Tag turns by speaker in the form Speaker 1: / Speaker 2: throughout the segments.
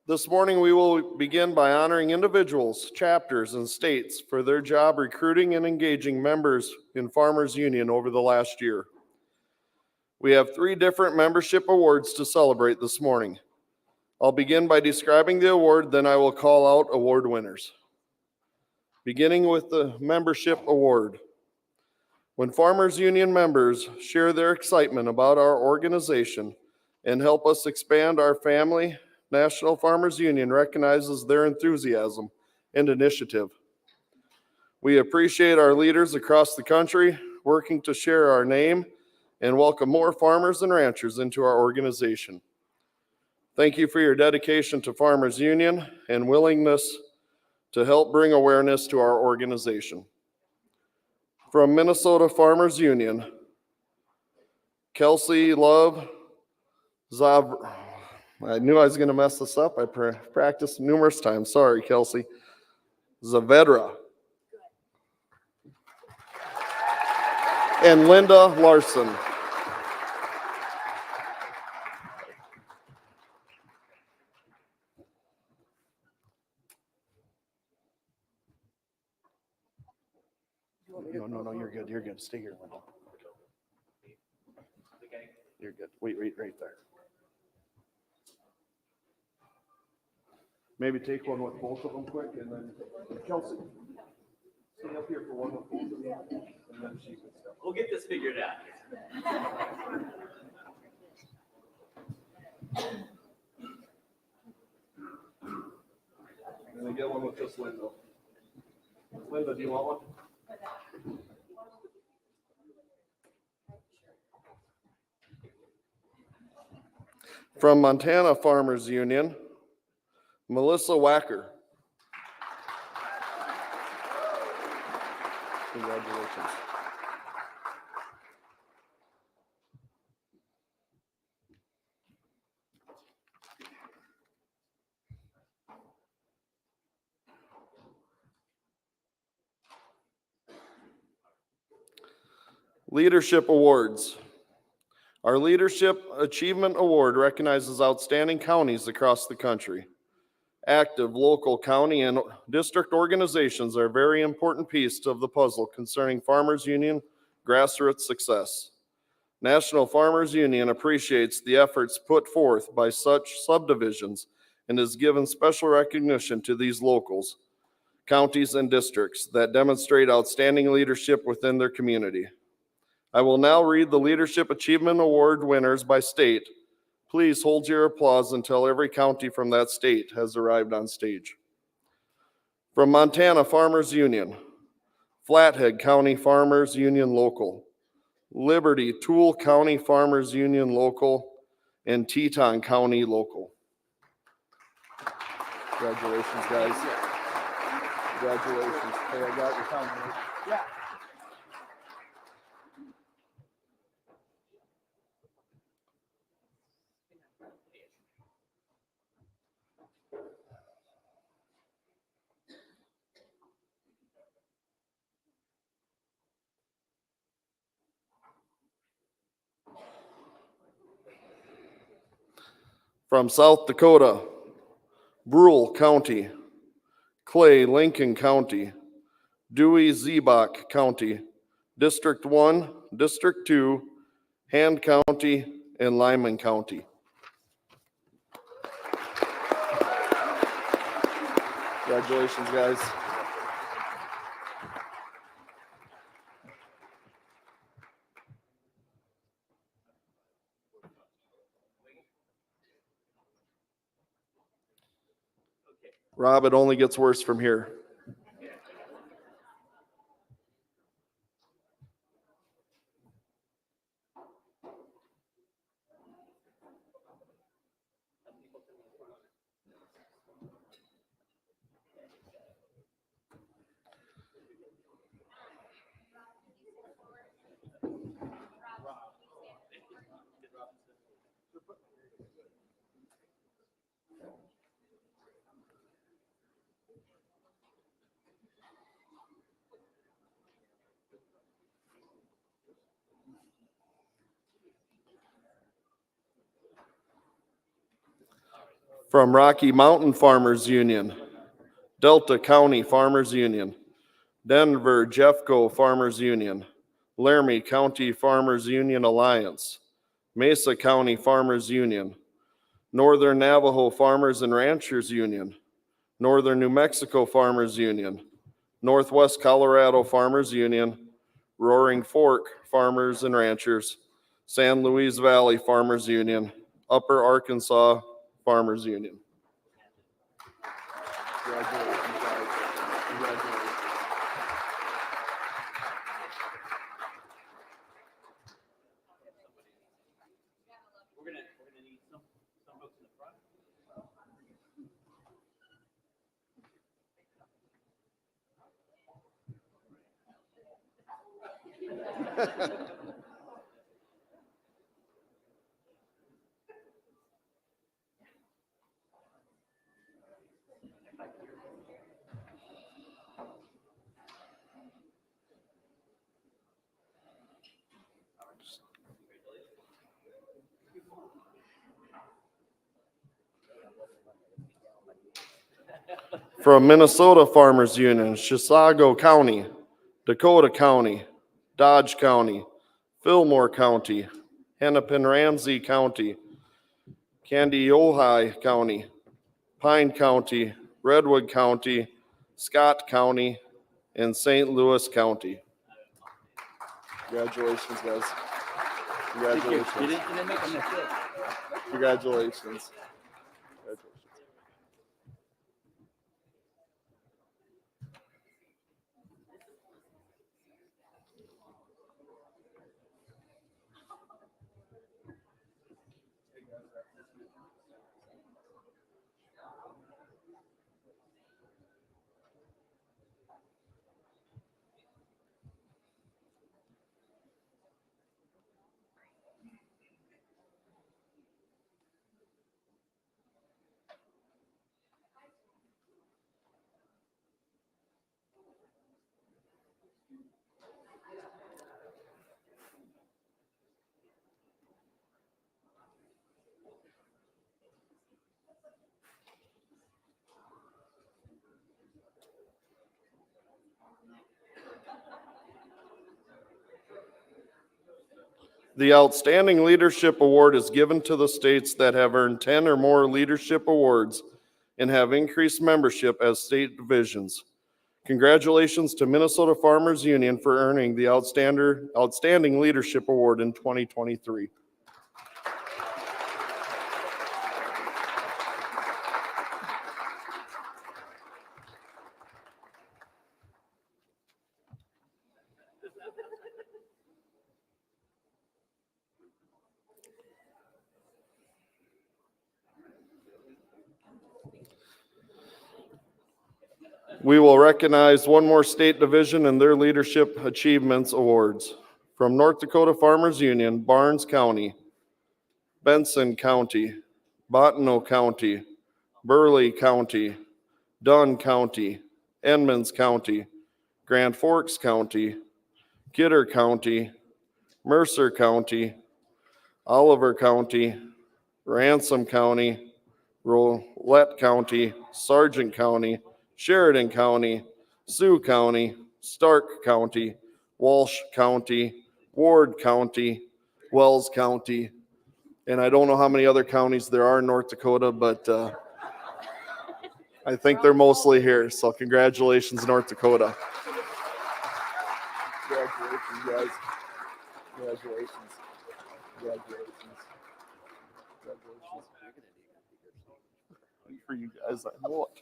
Speaker 1: This morning, we will begin by honoring individuals, chapters, and states for their job recruiting and engaging members in Farmers Union over the last year. We have 3 different membership awards to celebrate this morning. I'll begin by describing the award, then I will call out award winners. Beginning with the membership award. When Farmers Union members share their excitement about our organization and help us expand our family, National Farmers Union recognizes their enthusiasm and initiative. We appreciate our leaders across the country working to share our name and welcome more farmers and ranchers into our organization. Thank you for your dedication to Farmers Union and willingness to help bring awareness to our organization. From Minnesota Farmers Union, Kelsey Love Zav. I knew I was going to mess this up. I practiced numerous times. Sorry, Kelsey. Zavedra. And Linda Larson. No, you're good. You're good. Stay here, Linda. You're good. Wait right there. Maybe take one with both of them quick, and then Kelsey, stay up here for one with both of them, and then she can step.
Speaker 2: We'll get this figured out.
Speaker 1: And then get one with this Linda. Linda, do you want one? From Montana Farmers Union, Melissa Wacker. Congratulations. Leadership Awards. Our Leadership Achievement Award recognizes outstanding counties across the country. Active local, county, and district organizations are a very important piece of the puzzle concerning Farmers Union grassroots success. National Farmers Union appreciates the efforts put forth by such subdivisions and has given special recognition to these locals, counties, and districts that demonstrate outstanding leadership within their community. I will now read the Leadership Achievement Award winners by state. Please hold your applause until every county from that state has arrived on stage. From Montana Farmers Union, Flathead County Farmers Union Local, Liberty Toole County Farmers Union Local, and Teton County Local. Congratulations, guys. Congratulations. Hey, I got your comment. Yeah. From South Dakota, Brule County, Clay Lincoln County, Dewey Ziebach County, District 1, District 2, Hand County, and Lyman County. Congratulations, guys. Rob, it only gets worse from here. From Rocky Mountain Farmers Union, Delta County Farmers Union, Denver Jeffco Farmers Union, Laramie County Farmers Union Alliance, Mesa County Farmers Union, Northern Navajo Farmers and Ranchers Union, Northern New Mexico Farmers Union, Northwest Colorado Farmers Union, Roaring Fork Farmers and Ranchers, San Luis Valley Farmers Union, Upper Arkansas Farmers Union. Congratulations, guys. Congratulations.
Speaker 2: We're gonna need some folks in the front.
Speaker 1: From Minnesota Farmers Union, Chisago County, Dakota County, Dodge County, Fillmore County, Hennepin-Ramsey County, Kandiyohi County, Pine County, Redwood County, Scott County, and St. Louis County. Congratulations, guys. Congratulations.
Speaker 2: You didn't make a mistake.
Speaker 1: Congratulations. The Outstanding Leadership Award is given to the states that have earned 10 or more leadership awards and have increased membership as state divisions. Congratulations to Minnesota Farmers Union for earning the Outstanding Leadership Award in 2023. We will recognize one more state division and their Leadership Achievements Awards. From North Dakota Farmers Union, Barnes County, Benson County, Bottineau County, Burley County, Dunn County, Edmonds County, Grand Forks County, Kidder County, Mercer County, Oliver County, Ransom County, Rolette County, Sargent County, Sheridan County, Sioux County, Stark County, Walsh County, Ward County, Wells County, and I don't know how many other counties there are in North Dakota, but I think they're mostly here, so congratulations, North Dakota. Congratulations, guys. Congratulations. Congratulations. Congratulations. For you guys, I know it.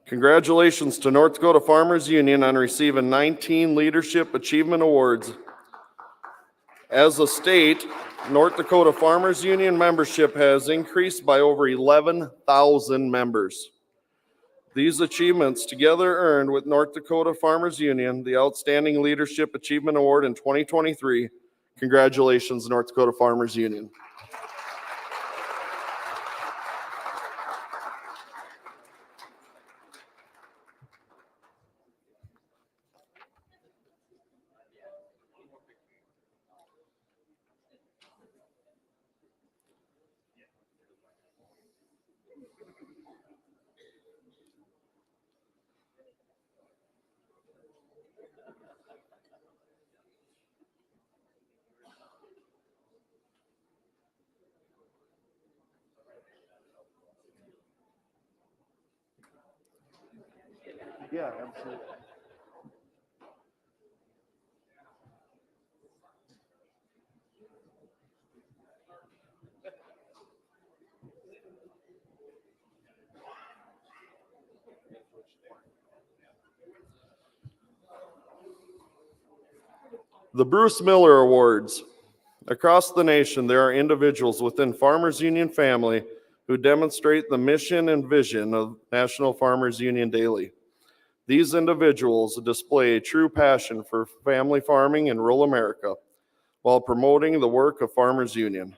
Speaker 1: Congratulations to North Dakota Farmers Union on receiving 19 Leadership Achievement Awards. As a state, North Dakota Farmers Union membership has increased by over 11,000 members. These achievements together earned with North Dakota Farmers Union the Outstanding Leadership Achievement Award in 2023. Congratulations, North Dakota Farmers Union. Yeah, absolutely. The Bruce Miller Awards. Across the nation, there are individuals within Farmers Union family who demonstrate the mission and vision of National Farmers Union Daily. These individuals display a true passion for family farming in rural America while promoting the work of Farmers Union.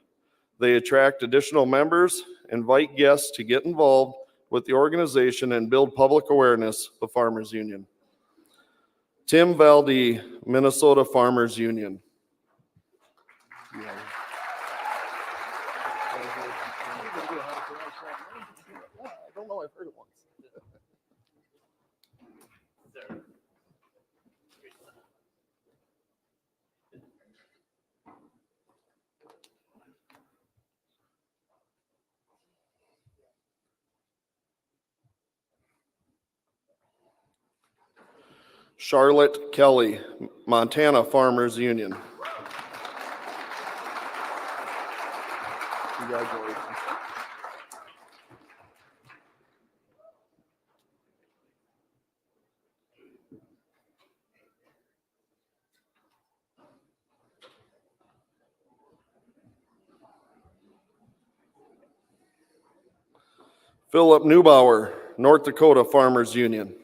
Speaker 1: They attract additional members, invite guests to get involved with the organization, and build public awareness of Farmers Union. Tim Valdee, Minnesota Farmers Union. I don't know, I've heard it once. Charlotte Kelly, Montana Farmers Union. Congratulations. Philip Neubauer, North Dakota Farmers Union.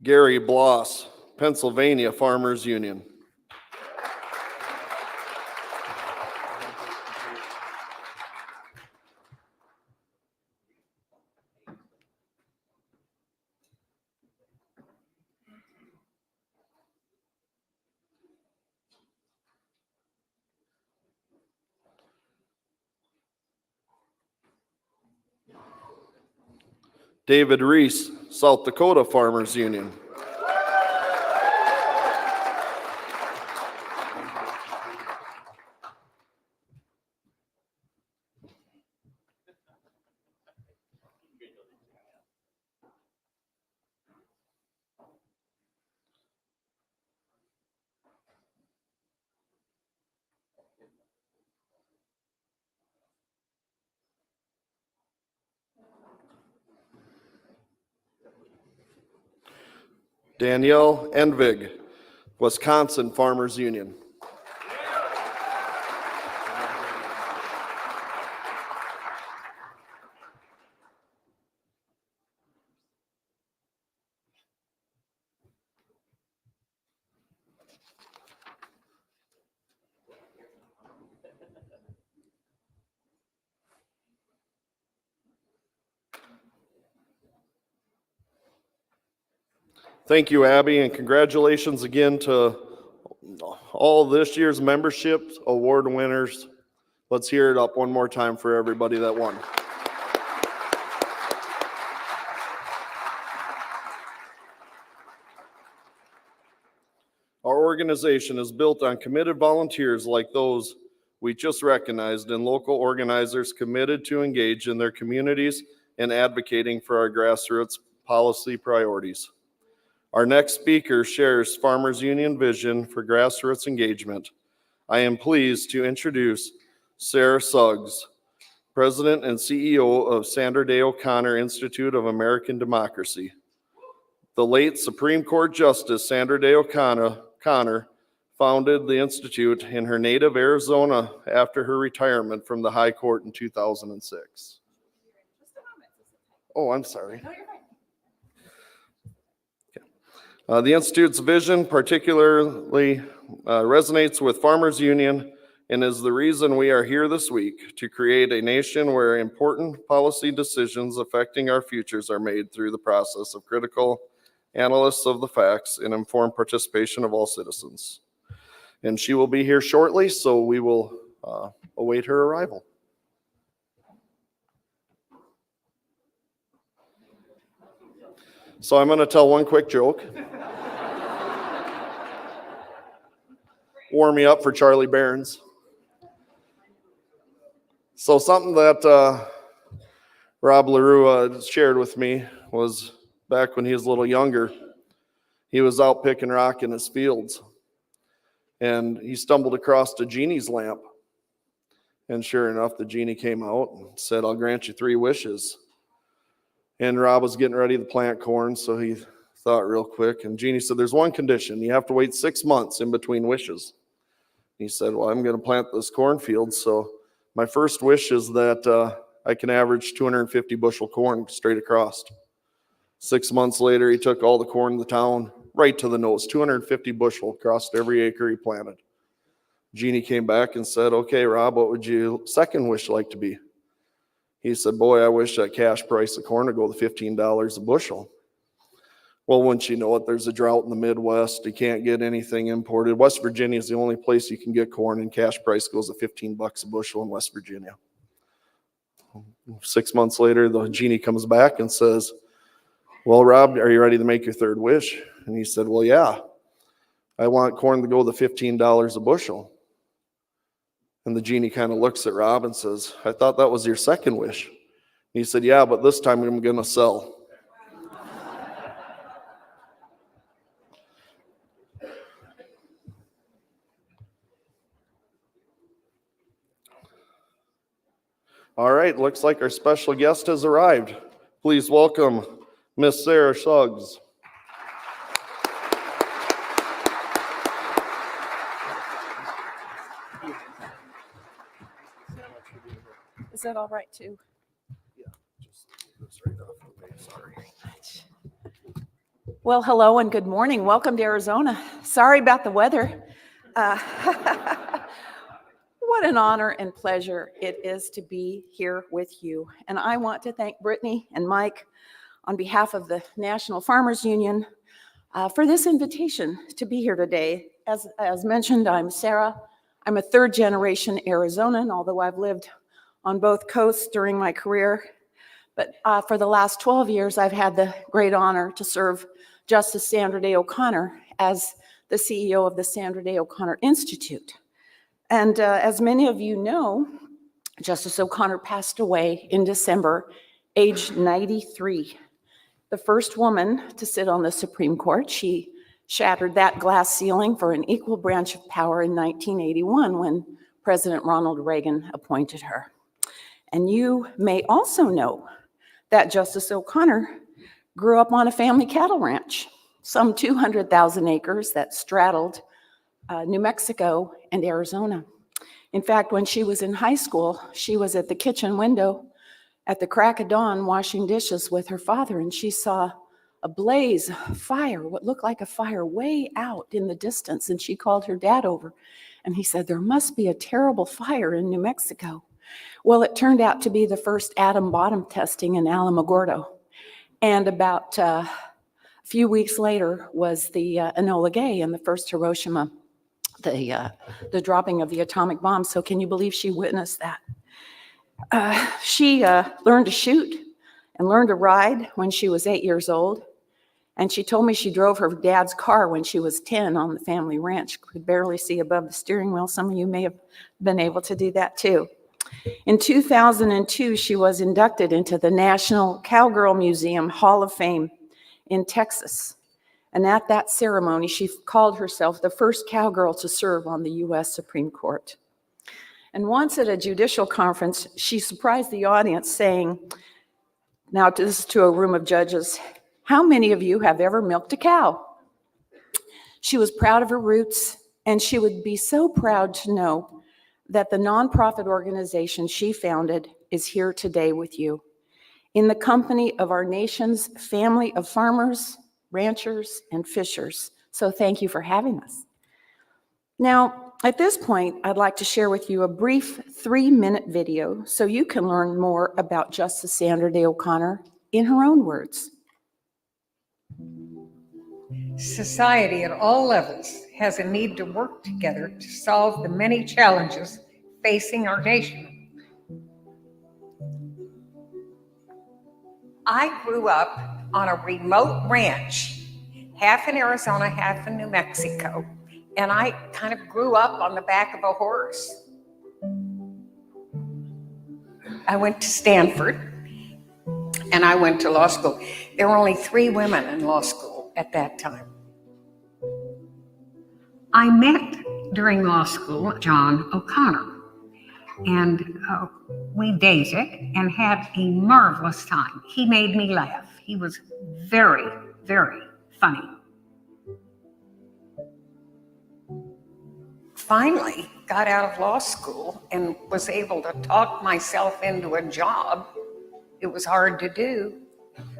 Speaker 1: Gary Bloss, Pennsylvania Farmers Union. David Reese, South Dakota Farmers Union. Danielle Envig, Wisconsin Farmers Union. Thank you, Abby, and congratulations again to all this year's membership award winners. Let's hear it up one more time for everybody that won. Our organization is built on committed volunteers like those we just recognized and local organizers committed to engage in their communities and advocating for our grassroots policy priorities. Our next speaker shares Farmers Union vision for grassroots engagement. I am pleased to introduce Sarah Suggs, President and CEO of Sandra Day O'Connor Institute of American Democracy. The late Supreme Court Justice Sandra Day O'Connor founded the Institute in her native Arizona after her retirement from the High Court in 2006. Oh, I'm sorry. The Institute's vision particularly resonates with Farmers Union and is the reason we are here this week to create a nation where important policy decisions affecting our futures are made through the process of critical analysis of the facts and informed participation of all citizens. And she will be here shortly, so we will await her arrival. So I'm going to tell one quick joke. Warm me up for Charlie Barron's. So something that Rob LaRue shared with me was back when he was a little younger, he was out picking rock in his fields, and he stumbled across a genie's lamp. And sure enough, the genie came out and said, "I'll grant you 3 wishes." And Rob was getting ready to plant corn, so he thought real quick. And Genie said, "There's one condition. You have to wait 6 months in between wishes." He said, "Well, I'm going to plant this cornfield, so my first wish is that I can average 250 bushel corn straight across." 6 months later, he took all the corn in the town right to the nose, 250 bushel across every acre he planted. Genie came back and said, "Okay, Rob, what would your second wish like to be?" He said, "Boy, I wish that cash price of corn would go to $15 a bushel." Well, wouldn't you know it, there's a drought in the Midwest. You can't get anything imported. West Virginia is the only place you can get corn, and cash price goes to $15 a bushel in West Virginia. 6 months later, the Genie comes back and says, "Well, Rob, are you ready to make your third wish?" And he said, "Well, yeah, I want corn to go to $15 a bushel." And the Genie kind of looks at Rob and says, "I thought that was your second wish." And he said, "Yeah, but this time I'm going to sell." All right, looks like our special guest has arrived. Please welcome Miss Sarah Suggs.
Speaker 3: Is that all right too?
Speaker 1: Yeah, just this right off the way, sorry.
Speaker 3: Well, hello and good morning. Welcome to Arizona. Sorry about the weather. What an honor and pleasure it is to be here with you. And I want to thank Brittany and Mike on behalf of the National Farmers Union for this invitation to be here today. As mentioned, I'm Sarah. I'm a third-generation Arizonan, although I've lived on both coasts during my career. But for the last 12 years, I've had the great honor to serve Justice Sandra Day O'Connor as the CEO of the Sandra Day O'Connor Institute. And as many of you know, Justice O'Connor passed away in December, age 93. The first woman to sit on the Supreme Court. She shattered that glass ceiling for an equal branch of power in 1981 when President Ronald Reagan appointed her. And you may also know that Justice O'Connor grew up on a family cattle ranch, some 200,000 acres that straddled New Mexico and Arizona. In fact, when she was in high school, she was at the kitchen window at the crack of dawn washing dishes with her father, and she saw a blaze of fire, what looked like a fire way out in the distance, and she called her dad over, and he said, "There must be a terrible fire in New Mexico." Well, it turned out to be the first atom bomb testing in Alamogordo, and about a few weeks later was the Enola Gay and the first Hiroshima the dropping of the atomic bomb. So can you believe she witnessed that? She learned to shoot and learned to ride when she was 8 years old. And she told me she drove her dad's car when she was 10 on the family ranch. Could barely see above the steering wheel. Some of you may have been able to do that too. In 2002, she was inducted into the National Cowgirl Museum Hall of Fame in Texas. And at that ceremony, she called herself the first cowgirl to serve on the U.S. Supreme Court. And once at a judicial conference, she surprised the audience saying, now this is to a room of judges, how many of you have ever milked a cow? She was proud of her roots, and she would be so proud to know that the nonprofit organization she founded is here today with you, in the company of our nation's family of farmers, ranchers, and fishers. So thank you for having us. Now, at this point, I'd like to share with you a brief 3-minute video so you can learn more about Justice Sandra Day O'Connor in her own words.
Speaker 4: Society at all levels has a need to work together to solve the many challenges facing our nation. I grew up on a remote ranch, half in Arizona, half in New Mexico, and I kind of grew up on the back of a horse. I went to Stanford, and I went to law school. There were only 3 women in law school at that time. I met during law school John O'Connor, and we dated and had a marvelous time. He made me laugh. He was very, very funny. Finally got out of law school and was able to talk myself into a job. It was hard to do.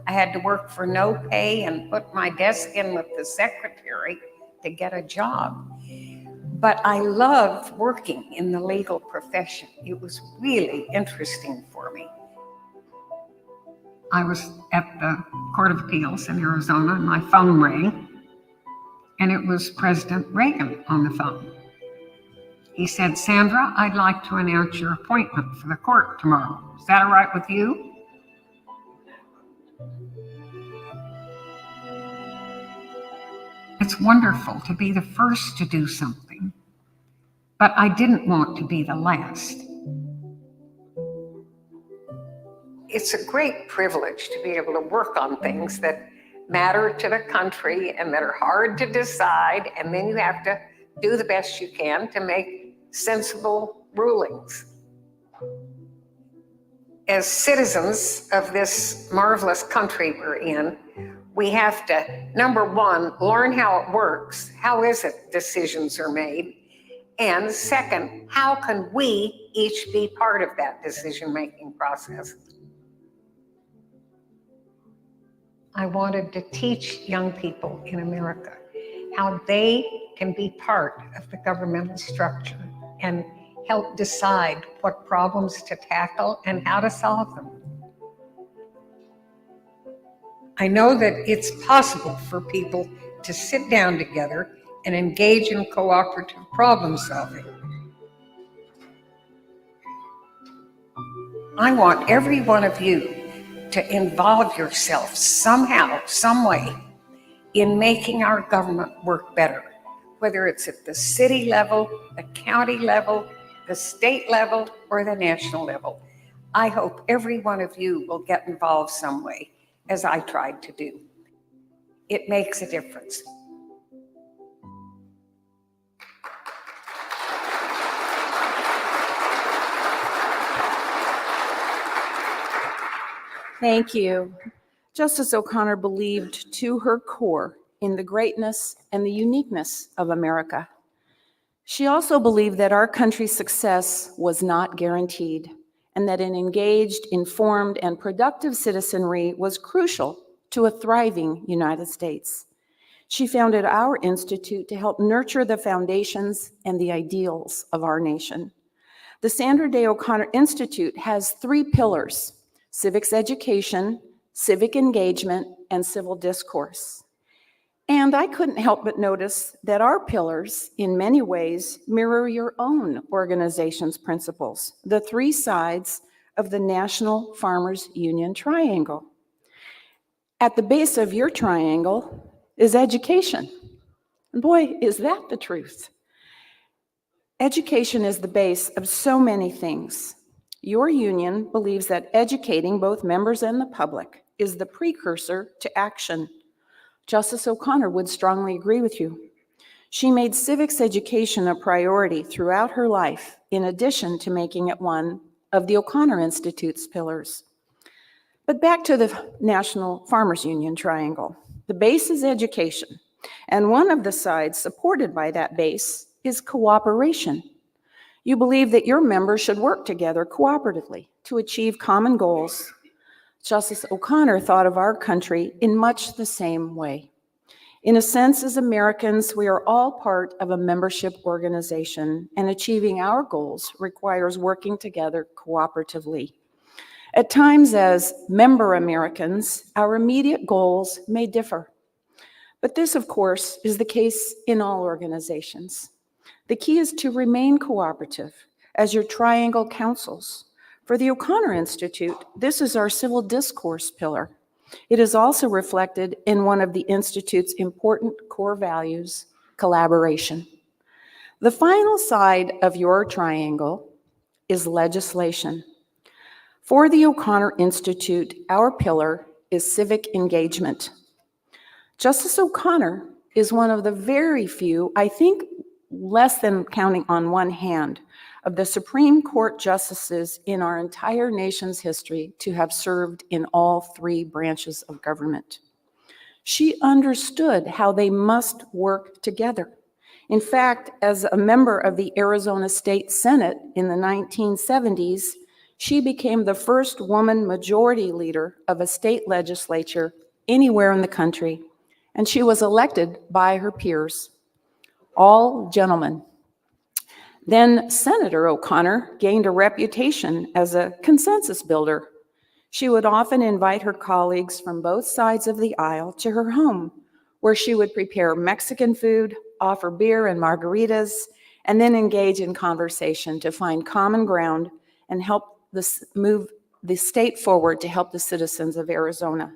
Speaker 4: I had to work for no pay and put my desk in with the secretary to get a job. But I loved working in the legal profession. It was really interesting for me. I was at the Court of Appeals in Arizona and my phone rang, and it was President Reagan on the phone. He said, "Sandra, I'd like to announce your appointment for the court tomorrow. Is that all right with you?" It's wonderful to be the first to do something, but I didn't want to be the last. It's a great privilege to be able to work on things that matter to the country and that are hard to decide, and then you have to do the best you can to make sensible rulings. As citizens of this marvelous country we're in, we have to, number one, learn how it works. How is it decisions are made? And second, how can we each be part of that decision-making process? I wanted to teach young people in America how they can be part of the governmental structure and help decide what problems to tackle and how to solve them. I know that it's possible for people to sit down together and engage in cooperative problem solving. I want every one of you to involve yourself somehow, some way, in making our government work better, whether it's at the city level, the county level, the state level, or the national level. I hope every one of you will get involved some way, as I tried to do. It makes a difference.
Speaker 3: Thank you. Justice O'Connor believed to her core in the greatness and the uniqueness of America. She also believed that our country's success was not guaranteed, and that an engaged, informed, and productive citizenry was crucial to a thriving United States. She founded our institute to help nurture the foundations and the ideals of our nation. The Sandra Day O'Connor Institute has 3 pillars: civics education, civic engagement, and civil discourse. And I couldn't help but notice that our pillars, in many ways, mirror your own organization's principles, the three sides of the National Farmers Union Triangle. At the base of your triangle is education. And boy, is that the truth. Education is the base of so many things. Your union believes that educating both members and the public is the precursor to action. Justice O'Connor would strongly agree with you. She made civics education a priority throughout her life, in addition to making it one of the O'Connor Institute's pillars. But back to the National Farmers Union Triangle. The base is education, and one of the sides supported by that base is cooperation. You believe that your members should work together cooperatively to achieve common goals. Justice O'Connor thought of our country in much the same way. In a sense, as Americans, we are all part of a membership organization, and achieving our goals requires working together cooperatively. At times, as member Americans, our immediate goals may differ. But this, of course, is the case in all organizations. The key is to remain cooperative as your triangle counsels. For the O'Connor Institute, this is our civil discourse pillar. It is also reflected in one of the Institute's important core values, collaboration. The final side of your triangle is legislation. For the O'Connor Institute, our pillar is civic engagement. Justice O'Connor is one of the very few, I think less than counting on one hand, of the Supreme Court justices in our entire nation's history to have served in all three branches of government. She understood how they must work together. In fact, as a member of the Arizona State Senate in the 1970s, she became the first woman majority leader of a state legislature anywhere in the country, and she was elected by her peers, all gentlemen. Then Senator O'Connor gained a reputation as a consensus builder. She would often invite her colleagues from both sides of the aisle to her home, where she would prepare Mexican food, offer beer and margaritas, and then engage in conversation to find common ground and help move the state forward to help the citizens of Arizona.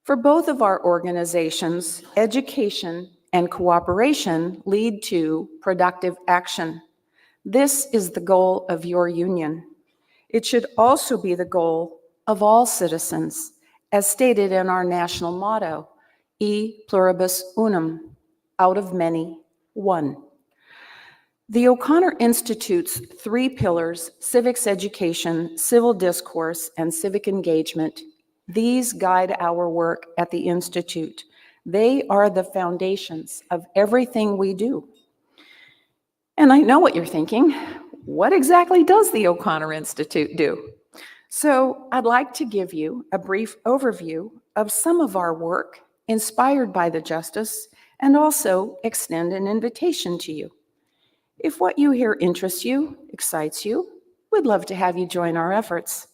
Speaker 3: For both of our organizations, education and cooperation lead to productive action. This is the goal of your union. It should also be the goal of all citizens, as stated in our national motto, E pluribus unum, out of many, one. The O'Connor Institute's three pillars, civics education, civil discourse, and civic engagement, these guide our work at the Institute. They are the foundations of everything we do. And I know what you're thinking. What exactly does the O'Connor Institute do? So I'd like to give you a brief overview of some of our work inspired by the justice, and also extend an invitation to you. If what you hear interests you, excites you, we'd love to have you join our efforts.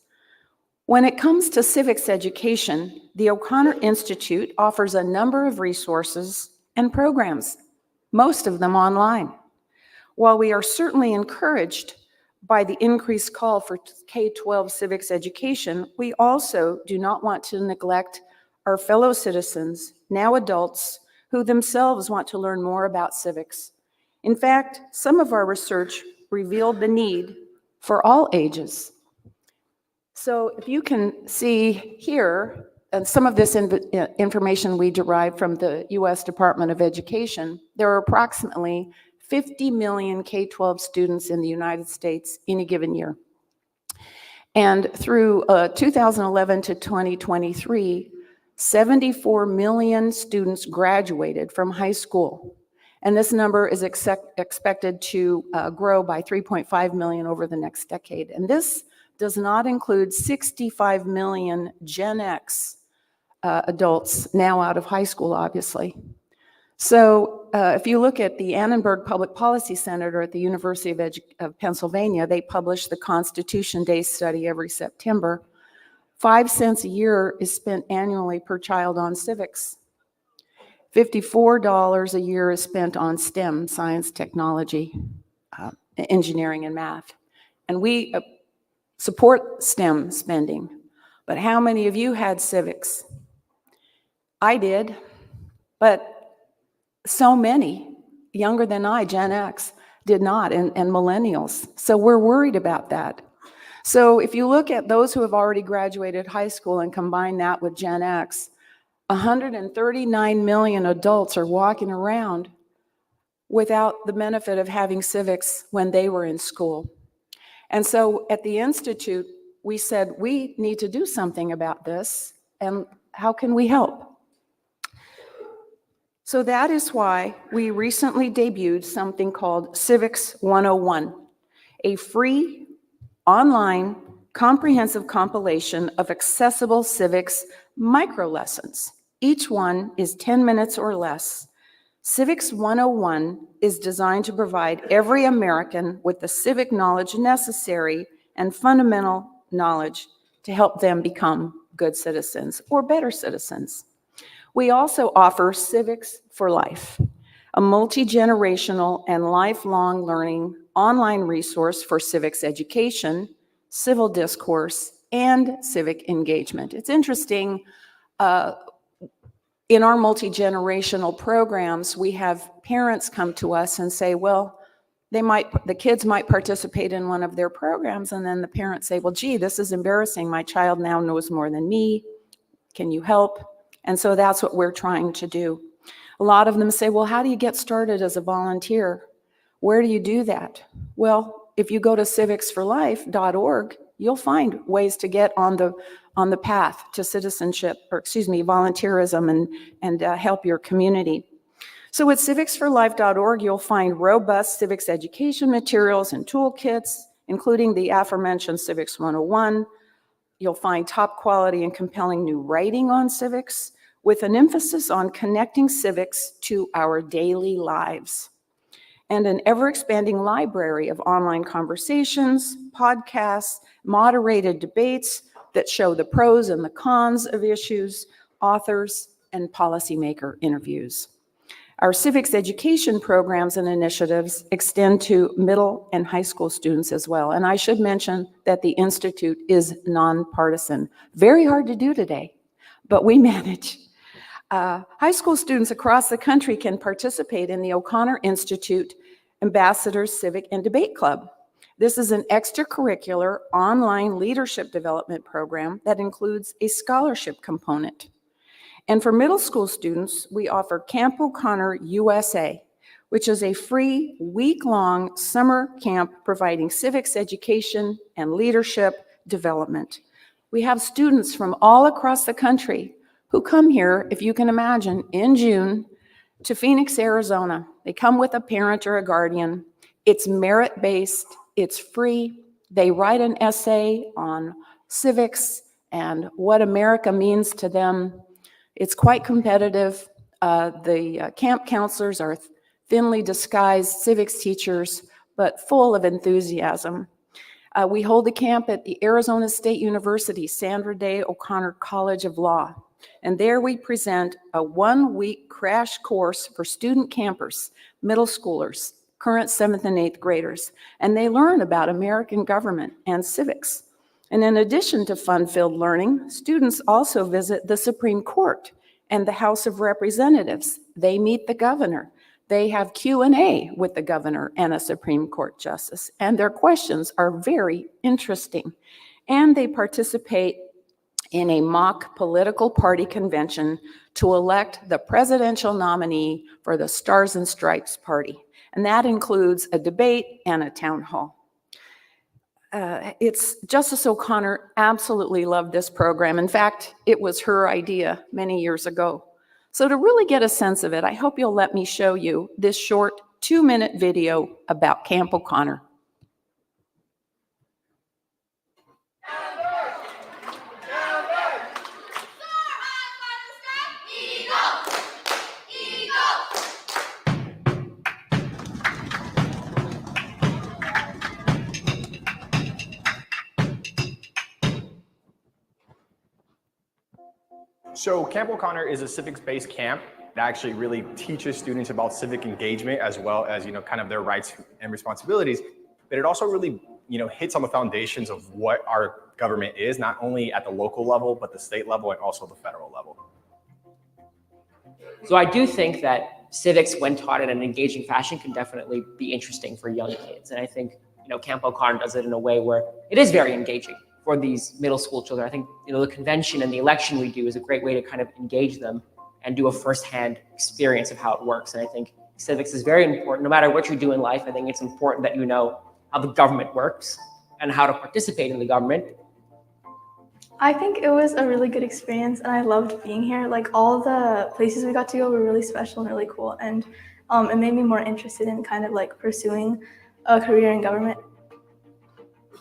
Speaker 3: When it comes to civics education, the O'Connor Institute offers a number of resources and programs, most of them online. While we are certainly encouraged by the increased call for K-12 civics education, we also do not want to neglect our fellow citizens, now adults, who themselves want to learn more about civics. In fact, some of our research revealed the need for all ages. So if you can see here, and some of this information we derived from the U.S. Department of Education, there are approximately 50 million K-12 students in the United States in a given year. And through 2011 to 2023, 74 million students graduated from high school. And this number is expected to grow by 3.5 million over the next decade. And this does not include 65 million Gen X adults now out of high school, obviously. So if you look at the Annenberg Public Policy Center at the University of Pennsylvania, they publish the Constitution Day study every September. 5 cents a year is spent annually per child on civics. $54 a year is spent on STEM, science, technology, engineering, and math. And we support STEM spending. But how many of you had civics? I did, but so many younger than I, Gen X, did not, and millennials. So we're worried about that. So if you look at those who have already graduated high school and combine that with Gen X, 139 million adults are walking around without the benefit of having civics when they were in school. And so at the Institute, we said, we need to do something about this, and how can we help? So that is why we recently debuted something called Civics 101, a free, online, comprehensive compilation of accessible civics micro lessons. Each one is 10 minutes or less. Civics 101 is designed to provide every American with the civic knowledge necessary and fundamental knowledge to help them become good citizens or better citizens. We also offer Civics for Life, a multi-generational and lifelong learning online resource for civics education, civil discourse, and civic engagement. It's interesting, in our multi-generational programs, we have parents come to us and say, well, the kids might participate in one of their programs, and then the parents say, well, gee, this is embarrassing. My child now knows more than me. Can you help? And so that's what we're trying to do. A lot of them say, well, how do you get started as a volunteer? Where do you do that? Well, if you go to civicsforlife.org, you'll find ways to get on the path to citizenship, or volunteerism and help your community. So at civicsforlife.org, you'll find robust civics education materials and toolkits, including the aforementioned Civics 101. You'll find top quality and compelling new writing on civics with an emphasis on connecting civics to our daily lives, and an ever-expanding library of online conversations, podcasts, moderated debates that show the pros and the cons of issues, authors, and policymaker interviews. Our civics education programs and initiatives extend to middle and high school students as well. And I should mention that the Institute is nonpartisan. Very hard to do today, but we manage. High school students across the country can participate in the O'Connor Institute Ambassadors Civic and Debate Club. This is an extracurricular online leadership development program that includes a scholarship component. And for middle school students, we offer Camp O'Connor USA, which is a free week-long summer camp providing civics education and leadership development. We have students from all across the country who come here, if you can imagine, in June to Phoenix, Arizona. They come with a parent or a guardian. It's merit-based, it's free. They write an essay on civics and what America means to them. It's quite competitive. The camp counselors are thinly disguised civics teachers, but full of enthusiasm. We hold the camp at the Arizona State University Sandra Day O'Connor College of Law. And there we present a one-week crash course for student campers, middle schoolers, current 7th and 8th graders, and they learn about American government and civics. And in addition to fun-filled learning, students also visit the Supreme Court and the House of Representatives. They meet the governor. They have Q&A with the governor and a Supreme Court justice, and their questions are very interesting. And they participate in a mock political party convention to elect the presidential nominee for the Stars and Stripes Party. And that includes a debate and a town hall. Justice O'Connor absolutely loved this program. In fact, it was her idea many years ago. So to really get a sense of it, I hope you'll let me show you this short 2-minute video about Camp O'Connor.
Speaker 5: So Camp O'Connor is a civics-based camp that actually really teaches students about civic engagement as well as, kind of their rights and responsibilities. But it also really, hits on the foundations of what our government is, not only at the local level, but the state level and also the federal level.
Speaker 2: So I do think that civics, when taught in an engaging fashion, can definitely be interesting for young kids. And I think, Camp O'Connor does it in a way where it is very engaging for these middle school children. I think, the convention and the election we do is a great way to kind of engage them and do a firsthand experience of how it works. And I think civics is very important. No matter what you do in life, I think it's important that you know how the government works and how to participate in the government.
Speaker 6: I think it was a really good experience, and I loved being here. Like, all the places we got to go were really special and really cool, and it made me more interested in kind of like pursuing a career in government.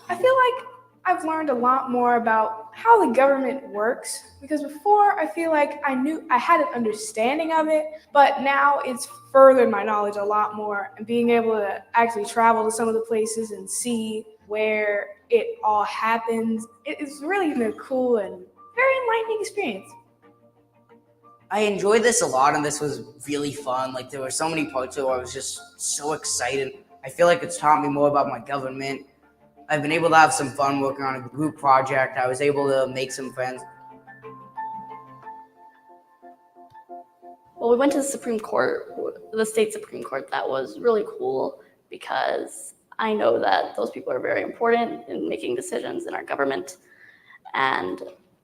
Speaker 7: I feel like I've learned a lot more about how the government works, because before I feel like I had an understanding of it, but now it's furthered my knowledge a lot more, and being able to actually travel to some of the places and see where it all happens. It's really been a cool and very enlightening experience.
Speaker 8: I enjoyed this a lot, and this was really fun. Like, there were so many parts of it where I was just so excited. I feel like it's taught me more about my government. I've been able to have some fun working on a group project. I was able to make some friends.
Speaker 9: Well, we went to the Supreme Court, the state Supreme Court. That was really cool because I know that those people are very important in making decisions in our government. And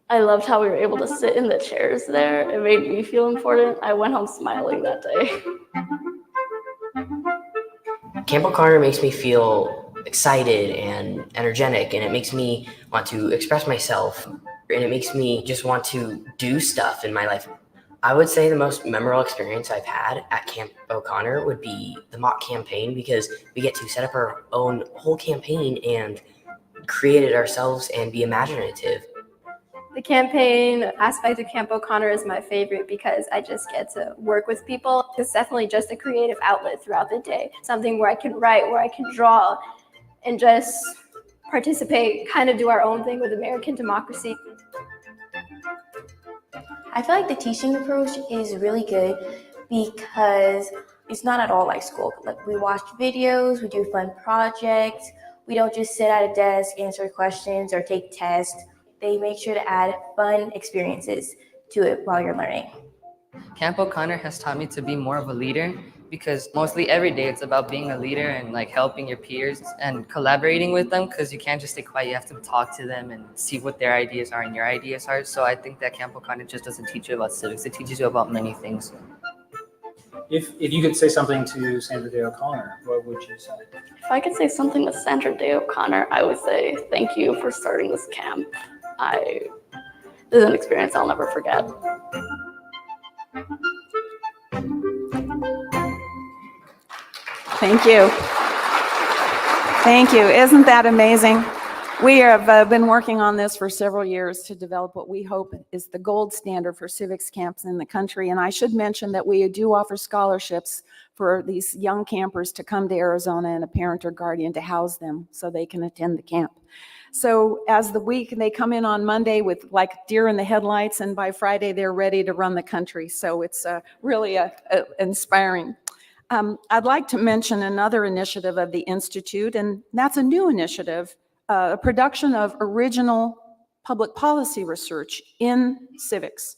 Speaker 9: I loved how we were able to sit in the chairs there. It made me feel important. I went home smiling that day.
Speaker 10: Camp O'Connor makes me feel excited and energetic, and it makes me want to express myself, and it makes me just want to do stuff in my life. I would say the most memorable experience I've had at Camp O'Connor would be the mock campaign, because we get to set up our own whole campaign and create it ourselves and be imaginative.
Speaker 11: The campaign aspect of Camp O'Connor is my favorite because I just get to work with people. It's definitely just a creative outlet throughout the day, something where I can write, where I can draw, and just participate, kind of do our own thing with American democracy.
Speaker 12: I feel like the teaching approach is really good because it's not at all like school. Like, we watch videos, we do fun projects. We don't just sit at a desk, answer questions, or take tests. They make sure to add fun experiences to it while you're learning.
Speaker 13: Camp O'Connor has taught me to be more of a leader, because mostly every day it's about being a leader and like helping your peers and collaborating with them, because you can't just stay quiet. You have to talk to them and see what their ideas are and your ideas are. So I think that Camp O'Connor just doesn't teach you about civics. It teaches you about many things.
Speaker 14: If you could say something to Sandra Day O'Connor, what would you say?
Speaker 9: If I could say something to Sandra Day O'Connor, I would say thank you for starting this camp. This is an experience I'll never forget.
Speaker 3: Thank you. Thank you. Isn't that amazing? We have been working on this for several years to develop what we hope is the gold standard for civics camps in the country. And I should mention that we do offer scholarships for these young campers to come to Arizona and a parent or guardian to house them so they can attend the camp. So as the week, they come in on Monday with like deer in the headlights, and by Friday they're ready to run the country. So it's really inspiring. I'd like to mention another initiative of the Institute, and that's a new initiative, a production of original public policy research in civics.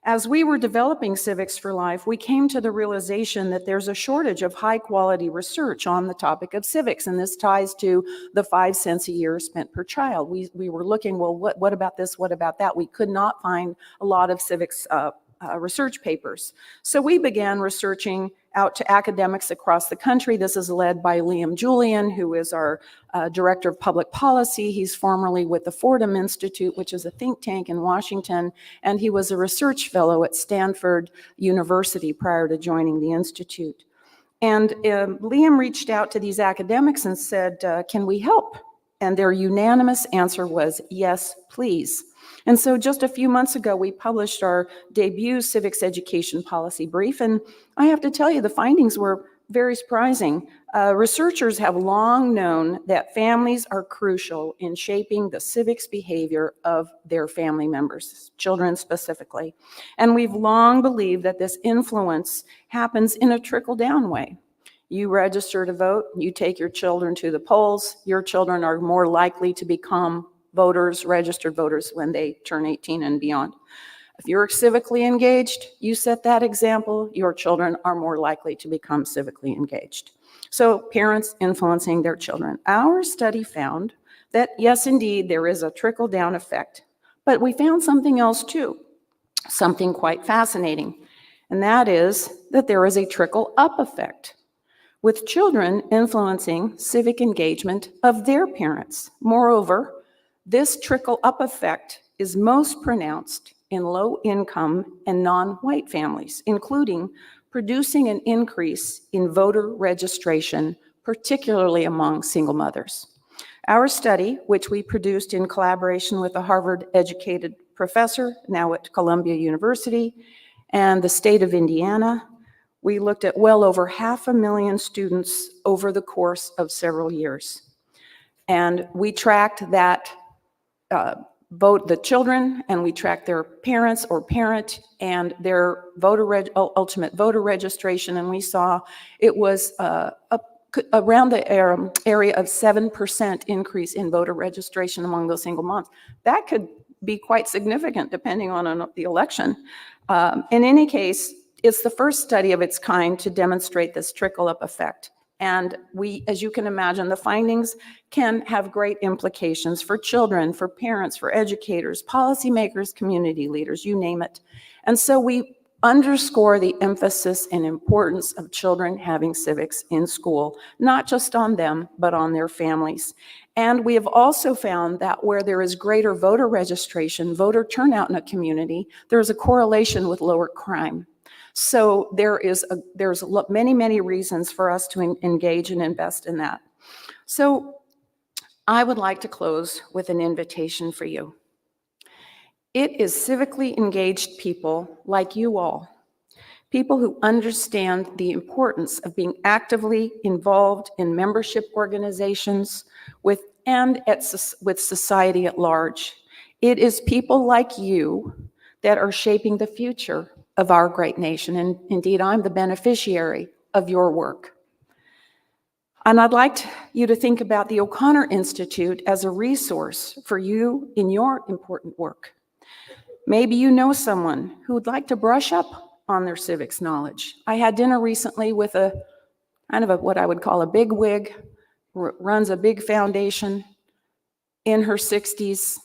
Speaker 3: As we were developing Civics for Life, we came to the realization that there's a shortage of high-quality research on the topic of civics, and this ties to the 5 cents a year spent per child. We were looking, well, what about this, what about that? We could not find a lot of civics research papers. So we began researching out to academics across the country. This is led by Liam Julian, who is our Director of Public Policy. He's formerly with the Fordham Institute, which is a think tank in Washington, and he was a research fellow at Stanford University prior to joining the Institute. And Liam reached out to these academics and said, can we help? And their unanimous answer was, yes, please. And so just a few months ago, we published our debut civics education policy brief. And I have to tell you, the findings were very surprising. Researchers have long known that families are crucial in shaping the civics behavior of their family members, children specifically. And we've long believed that this influence happens in a trickle-down way. You register to vote, you take your children to the polls, your children are more likely to become voters, registered voters, when they turn 18 and beyond. If you're civically engaged, you set that example, your children are more likely to become civically engaged. So parents influencing their children. Our study found that yes, indeed, there is a trickle-down effect, but we found something else too, something quite fascinating, and that is that there is a trickle-up effect, with children influencing civic engagement of their parents. Moreover, this trickle-up effect is most pronounced in low-income and non-white families, including producing an increase in voter registration, particularly among single mothers. Our study, which we produced in collaboration with a Harvard-educated professor, now at Columbia University, and the state of Indiana, we looked at well over 500,000 students over the course of several years. And we tracked that vote the children, and we tracked their parents or parent and their ultimate voter registration, and we saw it was around the area of 7% increase in voter registration among those single moms. That could be quite significant depending on the election. In any case, it's the first study of its kind to demonstrate this trickle-up effect. And we, as you can imagine, the findings can have great implications for children, for parents, for educators, policymakers, community leaders, you name it. And so we underscore the emphasis and importance of children having civics in school, not just on them, but on their families. And we have also found that where there is greater voter registration, voter turnout in a community, there's a correlation with lower crime. So there's many, many reasons for us to engage and invest in that. So I would like to close with an invitation for you. It is civically engaged people like you all, people who understand the importance of being actively involved in membership organizations with society at large. It is people like you that are shaping the future of our great nation, and indeed, I'm the beneficiary of your work. And I'd like you to think about the O'Connor Institute as a resource for you in your important work. Maybe you know someone who would like to brush up on their civics knowledge. I had dinner recently with a kind of what I would call a big wig, runs a big foundation, in her 60s,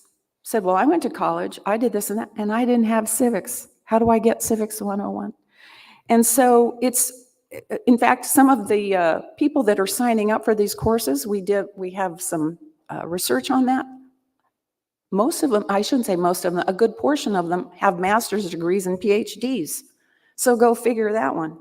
Speaker 3: said, well, I went to college, I did this and that, and I didn't have civics. How do I get Civics 101? And so in fact, some of the people that are signing up for these courses, we have some research on that. Most of them, I shouldn't say most of them, a good portion of them have master's degrees and PhDs. So go figure that one.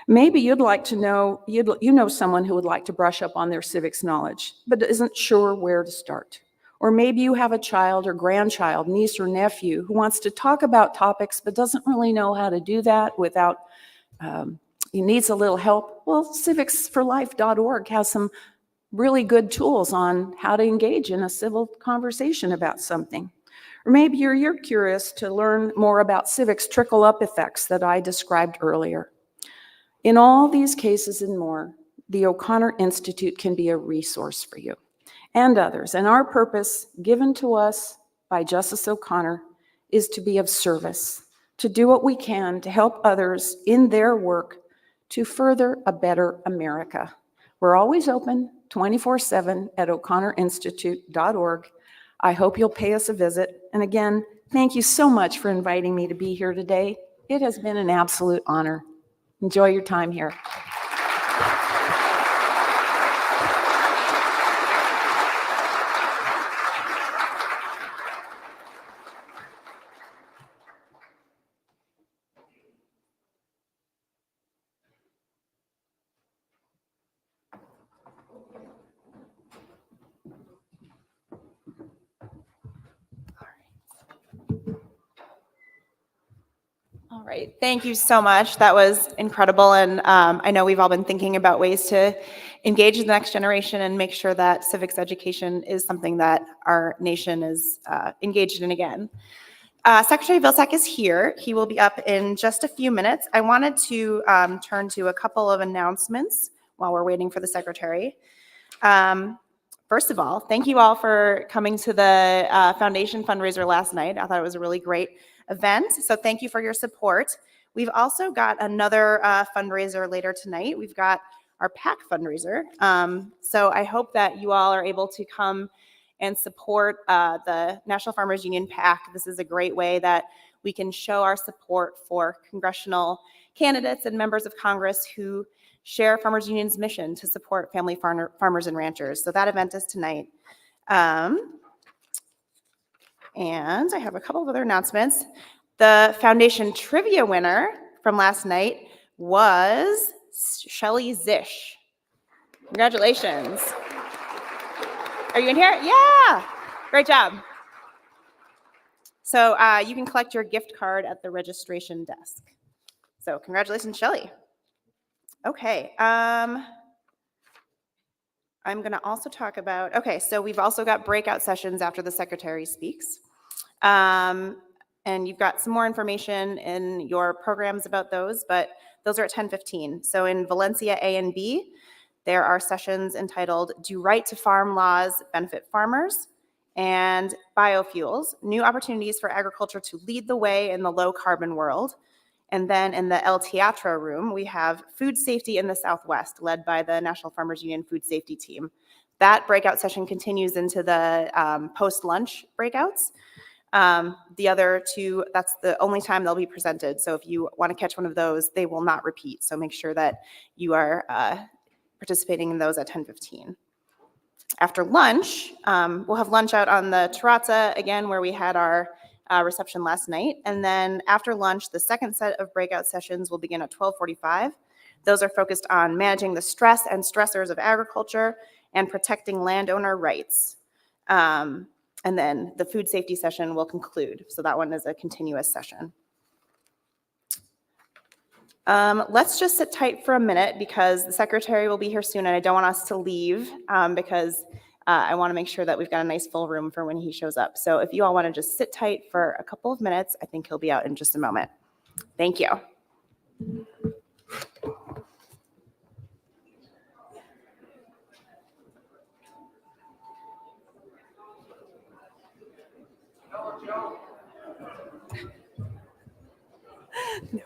Speaker 3: Maybe you'd like to know, you know someone who would like to brush up on their civics knowledge, but isn't sure where to start. Or maybe you have a child or grandchild, niece or nephew who wants to talk about topics but doesn't really know how to do that without, he needs a little help. Well, civicsforlife.org has some really good tools on how to engage in a civil conversation about something. Or maybe you're curious to learn more about civics trickle-up effects that I described earlier. In all these cases and more, the O'Connor Institute can be a resource for you and others. And our purpose, given to us by Justice O'Connor, is to be of service, to do what we can to help others in their work to further a better America. We're always open 24/7 at o'connorinstitute.org. I hope you'll pay us a visit. And again, thank you so much for inviting me to be here today. It has been an absolute honor. Enjoy your time here. All
Speaker 15: right. Thank you so much. That was incredible. And I know we've all been thinking about ways to engage the next generation and make sure that civics education is something that our nation is engaged in again. Secretary Vilsack is here. He will be up in just a few minutes. I wanted to turn to a couple of announcements while we're waiting for the secretary. First of all, thank you all for coming to the foundation fundraiser last night. I thought it was a really great event, so thank you for your support. We've also got another fundraiser later tonight. We've got our PAC fundraiser. So I hope that you all are able to come and support the National Farmers Union PAC. This is a great way that we can show our support for congressional candidates and members of Congress who share Farmers Union's mission to support family farmers and ranchers. So that event is tonight. And I have a couple of other announcements. The foundation trivia winner from last night was Shelly Zish. Congratulations. Are you in here? Yeah, great job. So you can collect your gift card at the registration desk. So congratulations, Shelly. Okay, I'm gonna also talk about, okay, so we've also got breakout sessions after the secretary speaks. And you've got some more information in your programs about those, but those are at 10:15. So in Valencia A and B, there are sessions entitled Do Right to Farm Laws Benefit Farmers? And Biofuels, New Opportunities for Agriculture to Lead the Way in the Low Carbon World. And then in the El Teatro room, we have Food Safety in the Southwest, led by the National Farmers Union Food Safety Team. That breakout session continues into the post-lunch breakouts. The other two, that's the only time they'll be presented. So if you want to catch one of those, they will not repeat. So make sure that you are participating in those at 10:15. After lunch, we'll have lunch out on the terrazza again, where we had our reception last night. And then after lunch, the second set of breakout sessions will begin at 12:45. Those are focused on managing the stress and stressors of agriculture and protecting landowner rights. And then the food safety session will conclude. So that one is a continuous session. Let's just sit tight for a minute because the secretary will be here soon and I don't want us to leave because I want to make sure that we've got a nice full room for when he shows up. So if you all want to just sit tight for a couple of minutes, I think he'll be out in just a moment. Thank you. No.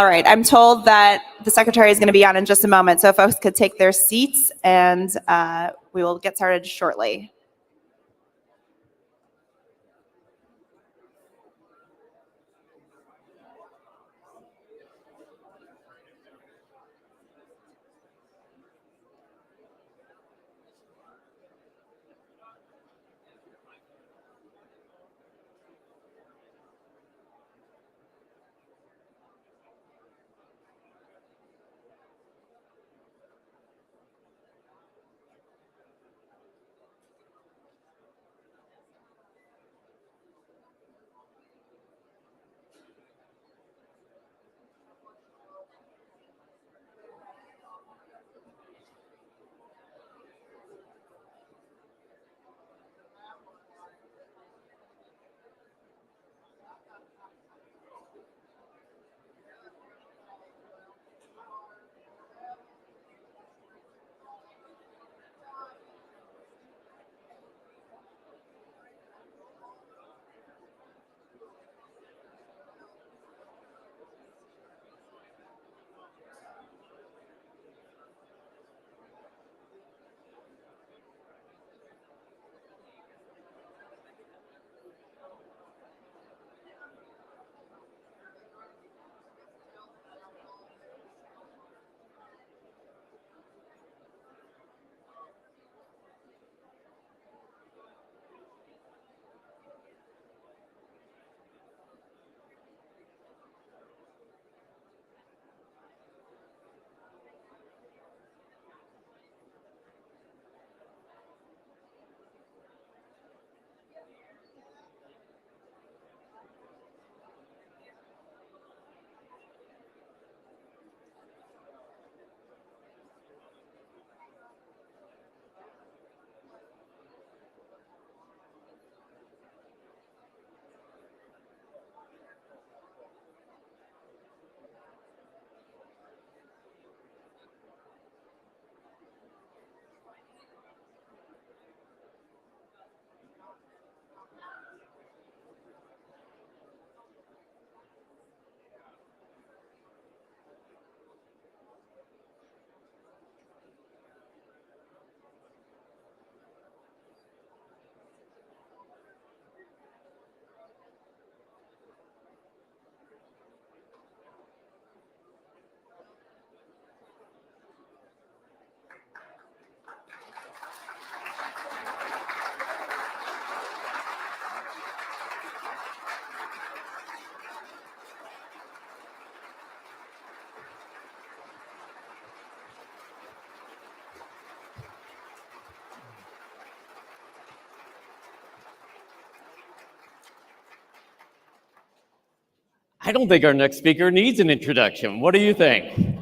Speaker 15: All right, I'm told that the secretary is going to be on in just a moment, so if folks could take their seats and we will get started shortly.
Speaker 16: I don't think our next speaker needs an introduction. What do you think?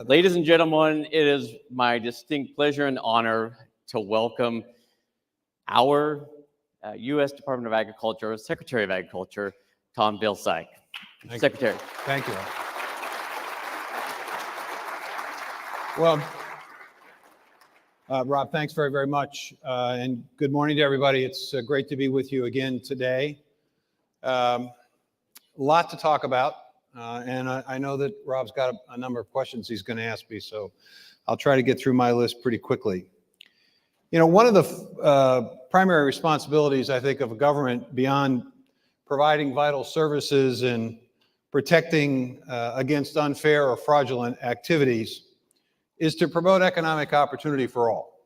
Speaker 16: Ladies and gentlemen, it is my distinct pleasure and honor to welcome our U.S. Department of Agriculture Secretary of Agriculture, Tom Vilsack. Secretary.
Speaker 17: Thank you. Well, Rob, thanks very, very much. And good morning to everybody. It's great to be with you again today. A lot to talk about. And I know that Rob's got a number of questions he's going to ask me, so I'll try to get through my list pretty quickly. You know, one of the primary responsibilities, I think, of a government beyond providing vital services and protecting against unfair or fraudulent activities is to promote economic opportunity for all.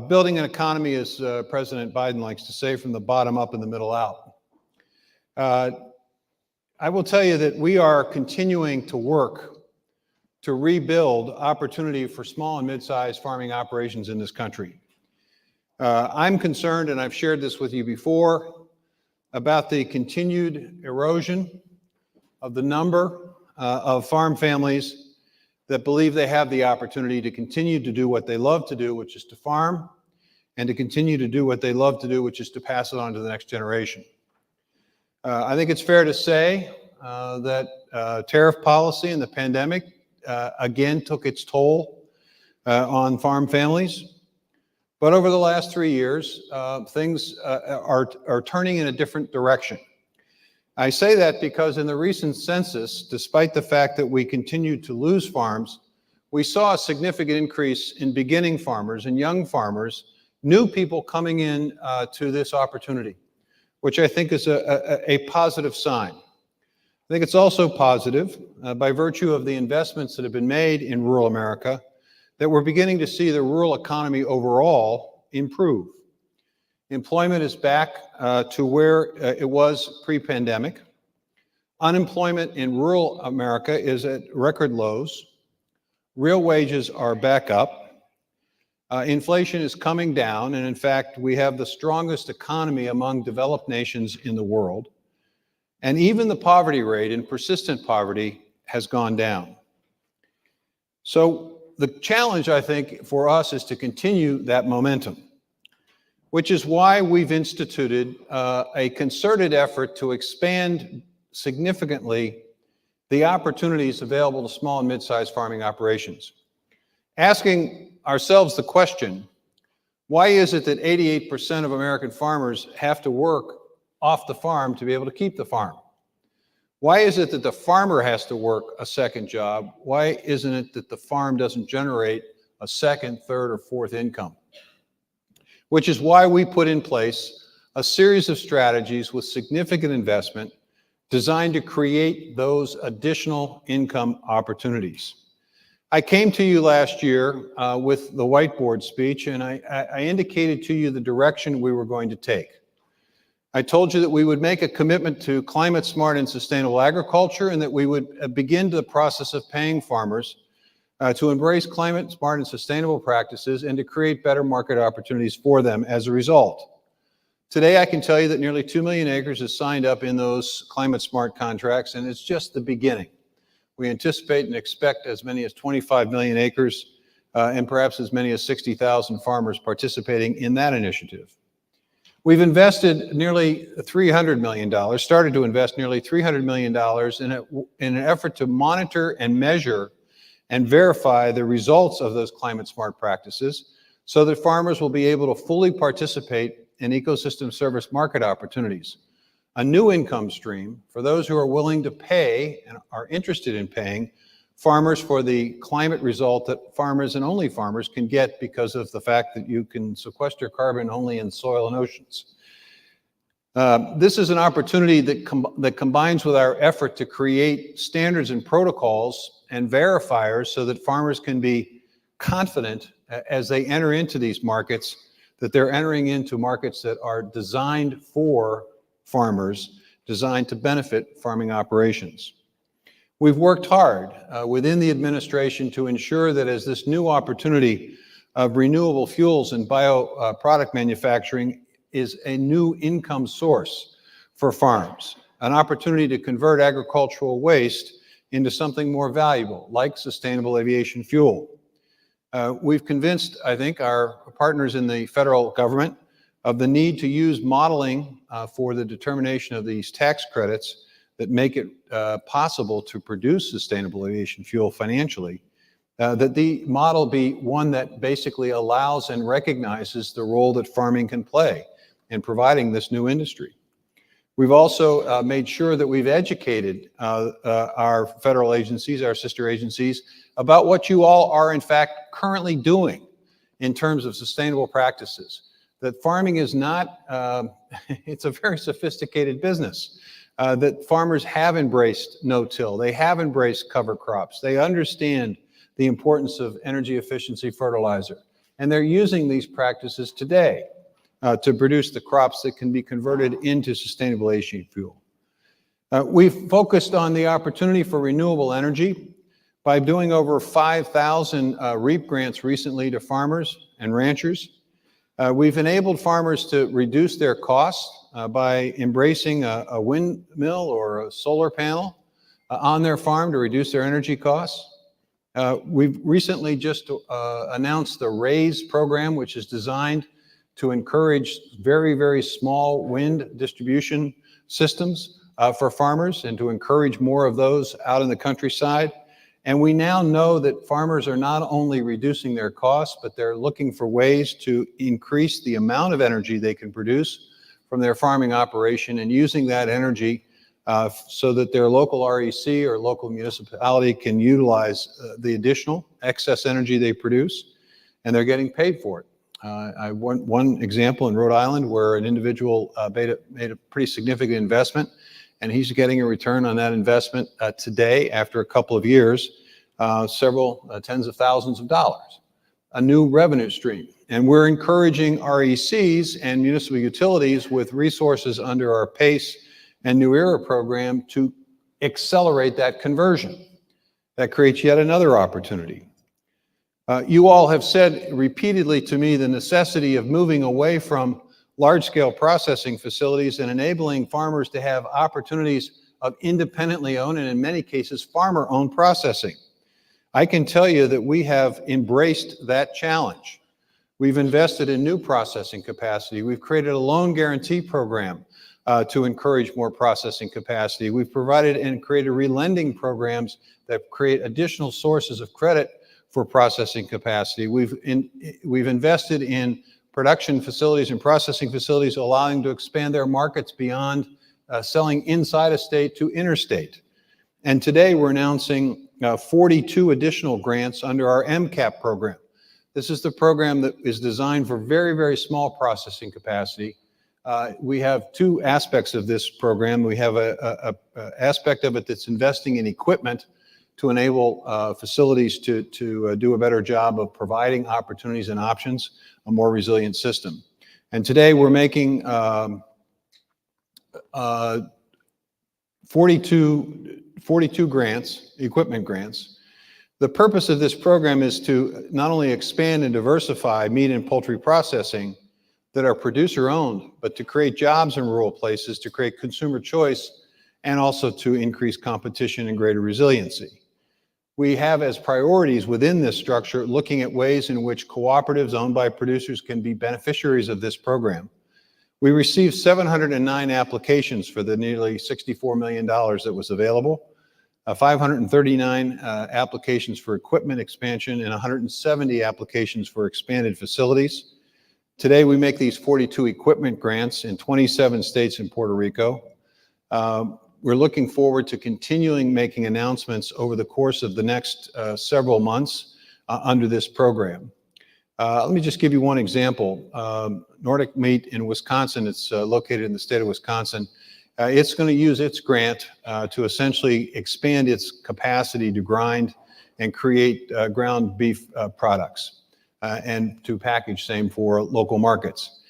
Speaker 17: Building an economy, as President Biden likes to say, from the bottom up and the middle out. I will tell you that we are continuing to work to rebuild opportunity for small and mid-sized farming operations in this country. I'm concerned, and I've shared this with you before, about the continued erosion of the number of farm families that believe they have the opportunity to continue to do what they love to do, which is to farm, and to continue to do what they love to do, which is to pass it on to the next generation. I think it's fair to say that tariff policy and the pandemic again took its toll on farm families. But over the last 3 years, things are turning in a different direction. I say that because in the recent census, despite the fact that we continue to lose farms, we saw a significant increase in beginning farmers and young farmers, new people coming in to this opportunity, which I think is a positive sign. I think it's also positive by virtue of the investments that have been made in rural America that we're beginning to see the rural economy overall improve. Employment is back to where it was pre-pandemic. Unemployment in rural America is at record lows. Real wages are back up. Inflation is coming down, and in fact, we have the strongest economy among developed nations in the world. And even the poverty rate and persistent poverty has gone down. So the challenge, I think, for us is to continue that momentum, which is why we've instituted a concerted effort to expand significantly the opportunities available to small and mid-sized farming operations. Asking ourselves the question, why is it that 88% of American farmers have to work off the farm to be able to keep the farm? Why is it that the farmer has to work a second job? Why isn't it that the farm doesn't generate a second, third, or fourth income? Which is why we put in place a series of strategies with significant investment designed to create those additional income opportunities. I came to you last year with the whiteboard speech, and I indicated to you the direction we were going to take. I told you that we would make a commitment to climate smart and sustainable agriculture, and that we would begin the process of paying farmers to embrace climate smart and sustainable practices and to create better market opportunities for them as a result. Today, I can tell you that nearly 2 million acres is signed up in those climate smart contracts, and it's just the beginning. We anticipate and expect as many as 25 million acres and perhaps as many as 60,000 farmers participating in that initiative. We've invested nearly $300 million, started to invest nearly $300 million in an effort to monitor and measure and verify the results of those climate smart practices so that farmers will be able to fully participate in ecosystem service market opportunities, a new income stream for those who are willing to pay and are interested in paying farmers for the climate result that farmers and only farmers can get because of the fact that you can sequester carbon only in soil and oceans. This is an opportunity that combines with our effort to create standards and protocols and verifiers so that farmers can be confident as they enter into these markets that they're entering into markets that are designed for farmers, designed to benefit farming operations. We've worked hard within the administration to ensure that as this new opportunity of renewable fuels and bioproduct manufacturing is a new income source for farms, an opportunity to convert agricultural waste into something more valuable, like sustainable aviation fuel. We've convinced, I think, our partners in the federal government of the need to use modeling for the determination of these tax credits that make it possible to produce sustainable aviation fuel financially, that the model be one that basically allows and recognizes the role that farming can play in providing this new industry. We've also made sure that we've educated our federal agencies, our sister agencies, about what you all are in fact currently doing in terms of sustainable practices. That farming is not, it's a very sophisticated business. That farmers have embraced no-till, they have embraced cover crops, they understand the importance of energy efficiency fertilizer, and they're using these practices today to produce the crops that can be converted into sustainable aviation fuel. We've focused on the opportunity for renewable energy by doing over 5,000 REAP grants recently to farmers and ranchers. We've enabled farmers to reduce their costs by embracing a windmill or a solar panel on their farm to reduce their energy costs. We've recently just announced the RAISE program, which is designed to encourage very, very small wind distribution systems for farmers and to encourage more of those out in the countryside. And we now know that farmers are not only reducing their costs, but they're looking for ways to increase the amount of energy they can produce from their farming operation and using that energy so that their local REC or local municipality can utilize the additional excess energy they produce, and they're getting paid for it. I want one example in Rhode Island where an individual made a pretty significant investment, and he's getting a return on that investment today after a couple of years, several tens of thousands of dollars, a new revenue stream. And we're encouraging RECs and municipal utilities with resources under our PACE and New Era program to accelerate that conversion. That creates yet another opportunity. You all have said repeatedly to me the necessity of moving away from large-scale processing facilities and enabling farmers to have opportunities of independently owned and in many cases farmer-owned processing. I can tell you that we have embraced that challenge. We've invested in new processing capacity. We've created a loan guarantee program to encourage more processing capacity. We've provided and created relending programs that create additional sources of credit for processing capacity. We've invested in production facilities and processing facilities, allowing to expand their markets beyond selling inside a state to interstate. And today we're announcing 42 additional grants under our MCAP program. This is the program that is designed for very, very small processing capacity. We have two aspects of this program. We have a aspect of it that's investing in equipment to enable facilities to do a better job of providing opportunities and options, a more resilient system. And today we're making 42 grants, equipment grants. The purpose of this program is to not only expand and diversify meat and poultry processing that are producer-owned, but to create jobs in rural places, to create consumer choice, and also to increase competition and greater resiliency. We have as priorities within this structure looking at ways in which cooperatives owned by producers can be beneficiaries of this program. We received 709 applications for the nearly $64 million that was available, 539 applications for equipment expansion, and 170 applications for expanded facilities. Today, we make these 42 equipment grants in 27 states and Puerto Rico. We're looking forward to continuing making announcements over the course of the next several months under this program. Let me just give you one example. Nordic Meat in Wisconsin, it's located in the state of Wisconsin. It's going to use its grant to essentially expand its capacity to grind and create ground beef products and to package same for local markets.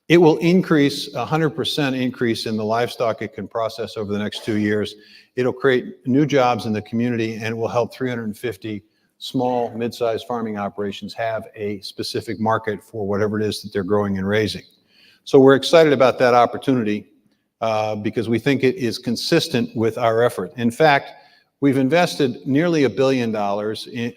Speaker 17: It will increase, 100% increase in the livestock it can process over the next 2 years. It'll create new jobs in the community and will help 350 small, mid-sized farming operations have a specific market for whatever it is that they're growing and raising. So we're excited about that opportunity because we think it is consistent with our effort. In fact, we've invested nearly $1 billion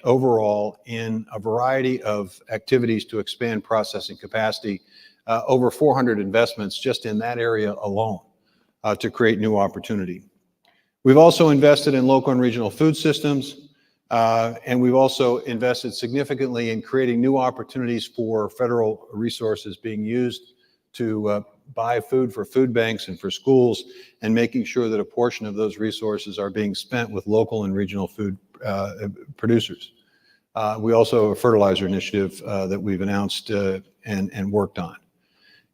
Speaker 17: overall in a variety of activities to expand processing capacity, over 400 investments just in that area alone to create new opportunity. We've also invested in local and regional food systems, and we've also invested significantly in creating new opportunities for federal resources being used to buy food for food banks and for schools, and making sure that a portion of those resources are being spent with local and regional food producers. We also have a fertilizer initiative that we've announced and worked on.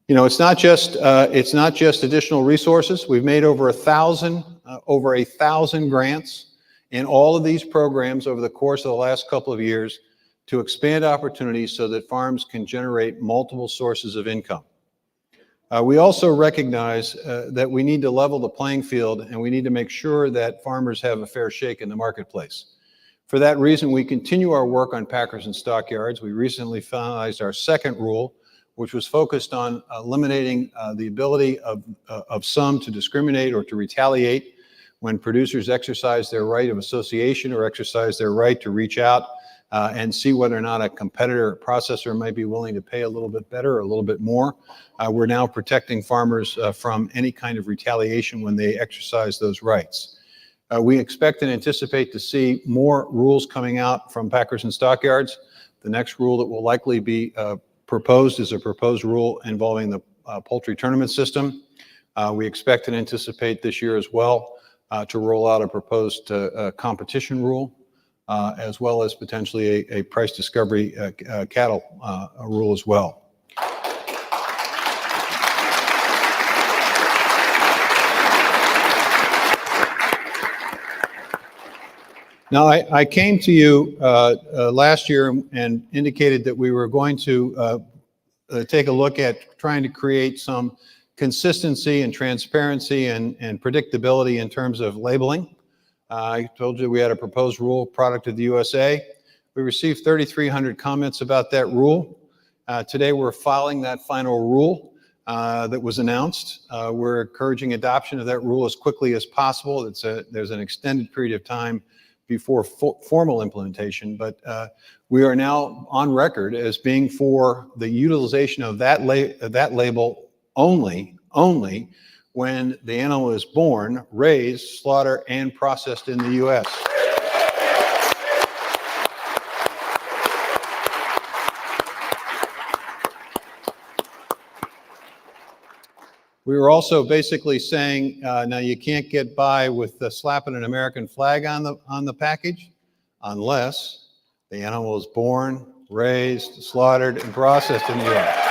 Speaker 17: You know, it's not just additional resources. We've made over 1,000 grants in all of these programs over the course of the last couple of years to expand opportunities so that farms can generate multiple sources of income. We also recognize that we need to level the playing field, and we need to make sure that farmers have a fair shake in the marketplace. For that reason, we continue our work on packers and stockyards. We recently finalized our second rule, which was focused on eliminating the ability of some to discriminate or to retaliate when producers exercise their right of association or exercise their right to reach out and see whether or not a competitor processor might be willing to pay a little bit better or a little bit more. We're now protecting farmers from any kind of retaliation when they exercise those rights. We expect and anticipate to see more rules coming out from packers and stockyards. The next rule that will likely be proposed is a proposed rule involving the poultry tournament system. We expect and anticipate this year as well to roll out a proposed competition rule, as well as potentially a price discovery cattle rule as well. Now, I came to you last year and indicated that we were going to take a look at trying to create some consistency and transparency and predictability in terms of labeling. I told you we had a proposed rule, product of the USA. We received 3,300 comments about that rule. Today, we're filing that final rule that was announced. We're encouraging adoption of that rule as quickly as possible. There's an extended period of time before formal implementation, but we are now on record as being for the utilization of that label only when the animal is born, raised, slaughtered, and processed in the U.S. We were also basically saying, now you can't get by with slapping an American flag on the package unless the animal is born, raised, slaughtered, and processed in the U.S.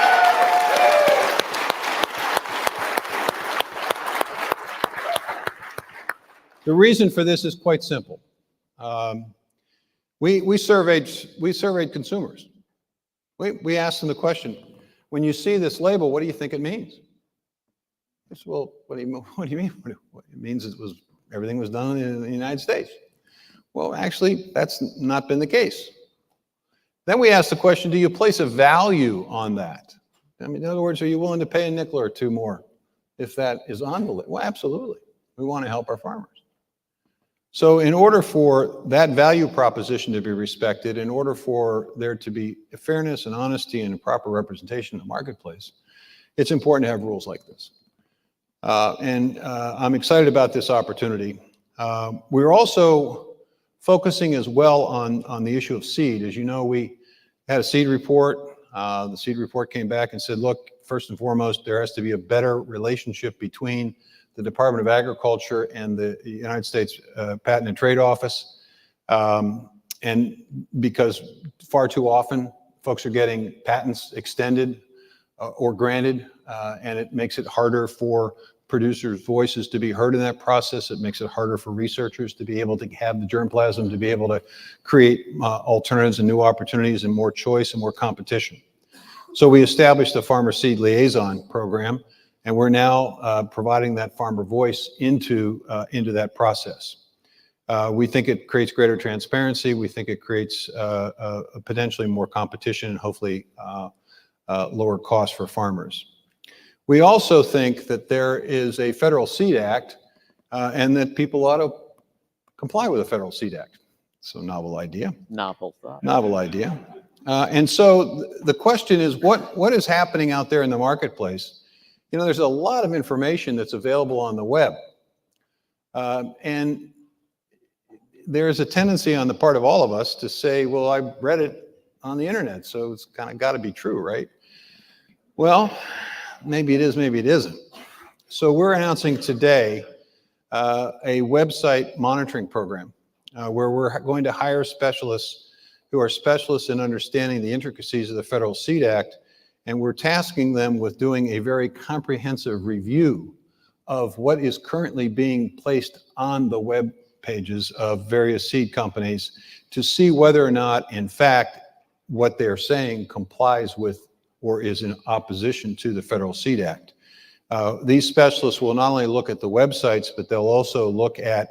Speaker 17: The reason for this is quite simple. We surveyed consumers. We asked them the question, when you see this label, what do you think it means? I said, well, what do you mean? What it means everything was done in the United States. Well, actually, that's not been the case. Then we asked the question, do you place a value on that? I mean, in other words, are you willing to pay a nickel or two more if that is on the list? Well, absolutely. We want to help our farmers. So in order for that value proposition to be respected, in order for there to be fairness and honesty and proper representation in the marketplace, it's important to have rules like this. I'm excited about this opportunity. We're also focusing as well on the issue of seed. As you know, we had a seed report. The seed report came back and said, look, first and foremost, there has to be a better relationship between the Department of Agriculture and the United States Patent and Trade Office. And because far too often, folks are getting patents extended or granted, and it makes it harder for producers' voices to be heard in that process. It makes it harder for researchers to be able to have the germplasm, to be able to create alternatives and new opportunities and more choice and more competition. So we established the Farmer Seed Liaison Program, and we're now providing that farmer voice into that process. We think it creates greater transparency. We think it creates potentially more competition and hopefully lower costs for farmers. We also think that there is a Federal Seed Act and that people ought to comply with the Federal Seed Act. So novel idea.
Speaker 16: Novel thought.
Speaker 17: Novel idea. And so the question is, what is happening out there in the marketplace? You know, there's a lot of information that's available on the web. And there's a tendency on the part of all of us to say, well, I read it on the internet, so it's kind of got to be true, right? Well, maybe it is, maybe it isn't. So we're announcing today a website monitoring program where we're going to hire specialists who are specialists in understanding the intricacies of the Federal Seed Act, and we're tasking them with doing a very comprehensive review of what is currently being placed on the web pages of various seed companies to see whether or not, in fact, what they're saying complies with or is in opposition to the Federal Seed Act. These specialists will not only look at the websites, but they'll also look at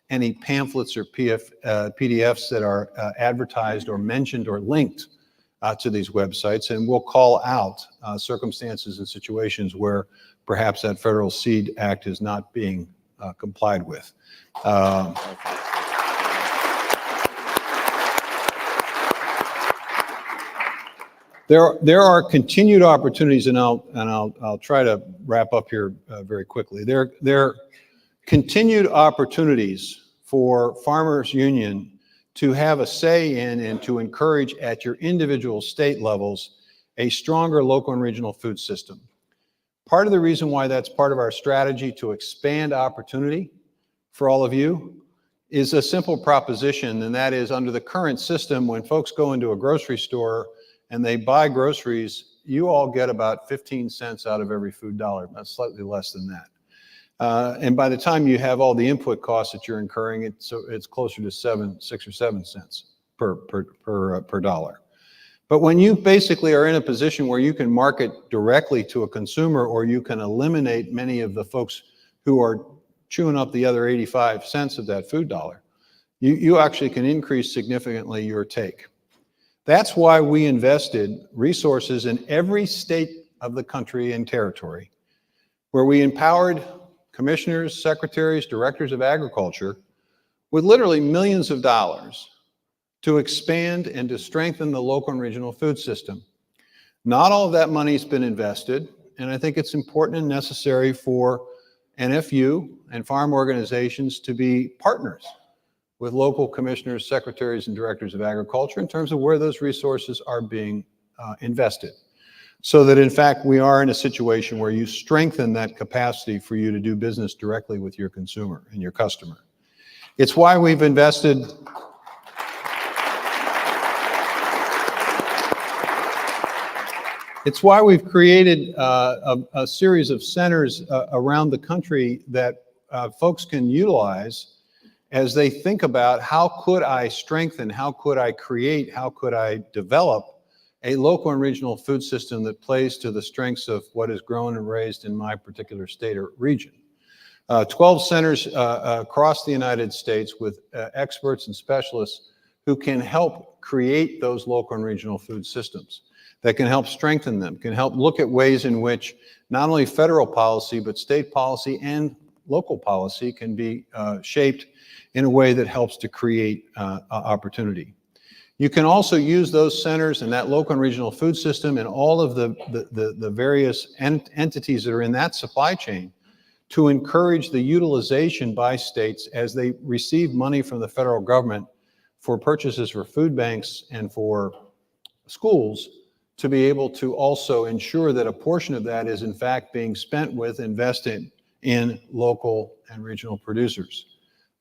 Speaker 17: any pamphlets or PDFs that are advertised or mentioned or linked to these websites, and we'll call out circumstances and situations where perhaps that Federal Seed Act is not being complied with. There are continued opportunities, and I'll try to wrap up here very quickly. There are continued opportunities for Farmers Union to have a say in and to encourage at your individual state levels a stronger local and regional food system. Part of the reason why that's part of our strategy to expand opportunity for all of you is a simple proposition, and that is under the current system, when folks go into a grocery store and they buy groceries, you all get about 15 cents out of every food dollar, that's slightly less than that. And by the time you have all the input costs that you're incurring, it's closer to 6 or 7 cents per dollar. But when you basically are in a position where you can market directly to a consumer, or you can eliminate many of the folks who are chewing up the other 85 cents of that food dollar, you actually can increase significantly your take. That's why we invested resources in every state of the country and territory, where we empowered commissioners, secretaries, directors of agriculture with literally millions of dollars to expand and to strengthen the local and regional food system. Not all of that money has been invested, and I think it's important and necessary for NFU and farm organizations to be partners with local commissioners, secretaries, and directors of agriculture in terms of where those resources are being invested. So that in fact, we are in a situation where you strengthen that capacity for you to do business directly with your consumer and your customer. It's why we've invested It's why we've created a series of centers around the country that folks can utilize as they think about how could I strengthen, how could I create, how could I develop a local and regional food system that plays to the strengths of what is grown and raised in my particular state or region. 12 centers across the United States with experts and specialists who can help create those local and regional food systems, that can help strengthen them, can help look at ways in which not only federal policy, but state policy and local policy can be shaped in a way that helps to create opportunity. You can also use those centers and that local and regional food system and all of the various entities that are in that supply chain to encourage the utilization by states as they receive money from the federal government for purchases for food banks and for schools, to be able to also ensure that a portion of that is in fact being spent with investing in local and regional producers.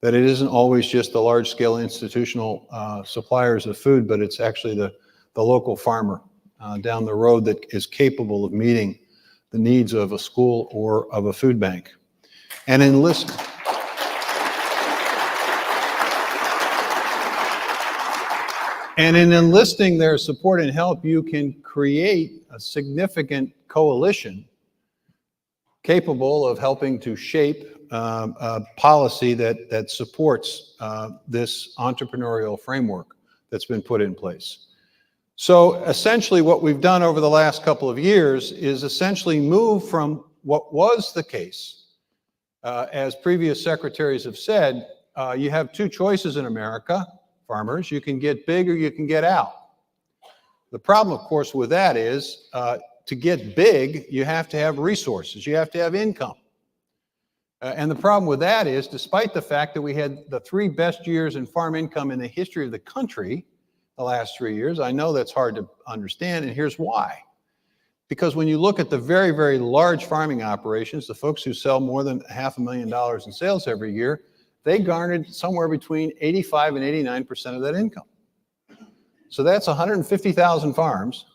Speaker 17: That it isn't always just the large-scale institutional suppliers of food, but it's actually the local farmer down the road that is capable of meeting the needs of a school or of a food bank. And enlist. And in enlisting their support and help, you can create a significant coalition capable of helping to shape a policy that supports this entrepreneurial framework that's been put in place. So essentially what we've done over the last couple of years is essentially move from what was the case. As previous secretaries have said, you have two choices in America, farmers. You can get big or you can get out. The problem, of course, with that is to get big, you have to have resources. You have to have income. And the problem with that is, despite the fact that we had the 3 best years in farm income in the history of the country the last 3 years, I know that's hard to understand, and here's why. Because when you look at the very, very large farming operations, the folks who sell more than $500,000 in sales every year, they garnered somewhere between 85 and 89% of that income. So that's 150,000 farms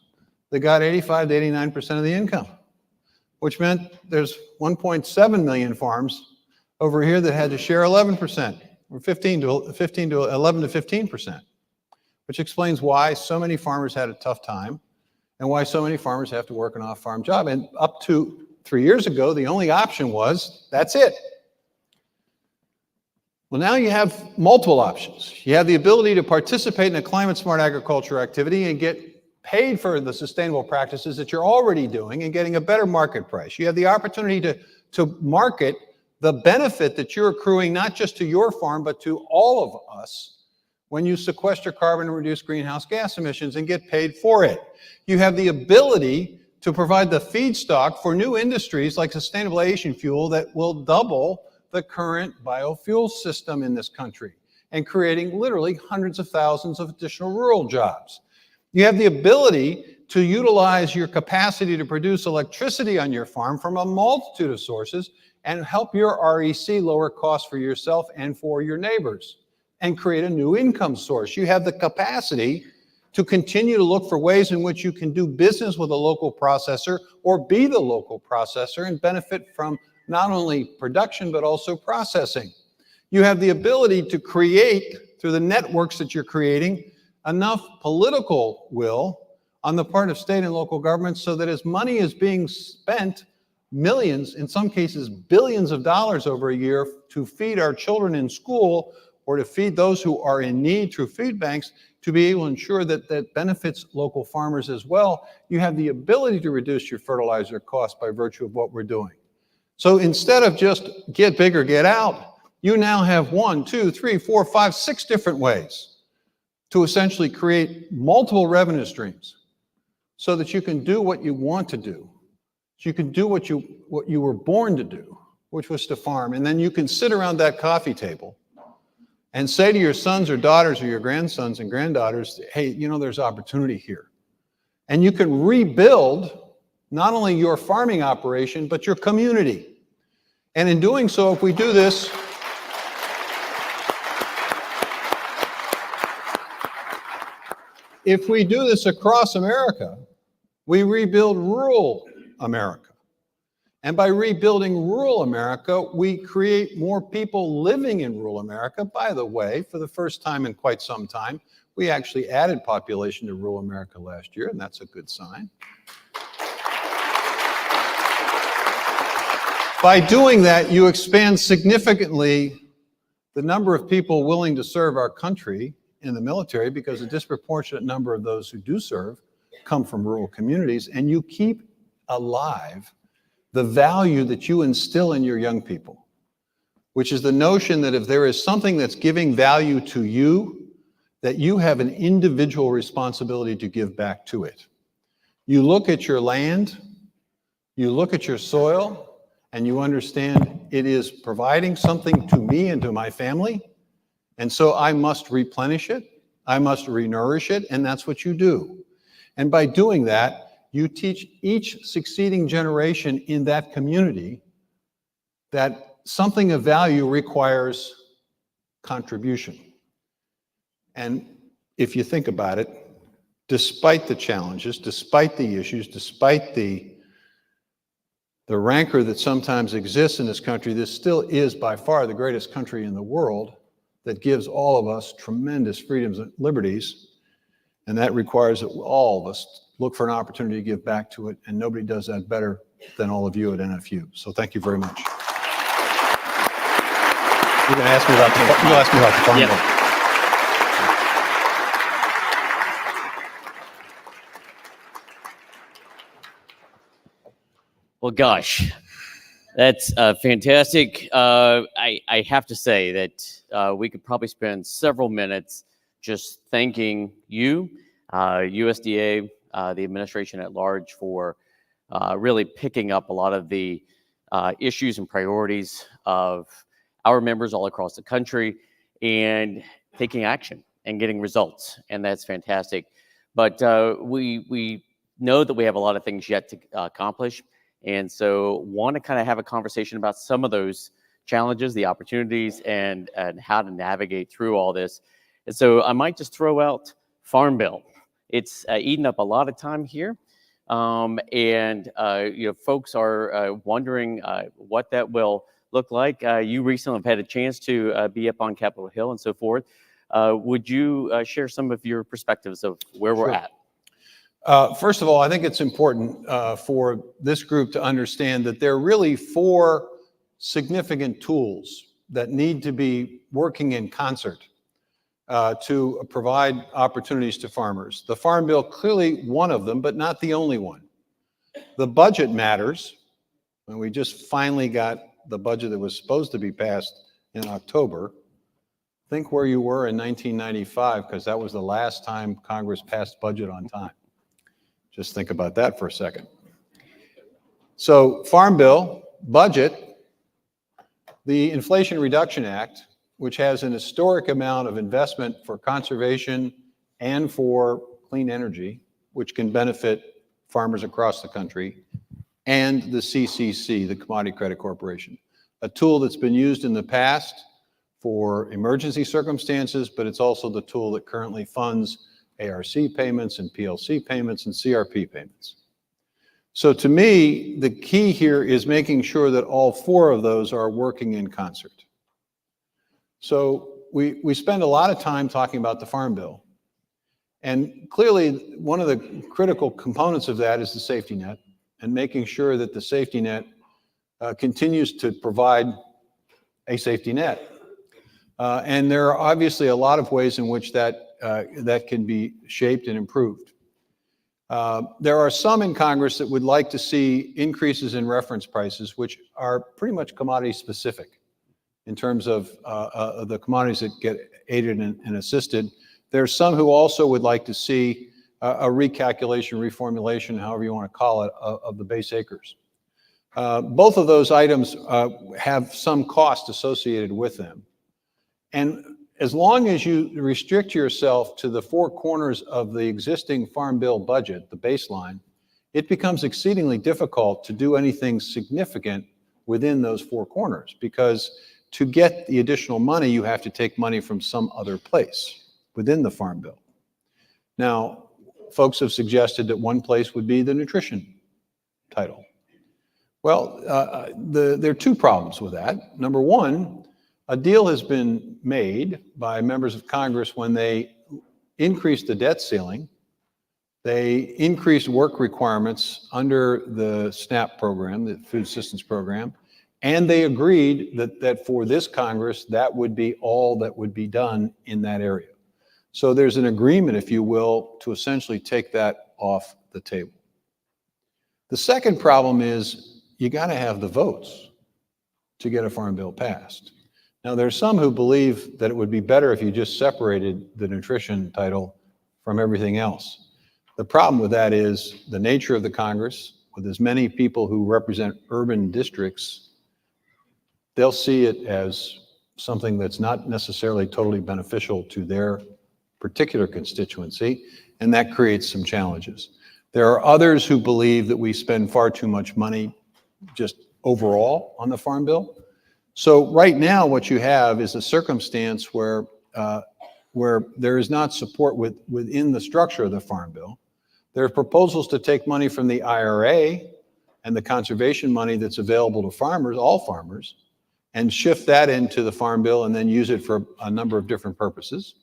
Speaker 17: that got 85 to 89% of the income, which meant there's 1.7 million farms over here that had to share 11%, or 11 to 15%, which explains why so many farmers had a tough time and why so many farmers have to work an off-farm job. And up to 3 years ago, the only option was, that's it. Well, now you have multiple options. You have the ability to participate in a climate-smart agriculture activity and get paid for the sustainable practices that you're already doing and getting a better market price. You have the opportunity to market the benefit that you're accruing, not just to your farm, but to all of us when you sequester carbon and reduce greenhouse gas emissions and get paid for it. You have the ability to provide the feedstock for new industries like sustainable aviation fuel that will double the current biofuel system in this country and creating literally hundreds of thousands of additional rural jobs. You have the ability to utilize your capacity to produce electricity on your farm from a multitude of sources and help your REC lower costs for yourself and for your neighbors and create a new income source. You have the capacity to continue to look for ways in which you can do business with a local processor or be the local processor and benefit from not only production, but also processing. You have the ability to create, through the networks that you're creating, enough political will on the part of state and local governments so that as money is being spent, millions, in some cases billions of dollars over a year to feed our children in school or to feed those who are in need through food banks, to be able to ensure that that benefits local farmers as well. You have the ability to reduce your fertilizer costs by virtue of what we're doing. So instead of just get big or get out, you now have 1, 2, 3, 4, 5, 6 different ways to essentially create multiple revenue streams so that you can do what you want to do. So you can do what you were born to do, which was to farm. And then you can sit around that coffee table and say to your sons or daughters or your grandsons and granddaughters, hey, you know, there's opportunity here. And you can rebuild not only your farming operation, but your community. And in doing so, if we do this, across America, we rebuild rural America. And by rebuilding rural America, we create more people living in rural America. By the way, for the first time in quite some time, we actually added population to rural America last year, and that's a good sign. By doing that, you expand significantly the number of people willing to serve our country in the military, because a disproportionate number of those who do serve come from rural communities, and you keep alive the value that you instill in your young people, which is the notion that if there is something that's giving value to you, that you have an individual responsibility to give back to it. You look at your land, you look at your soil, and you understand it is providing something to me and to my family, and so I must replenish it, I must renourish it, and that's what you do. And by doing that, you teach each succeeding generation in that community that something of value requires contribution. And if you think about it, despite the challenges, despite the issues, despite the rancor that sometimes exists in this country, this still is by far the greatest country in the world that gives all of us tremendous freedoms and liberties. And that requires that all of us look for an opportunity to give back to it, and nobody does that better than all of you at NFU. So thank you very much. You're going to ask me about the farm bill.
Speaker 16: Well, gosh, that's fantastic. I have to say that we could probably spend several minutes just thanking you, USDA, the administration at large, for really picking up a lot of the issues and priorities of our members all across the country and taking action and getting results. And that's fantastic. But we know that we have a lot of things yet to accomplish. And so want to kind of have a conversation about some of those challenges, the opportunities, and how to navigate through all this. And so I might just throw out Farm Bill. It's eaten up a lot of time here. Folks are wondering what that will look like. You recently have had a chance to be up on Capitol Hill and so forth. Would you share some of your perspectives of where we're at?
Speaker 17: First of all, I think it's important for this group to understand that there are really 4 significant tools that need to be working in concert to provide opportunities to farmers. The Farm Bill, clearly one of them, but not the only one. The budget matters. And we just finally got the budget that was supposed to be passed in October. Think where you were in 1995, because that was the last time Congress passed budget on time. Just think about that for a second. So Farm Bill, budget, the Inflation Reduction Act, which has an historic amount of investment for conservation and for clean energy, which can benefit farmers across the country, and the CCC, the Commodity Credit Corporation. a tool that's been used in the past for emergency circumstances, but it's also the tool that currently funds ARC payments and PLC payments and CRP payments. So to me, the key here is making sure that all four of those are working in concert. So we spend a lot of time talking about the Farm Bill. And clearly, one of the critical components of that is the safety net and making sure that the safety net continues to provide a safety net. And there are obviously a lot of ways in which that can be shaped and improved. There are some in Congress that would like to see increases in reference prices, which are pretty much commodity specific in terms of the commodities that get aided and assisted. There are some who also would like to see a recalculation, reformulation, however you want to call it, of the base acres. Both of those items have some cost associated with them. And as long as you restrict yourself to the four corners of the existing Farm Bill budget, the baseline, it becomes exceedingly difficult to do anything significant within those four corners, because to get the additional money, you have to take money from some other place within the Farm Bill. Now, folks have suggested that one place would be the nutrition title. Well, there are two problems with that. Number one, a deal has been made by members of Congress when they increased the debt ceiling. They increased work requirements under the SNAP program, the Food Assistance Program, and they agreed that for this Congress, that would be all that would be done in that area. So there's an agreement, if you will, to essentially take that off the table. The second problem is you got to have the votes to get a Farm Bill passed. Now, there's some who believe that it would be better if you just separated the nutrition title from everything else. The problem with that is the nature of the Congress, with as many people who represent urban districts, they'll see it as something that's not necessarily totally beneficial to their particular constituency, and that creates some challenges. There are others who believe that we spend far too much money just overall on the Farm Bill. So right now, what you have is a circumstance where there is not support within the structure of the Farm Bill. There are proposals to take money from the IRA and the conservation money that's available to farmers, all farmers, and shift that into the Farm Bill and then use it for a number of different purposes.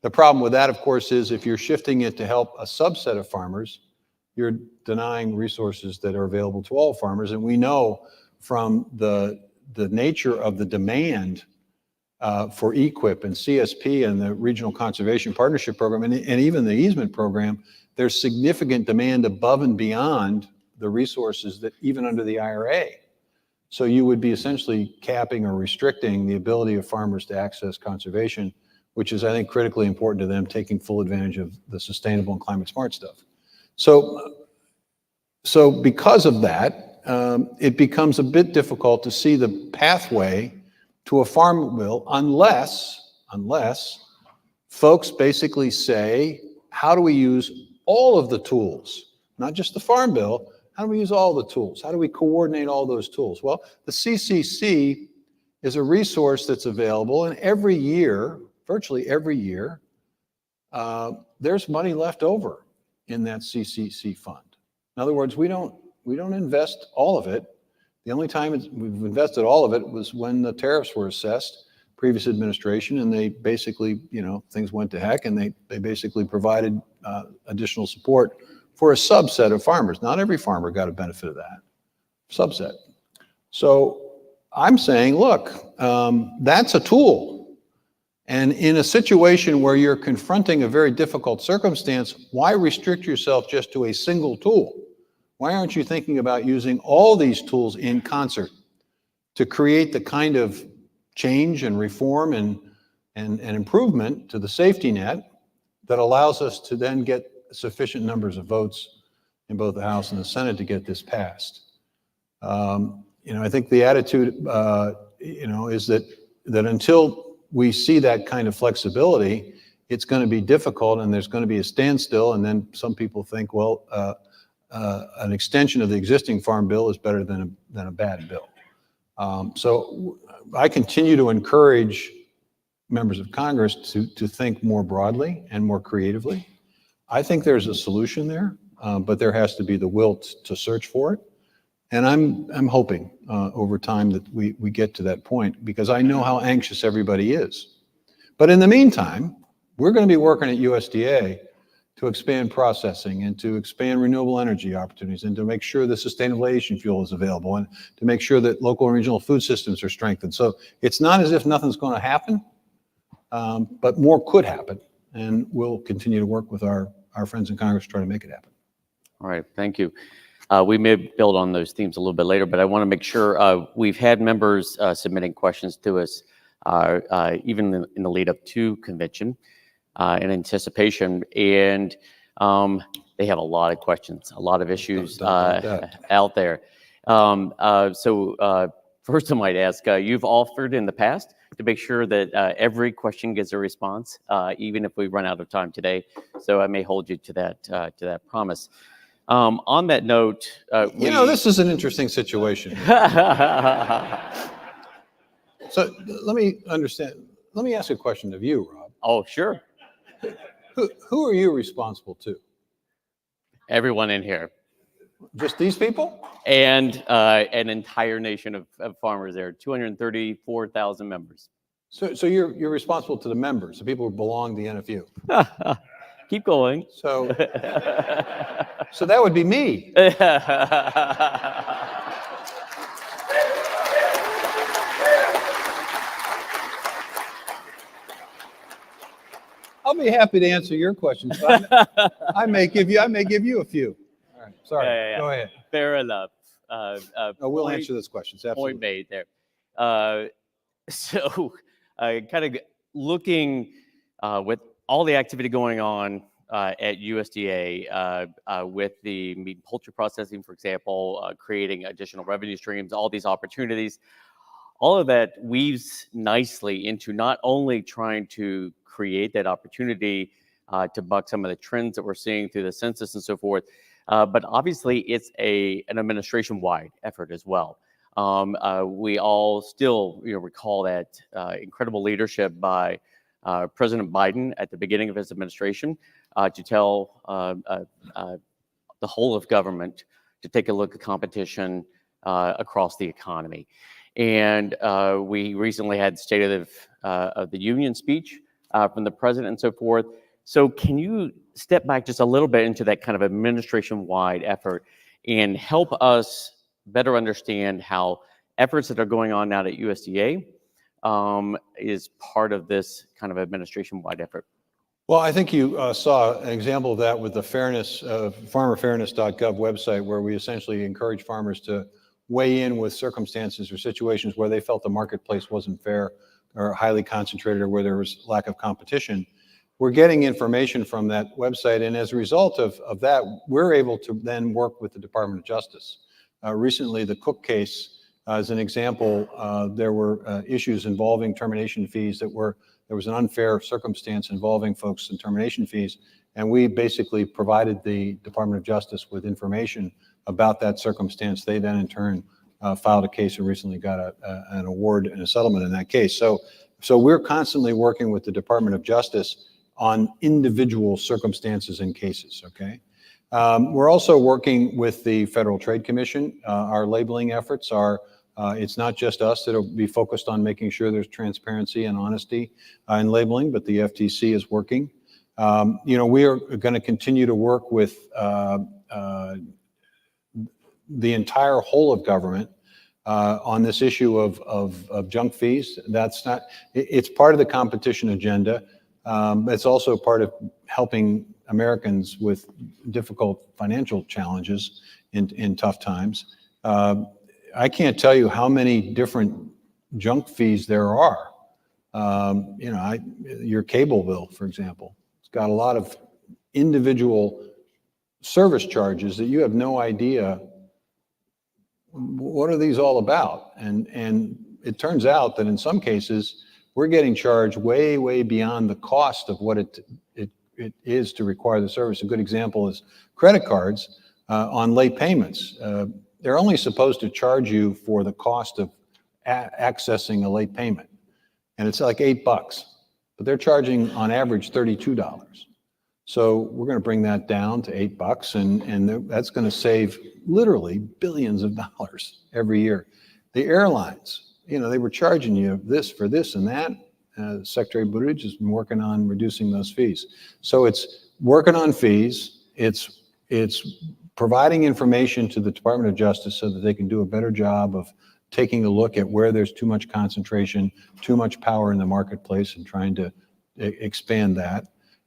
Speaker 17: The problem with that, of course, is if you're shifting it to help a subset of farmers, you're denying resources that are available to all farmers. And we know from the nature of the demand for EQIP and CSP and the Regional Conservation Partnership Program and even the easement program, there's significant demand above and beyond the resources that even under the IRA. So you would be essentially capping or restricting the ability of farmers to access conservation, which is, I think, critically important to them taking full advantage of the sustainable and climate smart stuff. So because of that, it becomes a bit difficult to see the pathway to a Farm Bill unless folks basically say, how do we use all of the tools, not just the Farm Bill, how do we use all the tools? How do we coordinate all those tools? Well, the CCC is a resource that's available, and every year, virtually every year, there's money left over in that CCC fund. In other words, we don't invest all of it. The only time we've invested all of it was when the tariffs were assessed, previous administration, and they basically, things went to heck, and they basically provided additional support for a subset of farmers. Not every farmer got a benefit of that, subset. So I'm saying, look, that's a tool. And in a situation where you're confronting a very difficult circumstance, why restrict yourself just to a single tool? Why aren't you thinking about using all these tools in concert to create the kind of change and reform and improvement to the safety net that allows us to then get sufficient numbers of votes in both the House and the Senate to get this passed? I think the attitude, is that until we see that kind of flexibility, it's going to be difficult, and there's going to be a standstill. And then some people think, well, an extension of the existing Farm Bill is better than a bad bill. So I continue to encourage members of Congress to think more broadly and more creatively. I think there's a solution there, but there has to be the will to search for it. And I'm hoping over time that we get to that point, because I know how anxious everybody is. But in the meantime, we're going to be working at USDA to expand processing and to expand renewable energy opportunities and to make sure the sustainable aviation fuel is available and to make sure that local and regional food systems are strengthened. So it's not as if nothing's going to happen, but more could happen. And we'll continue to work with our friends in Congress to try to make it happen.
Speaker 16: All right, thank you. We may build on those themes a little bit later, but I want to make sure we've had members submitting questions to us even in the lead up to convention in anticipation. And they have a lot of questions, a lot of issues out there. So first I might ask, you've offered in the past to make sure that every question gets a response, even if we run out of time today. So I may hold you to that promise. On that note,
Speaker 17: this is an interesting situation. So let me ask a question of you, Rob.
Speaker 16: Oh, sure.
Speaker 17: Who are you responsible to?
Speaker 16: Everyone in here.
Speaker 17: Just these people?
Speaker 16: And an entire nation of farmers there, 234,000 members.
Speaker 17: So you're responsible to the members, the people who belong to the NFU.
Speaker 16: Keep going.
Speaker 17: So that would be me. I'll be happy to answer your questions. I may give you a few. All right, sorry.
Speaker 16: Yeah.
Speaker 17: Go ahead.
Speaker 16: Fair enough.
Speaker 17: We'll answer those questions. Absolutely.
Speaker 16: Point made there. So, kind of looking with all the activity going on at USDA with the meat and poultry processing, for example, creating additional revenue streams, all these opportunities, all of that weaves nicely into not only trying to create that opportunity to buck some of the trends that we're seeing through the census and so forth, but obviously it's an administration-wide effort as well. We all still recall that incredible leadership by President Biden at the beginning of his administration to tell the whole of government to take a look at competition across the economy. And we recently had State of the Union speech from the president and so forth. So can you step back just a little bit into that kind of administration-wide effort and help us better understand how efforts that are going on now at USDA is part of this kind of administration-wide effort?
Speaker 17: Well, I think you saw an example of that with the farmerfairness.gov website, where we essentially encourage farmers to weigh in with circumstances or situations where they felt the marketplace wasn't fair or highly concentrated or where there was lack of competition. We're getting information from that website, and as a result of that, we're able to then work with the Department of Justice. Recently, the Cook case, as an example, there were issues involving termination fees there was an unfair circumstance involving folks in termination fees, and we basically provided the Department of Justice with information about that circumstance. They then in turn filed a case and recently got an award and a settlement in that case. So we're constantly working with the Department of Justice on individual circumstances and cases, okay? We're also working with the Federal Trade Commission. Our labeling efforts are, it's not just us that'll be focused on making sure there's transparency and honesty in labeling, but the FTC is working. We are going to continue to work with the entire whole of government on this issue of junk fees. It's part of the competition agenda. It's also part of helping Americans with difficult financial challenges in tough times. I can't tell you how many different junk fees there are. Your cable bill, for example, it's got a lot of individual service charges that you have no idea what are these all about. And it turns out that in some cases, we're getting charged way, way beyond the cost of what it is to require the service. A good example is credit cards on late payments. They're only supposed to charge you for the cost of accessing a late payment. And it's like $8, but they're charging on average $32. So we're going to bring that down to $8, and that's going to save literally billions of dollars every year. The airlines, they were charging you this for this and that. Secretary Buttigieg has been working on reducing those fees. So it's working on fees. It's providing information to the Department of Justice so that they can do a better job of taking a look at where there's too much concentration, too much power in the marketplace, and trying to expand that.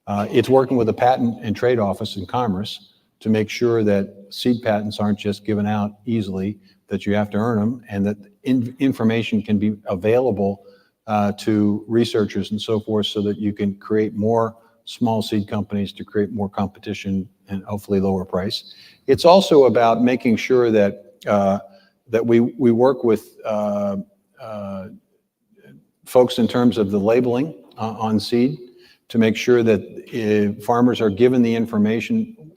Speaker 17: It's working with the Patent and Trade Office in Commerce to make sure that seed patents aren't just given out easily, that you have to earn them, and that information can be available to researchers and so forth, so that you can create more small seed companies to create more competition and hopefully lower price. It's also about making sure that that we work with folks in terms of the labeling on seed, to make sure that farmers are given the information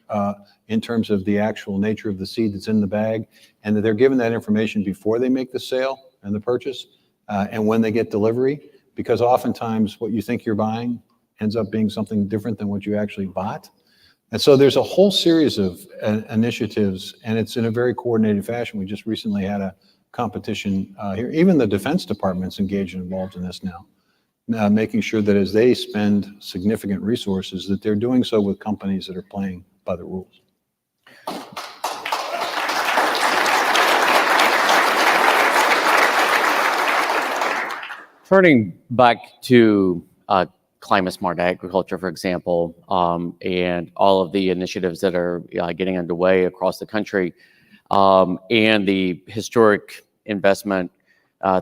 Speaker 17: in terms of the actual nature of the seed that's in the bag, and that they're given that information before they make the sale and the purchase, and when they get delivery, because oftentimes what you think you're buying ends up being something different than what you actually bought. And so there's a whole series of initiatives, and it's in a very coordinated fashion. We just recently had a competition here. Even the Defense Department's engaged and involved in this now, making sure that as they spend significant resources, that they're doing so with companies that are playing by the rules.
Speaker 16: Turning back to climate smart agriculture, for example, and all of the initiatives that are getting underway across the country, and the historic investment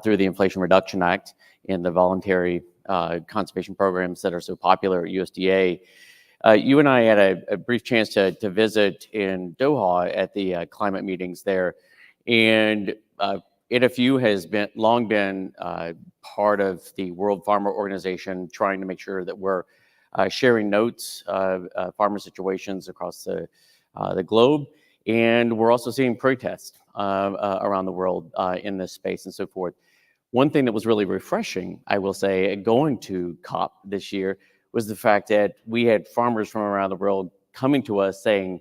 Speaker 16: through the Inflation Reduction Act and the voluntary conservation programs that are so popular at USDA. You and I had a brief chance to visit in Doha at the climate meetings there, and NFU has long been part of the World Farmer Organization, trying to make sure that we're sharing notes of farmer situations across the globe. And we're also seeing protests around the world in this space and so forth. One thing that was really refreshing, I will say, going to COP this year was the fact that we had farmers from around the world coming to us saying,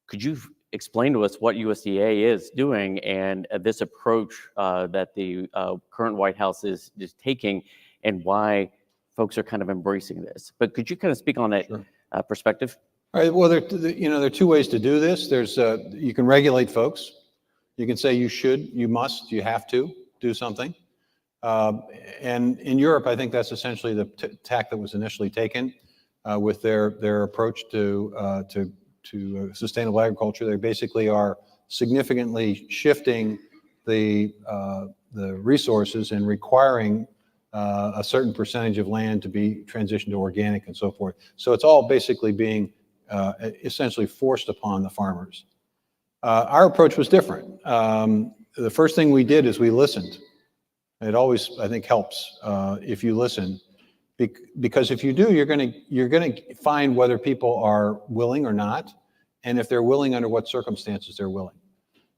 Speaker 16: could you explain to us what USDA is doing and this approach that the current White House is taking, and why folks are kind of embracing this. But could you kind of speak on that perspective?
Speaker 17: All right. Well, there are two ways to do this. There's you can regulate folks. You can say you should, you must, you have to do something. And in Europe, I think that's essentially the tack that was initially taken with their approach to sustainable agriculture. They basically are significantly shifting the resources and requiring a certain percentage of land to be transitioned to organic and so forth. So it's all basically being essentially forced upon the farmers. Our approach was different. The first thing we did is we listened. It always, I think, helps if you listen, because if you do, you're going to find whether people are willing or not, and if they're willing, under what circumstances they're willing.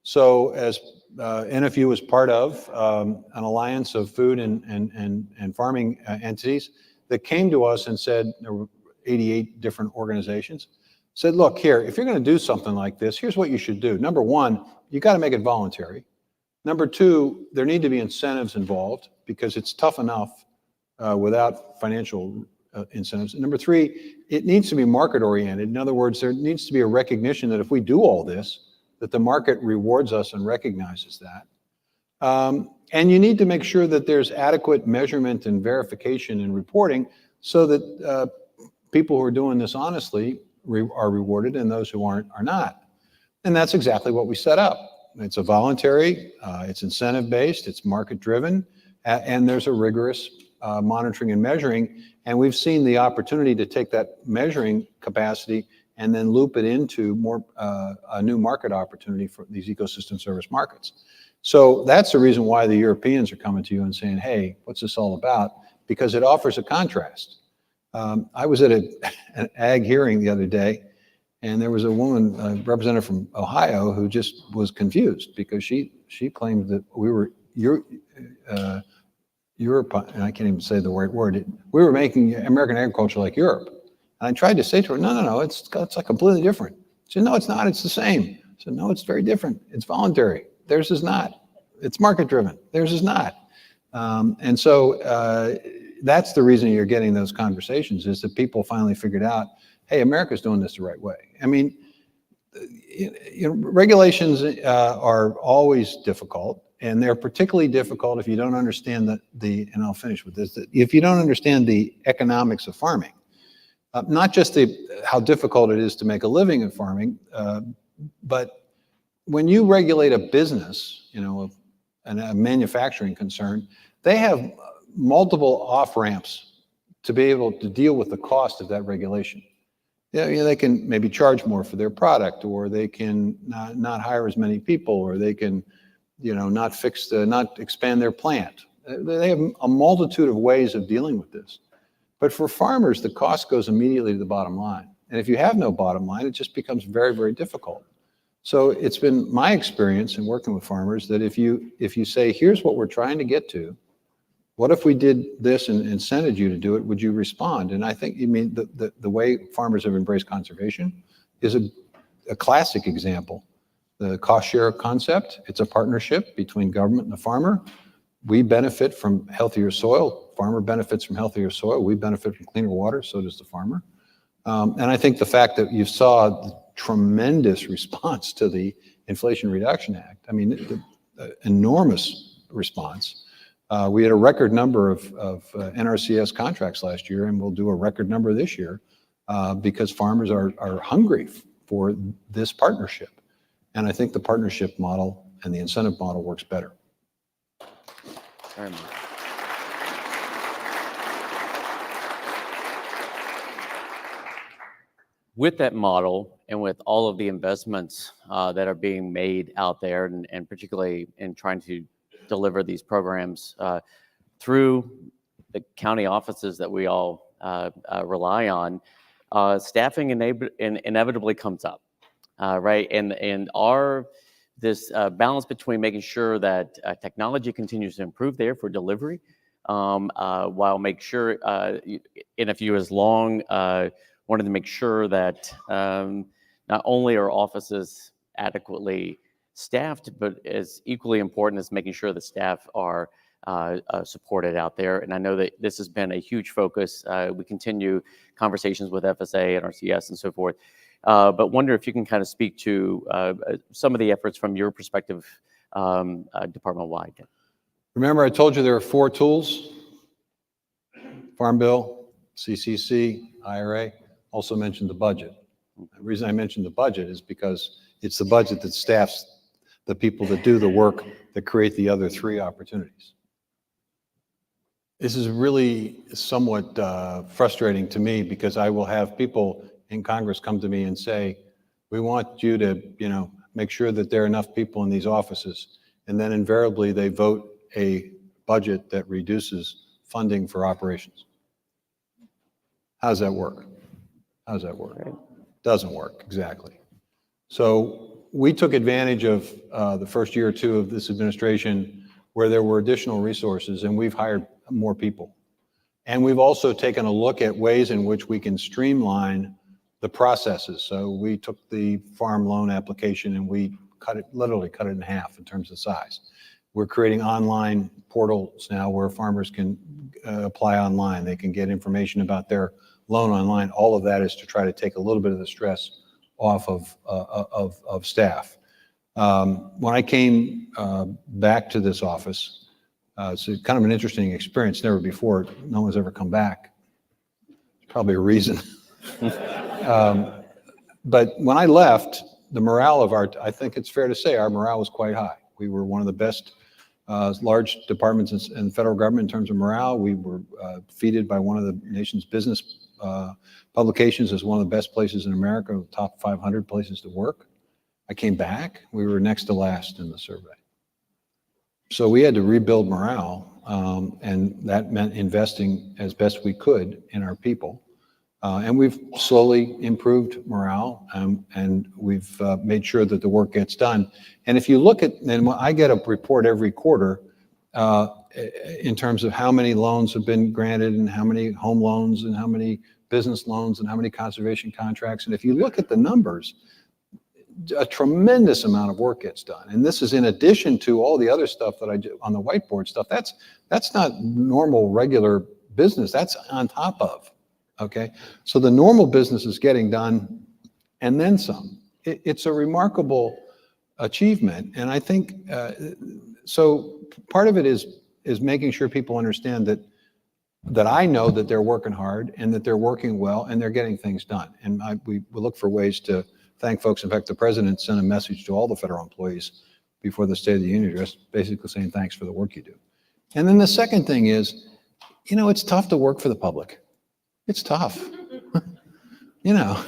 Speaker 17: So as NFU was part of an alliance of food and farming entities that came to us and said, there were 88 different organizations, said, look, here, if you're going to do something like this, here's what you should do. Number one, you got to make it voluntary. Number two, there need to be incentives involved, because it's tough enough without financial incentives. And number three, it needs to be market oriented. In other words, there needs to be a recognition that if we do all this, that the market rewards us and recognizes that. And you need to make sure that there's adequate measurement and verification and reporting, so that people who are doing this honestly are rewarded, and those who aren't are not. And that's exactly what we set up. It's a voluntary, it's incentive based, it's market driven, and there's a rigorous monitoring and measuring. And we've seen the opportunity to take that measuring capacity and then loop it into more a new market opportunity for these ecosystem service markets. So that's the reason why the Europeans are coming to you and saying, hey, what's this all about? Because it offers a contrast. I was at an ag hearing the other day, and there was a woman, a representative from Ohio, who just was confused because she claimed that we were Europe, and I can't even say the right word. We were making American agriculture like Europe. And I tried to say to her, no, it's like completely different. She said, no, it's not, it's the same. I said, no, it's very different. It's voluntary. Theirs is not. It's market driven. Theirs is not. And so that's the reason you're getting those conversations, is that people finally figured out, hey, America's doing this the right way. I mean, regulations are always difficult, and they're particularly difficult if you don't understand and I'll finish with this, that if you don't understand the economics of farming, not just how difficult it is to make a living in farming, but when you regulate a business, a manufacturing concern, they have multiple off-ramps to be able to deal with the cost of that regulation. They can maybe charge more for their product, or they can not hire as many people, or they can, not expand their plant. They have a multitude of ways of dealing with this. But for farmers, the cost goes immediately to the bottom line. And if you have no bottom line, it just becomes very, very difficult. So it's been my experience in working with farmers that if you say, here's what we're trying to get to, what if we did this and incented you to do it, would you respond? And I think, the way farmers have embraced conservation is a classic example. The cost share concept, it's a partnership between government and the farmer. We benefit from healthier soil. Farmer benefits from healthier soil. We benefit from cleaner water, so does the farmer. And I think the fact that you saw the tremendous response to the Inflation Reduction Act, the enormous response. We had a record number of NRCS contracts last year, and we'll do a record number this year because farmers are hungry for this partnership. And I think the partnership model and the incentive model works better.
Speaker 16: With that model and with all of the investments that are being made out there, and particularly in trying to deliver these programs through the county offices that we all rely on, staffing inevitably comes up, right? And this balance between making sure that technology continues to improve there for delivery, while make sure, in a few as long, wanted to make sure that not only are offices adequately staffed, but as equally important as making sure the staff are supported out there. And I know that this has been a huge focus. We continue conversations with FSA and RCS and so forth, but wonder if you can kind of speak to some of the efforts from your perspective, department-wide.
Speaker 17: Remember, I told you there are 4 tools: Farm Bill, CCC, IRA. Also mentioned the budget. The reason I mentioned the budget is because it's the budget that staffs the people that do the work that create the other 3 opportunities. This is really somewhat frustrating to me, because I will have people in Congress come to me and say, we want you to, make sure that there are enough people in these offices. And then invariably they vote a budget that reduces funding for operations. How does that work? How does that work? Doesn't work, exactly. So we took advantage of the first year or 2 of this administration where there were additional resources, and we've hired more people. And we've also taken a look at ways in which we can streamline the processes. So we took the farm loan application and we literally cut it in half in terms of size. We're creating online portals now where farmers can apply online. They can get information about their loan online. All of that is to try to take a little bit of the stress off of staff. When I came back to this office, it's kind of an interesting experience. Never before, no one's ever come back. There's probably a reason. But when I left, the morale of I think it's fair to say our morale was quite high. We were one of the best large departments in the federal government in terms of morale. We were feted by one of the nation's business publications as one of the best places in America, the top 500 places to work. I came back, we were next to last in the survey. So we had to rebuild morale, and that meant investing as best we could in our people. And we've slowly improved morale, and we've made sure that the work gets done. And if you look at, and I get a report every quarter in terms of how many loans have been granted and how many home loans and how many business loans and how many conservation contracts. And if you look at the numbers, a tremendous amount of work gets done. And this is in addition to all the other stuff that I do on the whiteboard stuff. That's not normal, regular business. That's on top of, okay? So the normal business is getting done and then some. It's a remarkable achievement. And I think, so part of it is making sure people understand that I know that they're working hard and that they're working well and they're getting things done. And we look for ways to thank folks. In fact, the president sent a message to all the federal employees before the State of the Union address, basically saying thanks for the work you do. And then the second thing is, you know, it's tough to work for the public. It's tough. You know,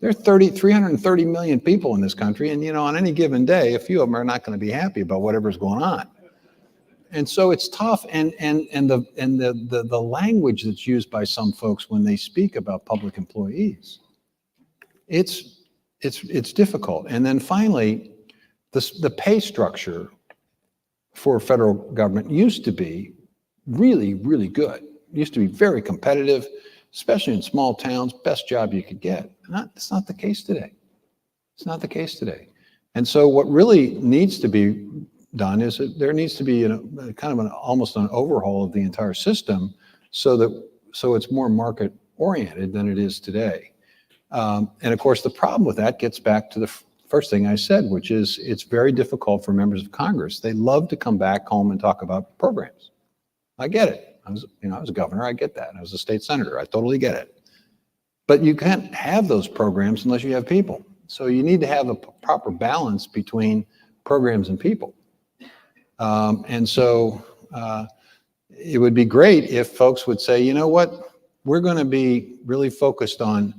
Speaker 17: there are 330 million people in this country, and you know, on any given day, a few of them are not going to be happy about whatever's going on. And so it's tough, and the language that's used by some folks when they speak about public employees, it's difficult. And then finally, the pay structure for federal government used to be really, really good. It used to be very competitive, especially in small towns, best job you could get. It's not the case today. It's not the case today. And so what really needs to be done is that there needs to be kind of almost an overhaul of the entire system so it's more market oriented than it is today. And of course, the problem with that gets back to the first thing I said, which is it's very difficult for members of Congress. They love to come back home and talk about programs. I get it. I was a governor. I get that. I was a state senator. I totally get it. But you can't have those programs unless you have people. So you need to have a proper balance between programs and people. And so it would be great if folks would say, you know what, we're going to be really focused on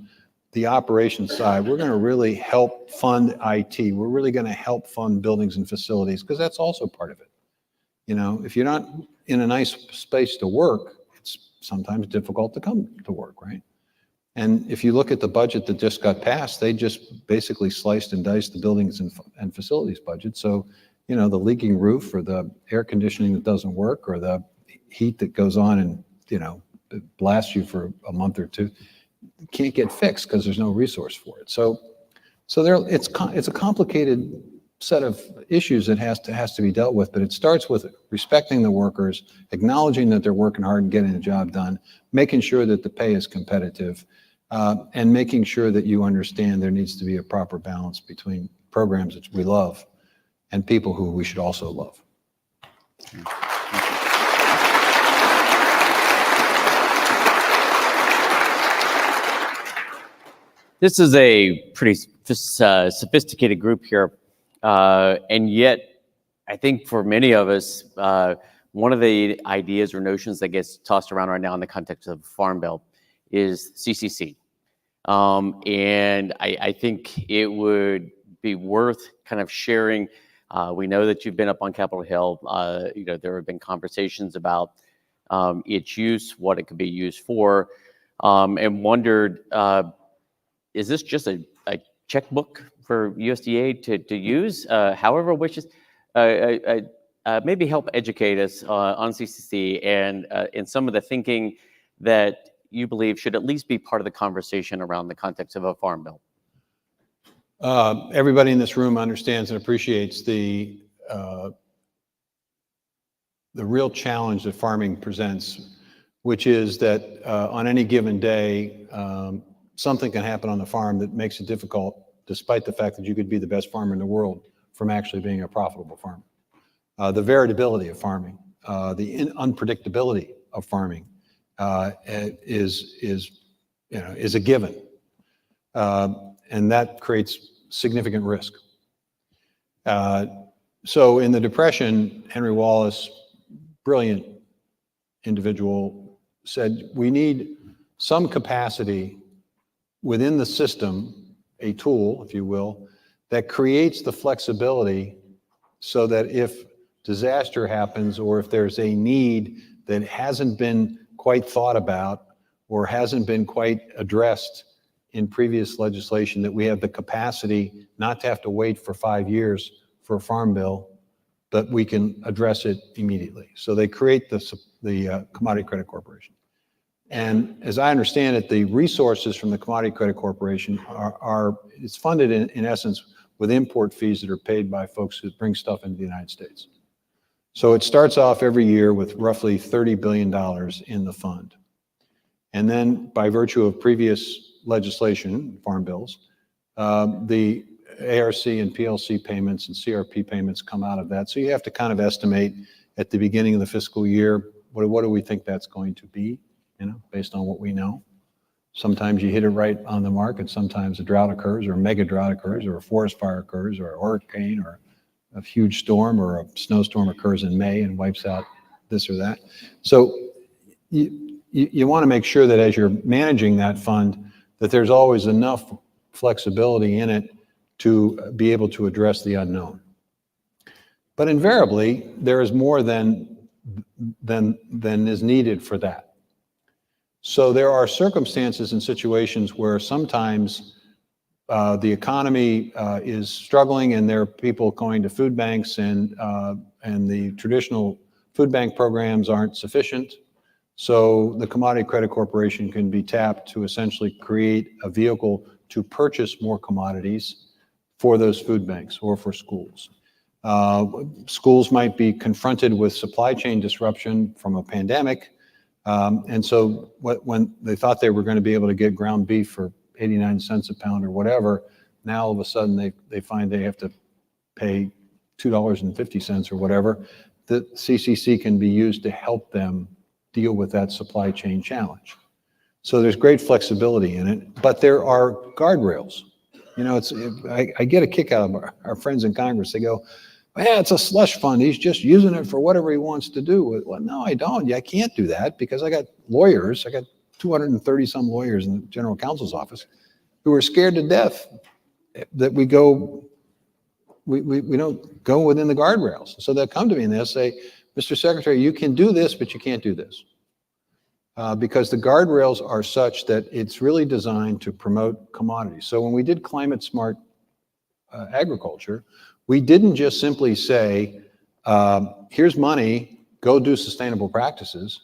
Speaker 17: the operations side. We're going to really help fund IT. We're really going to help fund buildings and facilities, because that's also part of it. You know, if you're not in a nice space to work, it's sometimes difficult to come to work, right? And if you look at the budget that just got passed, they just basically sliced and diced the buildings and facilities budget. So, you know, the leaking roof or the air conditioning that doesn't work or the heat that goes on and, you know, it blasts you for a month or two, can't get fixed because there's no resource for it. So it's a complicated set of issues that has to be dealt with, but it starts with respecting the workers, acknowledging that they're working hard and getting the job done, making sure that the pay is competitive, and making sure that you understand there needs to be a proper balance between programs that we love and people who we should also love.
Speaker 16: This is a pretty sophisticated group here, and yet I think for many of us, one of the ideas or notions that gets tossed around right now in the context of Farm Bill is CCC. And I think it would be worth kind of sharing. We know that you've been up on Capitol Hill. You know, there have been conversations about its use, what it could be used for, and wondered, is this just a checkbook for USDA to use? However wishes, maybe help educate us on CCC and in some of the thinking that you believe should at least be part of the conversation around the context of a Farm Bill.
Speaker 17: Everybody in this room understands and appreciates the real challenge that farming presents, which is that on any given day, something can happen on the farm that makes it difficult, despite the fact that you could be the best farmer in the world, from actually being a profitable farmer. The variability of farming, the unpredictability of farming is a given, and that creates significant risk. So in the Depression, Henry Wallace, brilliant individual, said we need some capacity within the system, a tool, if you will, that creates the flexibility so that if disaster happens or if there's a need that hasn't been quite thought about or hasn't been quite addressed in previous legislation, that we have the capacity not to have to wait for 5 years for a farm bill but we can address it immediately. So they create the Commodity Credit Corporation. And as I understand it, the resources from the Commodity Credit Corporation it's funded in essence with import fees that are paid by folks who bring stuff into the United States. So it starts off every year with roughly $30 billion in the fund. And then by virtue of previous legislation, farm bills, the ARC and PLC payments and CRP payments come out of that. So you have to kind of estimate at the beginning of the fiscal year, what do we think that's going to be, based on what we know. Sometimes you hit it right on the mark, and sometimes a drought occurs, or a mega drought occurs, or a forest fire occurs, or a hurricane, or a huge storm, or a snowstorm occurs in May and wipes out this or that. So you want to make sure that as you're managing that fund, that there's always enough flexibility in it to be able to address the unknown. But invariably, there is more than is needed for that. So there are circumstances and situations where sometimes the economy is struggling, and there are people going to food banks, and the traditional food bank programs aren't sufficient. So the Commodity Credit Corporation can be tapped to essentially create a vehicle to purchase more commodities for those food banks or for schools. Schools might be confronted with supply chain disruption from a pandemic. And so when they thought they were going to be able to get ground beef for 89 cents a pound or whatever, now all of a sudden they find they have to pay $2.50 or whatever. The CCC can be used to help them deal with that supply chain challenge. So there's great flexibility in it, but there are guardrails. I get a kick out of our friends in Congress. They go, yeah, it's a slush fund. He's just using it for whatever he wants to do. Well, no, I don't. I can't do that because I got lawyers. I got 230 some lawyers in the general counsel's office who are scared to death that we don't go within the guardrails. So they'll come to me and they'll say, Mr. Secretary, you can do this, but you can't do this. Because the guardrails are such that it's really designed to promote commodities. So when we did climate smart agriculture, we didn't just simply say, here's money, go do sustainable practices.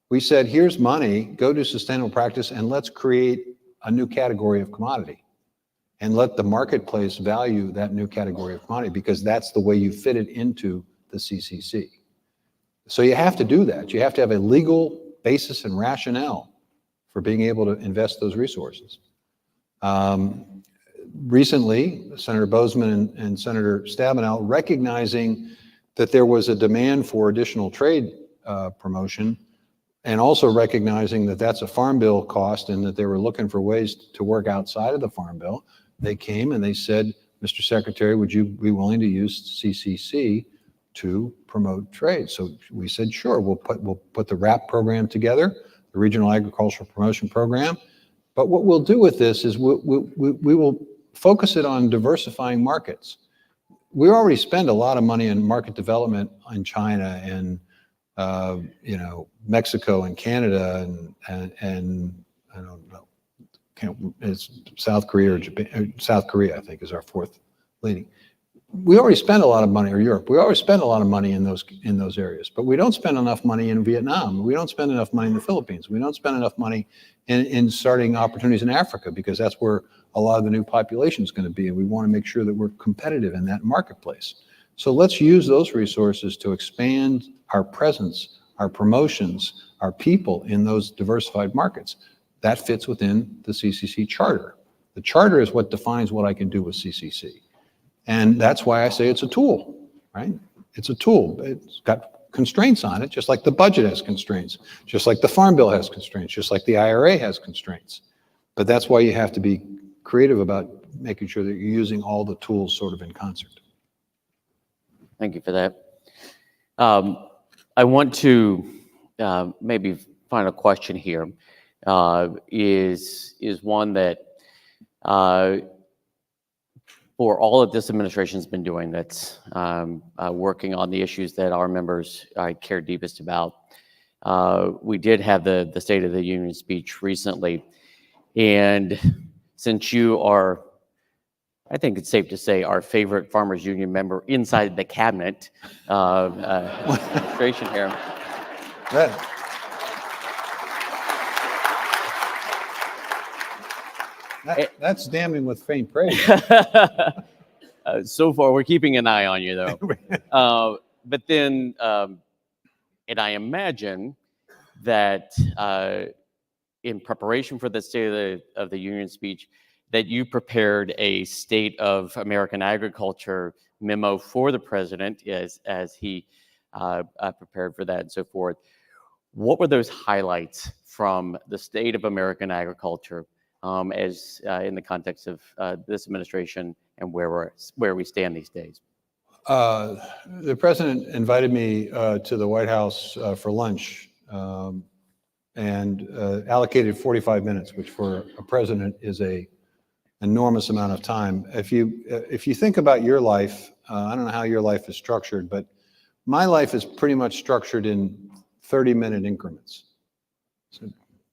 Speaker 17: We said, here's money, go do sustainable practice, and let's create a new category of commodity. And let the marketplace value that new category of commodity, because that's the way you fit it into the CCC. So you have to do that. You have to have a legal basis and rationale for being able to invest those resources. Recently, Senator Boozman and Senator Stabenow, recognizing that there was a demand for additional trade promotion, and also recognizing that that's a farm bill cost and that they were looking for ways to work outside of the farm bill, they came and they said, Mr. Secretary, would you be willing to use CCC to promote trade? So we said, sure, we'll put the RAP program together, the Regional Agricultural Promotion Program. But what we'll do with this is we will focus it on diversifying markets. We already spend a lot of money in market development in China and Mexico and Canada and I don't know, it's South Korea or Japan. South Korea, I think, is our fourth leading. We already spend a lot of money, or Europe. We always spend a lot of money in those areas, but we don't spend enough money in Vietnam. We don't spend enough money in the Philippines. We don't spend enough money in starting opportunities in Africa, because that's where a lot of the new population is going to be, and we want to make sure that we're competitive in that marketplace. So let's use those resources to expand our presence, our promotions, our people in those diversified markets. That fits within the CCC charter. The charter is what defines what I can do with CCC. And that's why I say it's a tool, right? It's a tool. It's got constraints on it, just like the budget has constraints, just like the Farm Bill has constraints, just like the IRA has constraints. But that's why you have to be creative about making sure that you're using all the tools sort of in concert.
Speaker 16: Thank you for that. I want to maybe find a question here. Is one that for all that this administration's been doing, that's working on the issues that our members care deepest about. We did have the State of the Union speech recently, and since you are I think it's safe to say our favorite Farmers Union member inside the cabinet administration here.
Speaker 17: That's damning with faint praise.
Speaker 16: So far, we're keeping an eye on you, though. But then, and I imagine that in preparation for the State of the Union speech, that you prepared a State of American Agriculture memo for the president as he prepared for that and so forth. What were those highlights from the State of American Agriculture as in the context of this administration and where we stand these days?
Speaker 17: The president invited me to the White House for lunch and allocated 45 minutes, which for a president is a enormous amount of time. If you think about your life, I don't know how your life is structured, but my life is pretty much structured in 30-minute increments. So,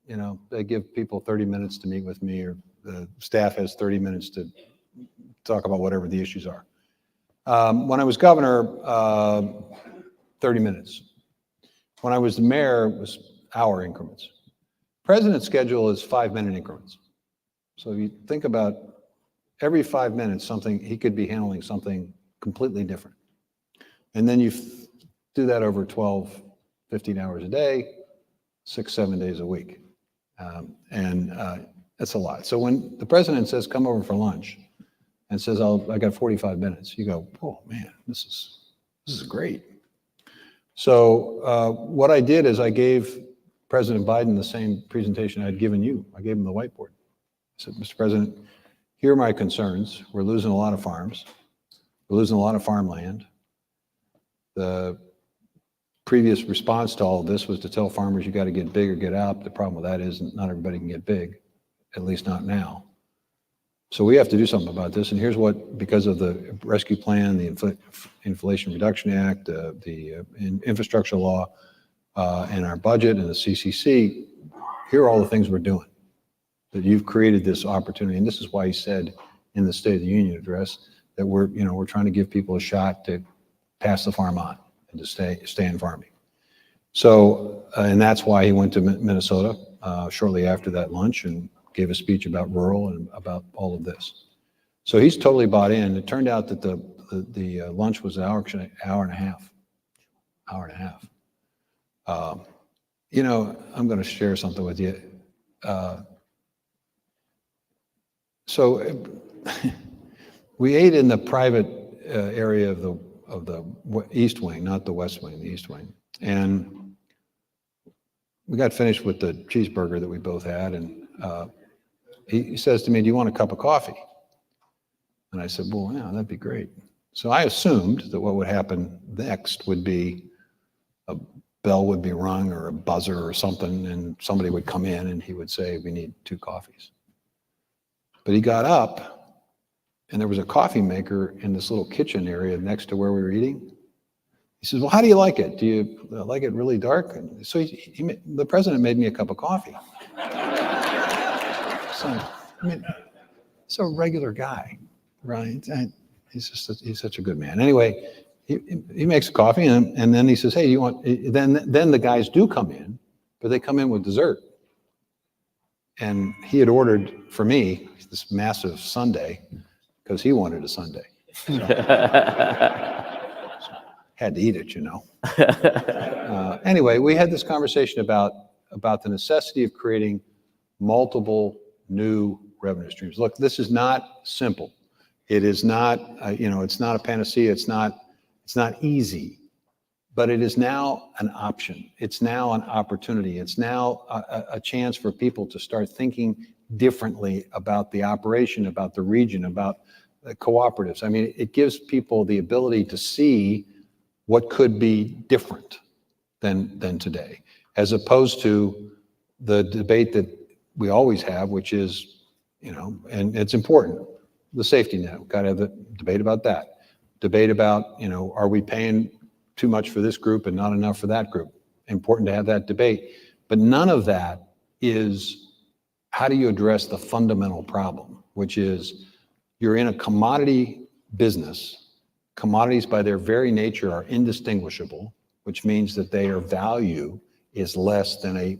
Speaker 17: you know, they give people 30 minutes to meet with me, or the staff has 30 minutes to talk about whatever the issues are. When I was governor, 30 minutes. When I was the mayor, it was hour increments. President's schedule is 5-minute increments. So if you think about every 5 minutes, he could be handling something completely different. And then you do that over 12, 15 hours a day, 6, 7 days a week. That's a lot. So when the president says, come over for lunch, and says, I got 45 minutes, you go, oh man, this is great. So what I did is I gave President Biden the same presentation I'd given you. I gave him the whiteboard. I said, Mr. President, here are my concerns. We're losing a lot of farms. We're losing a lot of farmland. The previous response to all of this was to tell farmers, you got to get big or get out. The problem with that is not everybody can get big, at least not now. So we have to do something about this. And here's what, because of the rescue plan, the Inflation Reduction Act, the infrastructure law, and our budget and the CCC, here are all the things we're doing. That you've created this opportunity. And this is why he said in the State of the Union address that we're trying to give people a shot to pass the farm on and to stay in farming. So, and that's why he went to Minnesota shortly after that lunch and gave a speech about rural and about all of this. So he's totally bought in. It turned out that the lunch was an hour and a half. You know, I'm going to share something with you. So we ate in the private area of the East Wing, not the West Wing, the East Wing. And we got finished with the cheeseburger that we both had, and he says to me, do you want a cup of coffee? And I said, well, yeah, that'd be great. So I assumed that what would happen next would be a bell would be rung or a buzzer or something, and somebody would come in and he would say, we need 2 coffees. But he got up, and there was a coffee maker in this little kitchen area next to where we were eating. He says, well, how do you like it? Do you like it really dark? And so the president made me a cup of coffee. So, I mean, he's a regular guy, right? He's such a good man. Anyway, he makes coffee, and then he says, hey, you want, then the guys do come in, but they come in with dessert. And he had ordered for me this massive sundae because he wanted a sundae. So, had to eat it, you know. Anyway, we had this conversation about the necessity of creating multiple new revenue streams. Look, this is not simple. It is not, it's not a panacea. It's not easy, but it is now an option. It's now an opportunity. It's now a chance for people to start thinking differently about the operation, about the region, about the cooperatives. I mean, it gives people the ability to see what could be different than today, as opposed to the debate that we always have, which is, and it's important, the safety net. We've got to have the debate about that. Debate about, are we paying too much for this group and not enough for that group? Important to have that debate. But none of that is how do you address the fundamental problem, which is You're in a commodity business. Commodities by their very nature are indistinguishable, which means that their value is less than a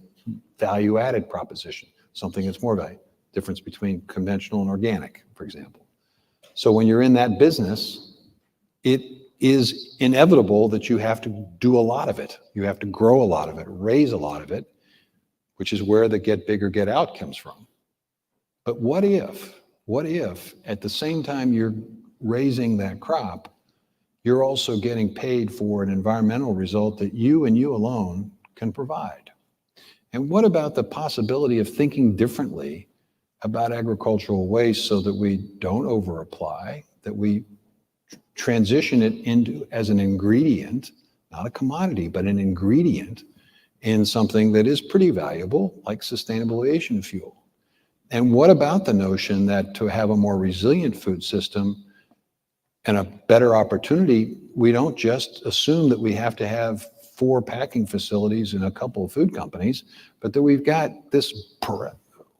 Speaker 17: value-added proposition, something that's more value. Difference between conventional and organic, for example. So when you're in that business, it is inevitable that you have to do a lot of it. You have to grow a lot of it, raise a lot of it, which is where the get bigger, get out comes from. But what if at the same time you're raising that crop, you're also getting paid for an environmental result that you and you alone can provide? And what about the possibility of thinking differently about agricultural waste so that we don't over-apply, that we transition it into as an ingredient, not a commodity, but an ingredient in something that is pretty valuable, like sustainable aviation fuel? And what about the notion that to have a more resilient food system and a better opportunity, we don't just assume that we have to have 4 packing facilities and a couple of food companies, but that we've got this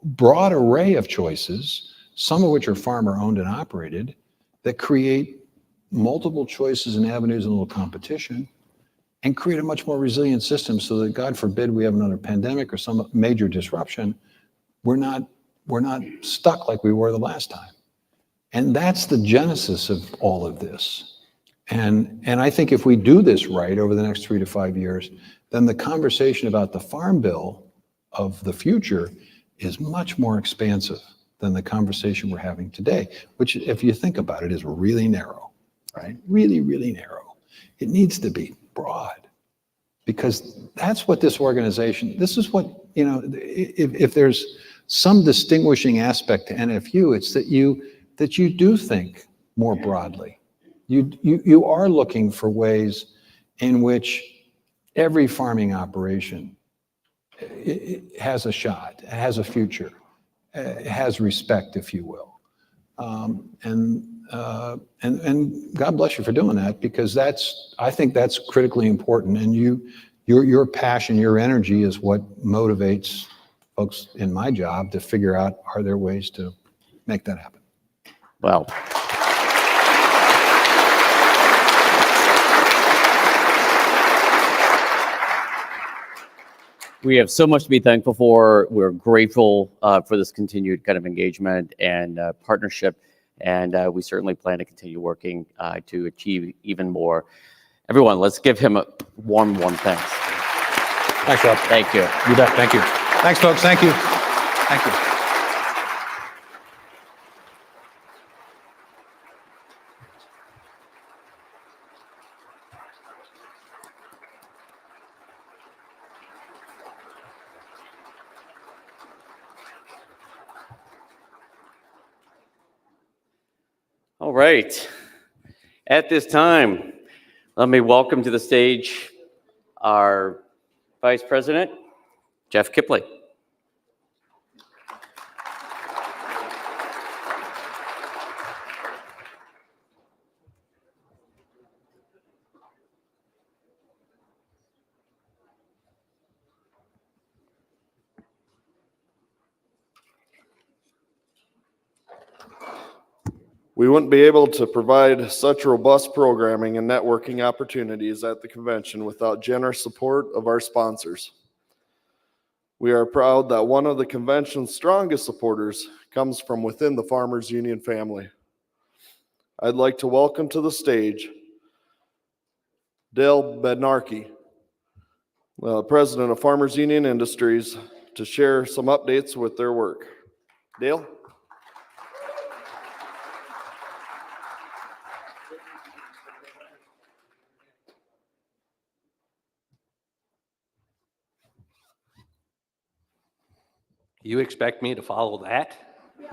Speaker 17: broad array of choices, some of which are farmer owned and operated, that create multiple choices and avenues and a little competition, and create a much more resilient system so that, God forbid, we have another pandemic or some major disruption, we're not stuck like we were the last time. And that's the genesis of all of this. And I think if we do this right over the next 3 to 5 years, then the conversation about the farm bill of the future is much more expansive than the conversation we're having today, which, if you think about it, is really narrow, right? Really, really narrow. It needs to be broad, because that's what this organization, this is what, if there's some distinguishing aspect to NFU, it's that you do think more broadly. You are looking for ways in which every farming operation it has a shot, has a future, has respect, if you will. And God bless you for doing that, because I think that's critically important. And your passion, your energy is what motivates folks in my job to figure out, are there ways to make that happen?
Speaker 16: Well, we have so much to be thankful for. We're grateful for this continued kind of engagement and partnership, and we certainly plan to continue working to achieve even more. Everyone, let's give him a warm thanks.
Speaker 17: Thanks, Rob.
Speaker 16: Thank you.
Speaker 17: You bet. Thank you. Thanks, folks. Thank you. Thank you.
Speaker 16: All right. At this time, let me welcome to the stage our Vice President, Jeff Kipley.
Speaker 1: We wouldn't be able to provide such robust programming and networking opportunities at the convention without generous support of our sponsors. We are proud that one of the convention's strongest supporters comes from within the Farmers Union family. I'd like to welcome to the stage Dale Bednarki, President of Farmers Union Industries, to share some updates with their work. Dale?
Speaker 18: You expect me to follow that? Is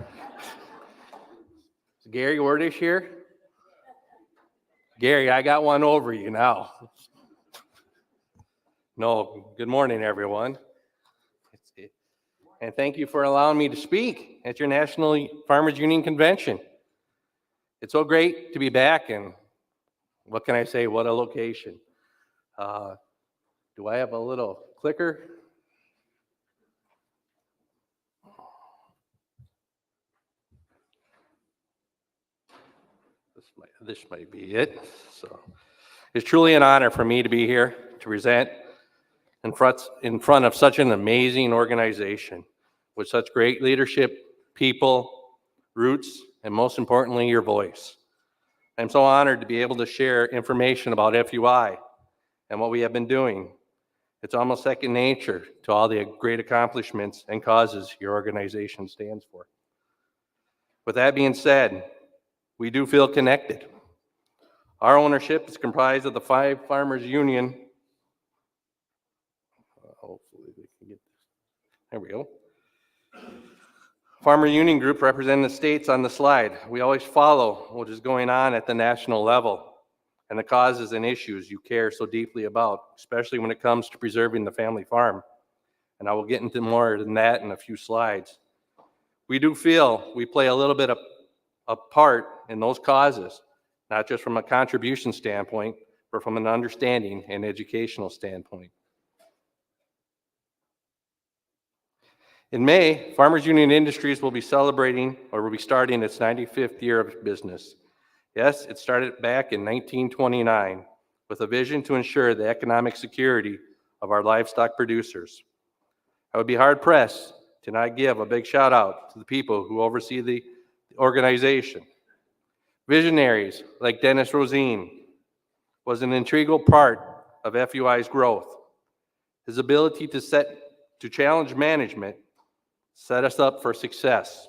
Speaker 18: Gary Wordish here? Gary, I got one over you now. No, good morning, everyone. And thank you for allowing me to speak at your National Farmers Union Convention. It's so great to be back, and what can I say? What a location. Do I have a little clicker? this might be it. So it's truly an honor for me to be here to present in front of such an amazing organization with such great leadership, people, roots, and most importantly, your voice. I'm so honored to be able to share information about FUI and what we have been doing. It's almost second nature to all the great accomplishments and causes your organization stands for. With that being said, we do feel connected. Our ownership is comprised of the 5 Farmers Union. Hopefully they can get this. There we go. Farmer Union Group representing the states on the slide. We always follow what is going on at the national level and the causes and issues you care so deeply about, especially when it comes to preserving the family farm. And I will get into more than that in a few slides. We do feel we play a little bit of a part in those causes, not just from a contribution standpoint, but from an understanding and educational standpoint. In May, Farmers Union Industries will be celebrating, or will be starting its 95th year of business. Yes, it started back in 1929 with a vision to ensure the economic security of our livestock producers. I would be hard-pressed to not give a big shout out to the people who oversee the organization. Visionaries like Dennis Rosine was an integral part of FUI's growth. His ability to challenge management set us up for success.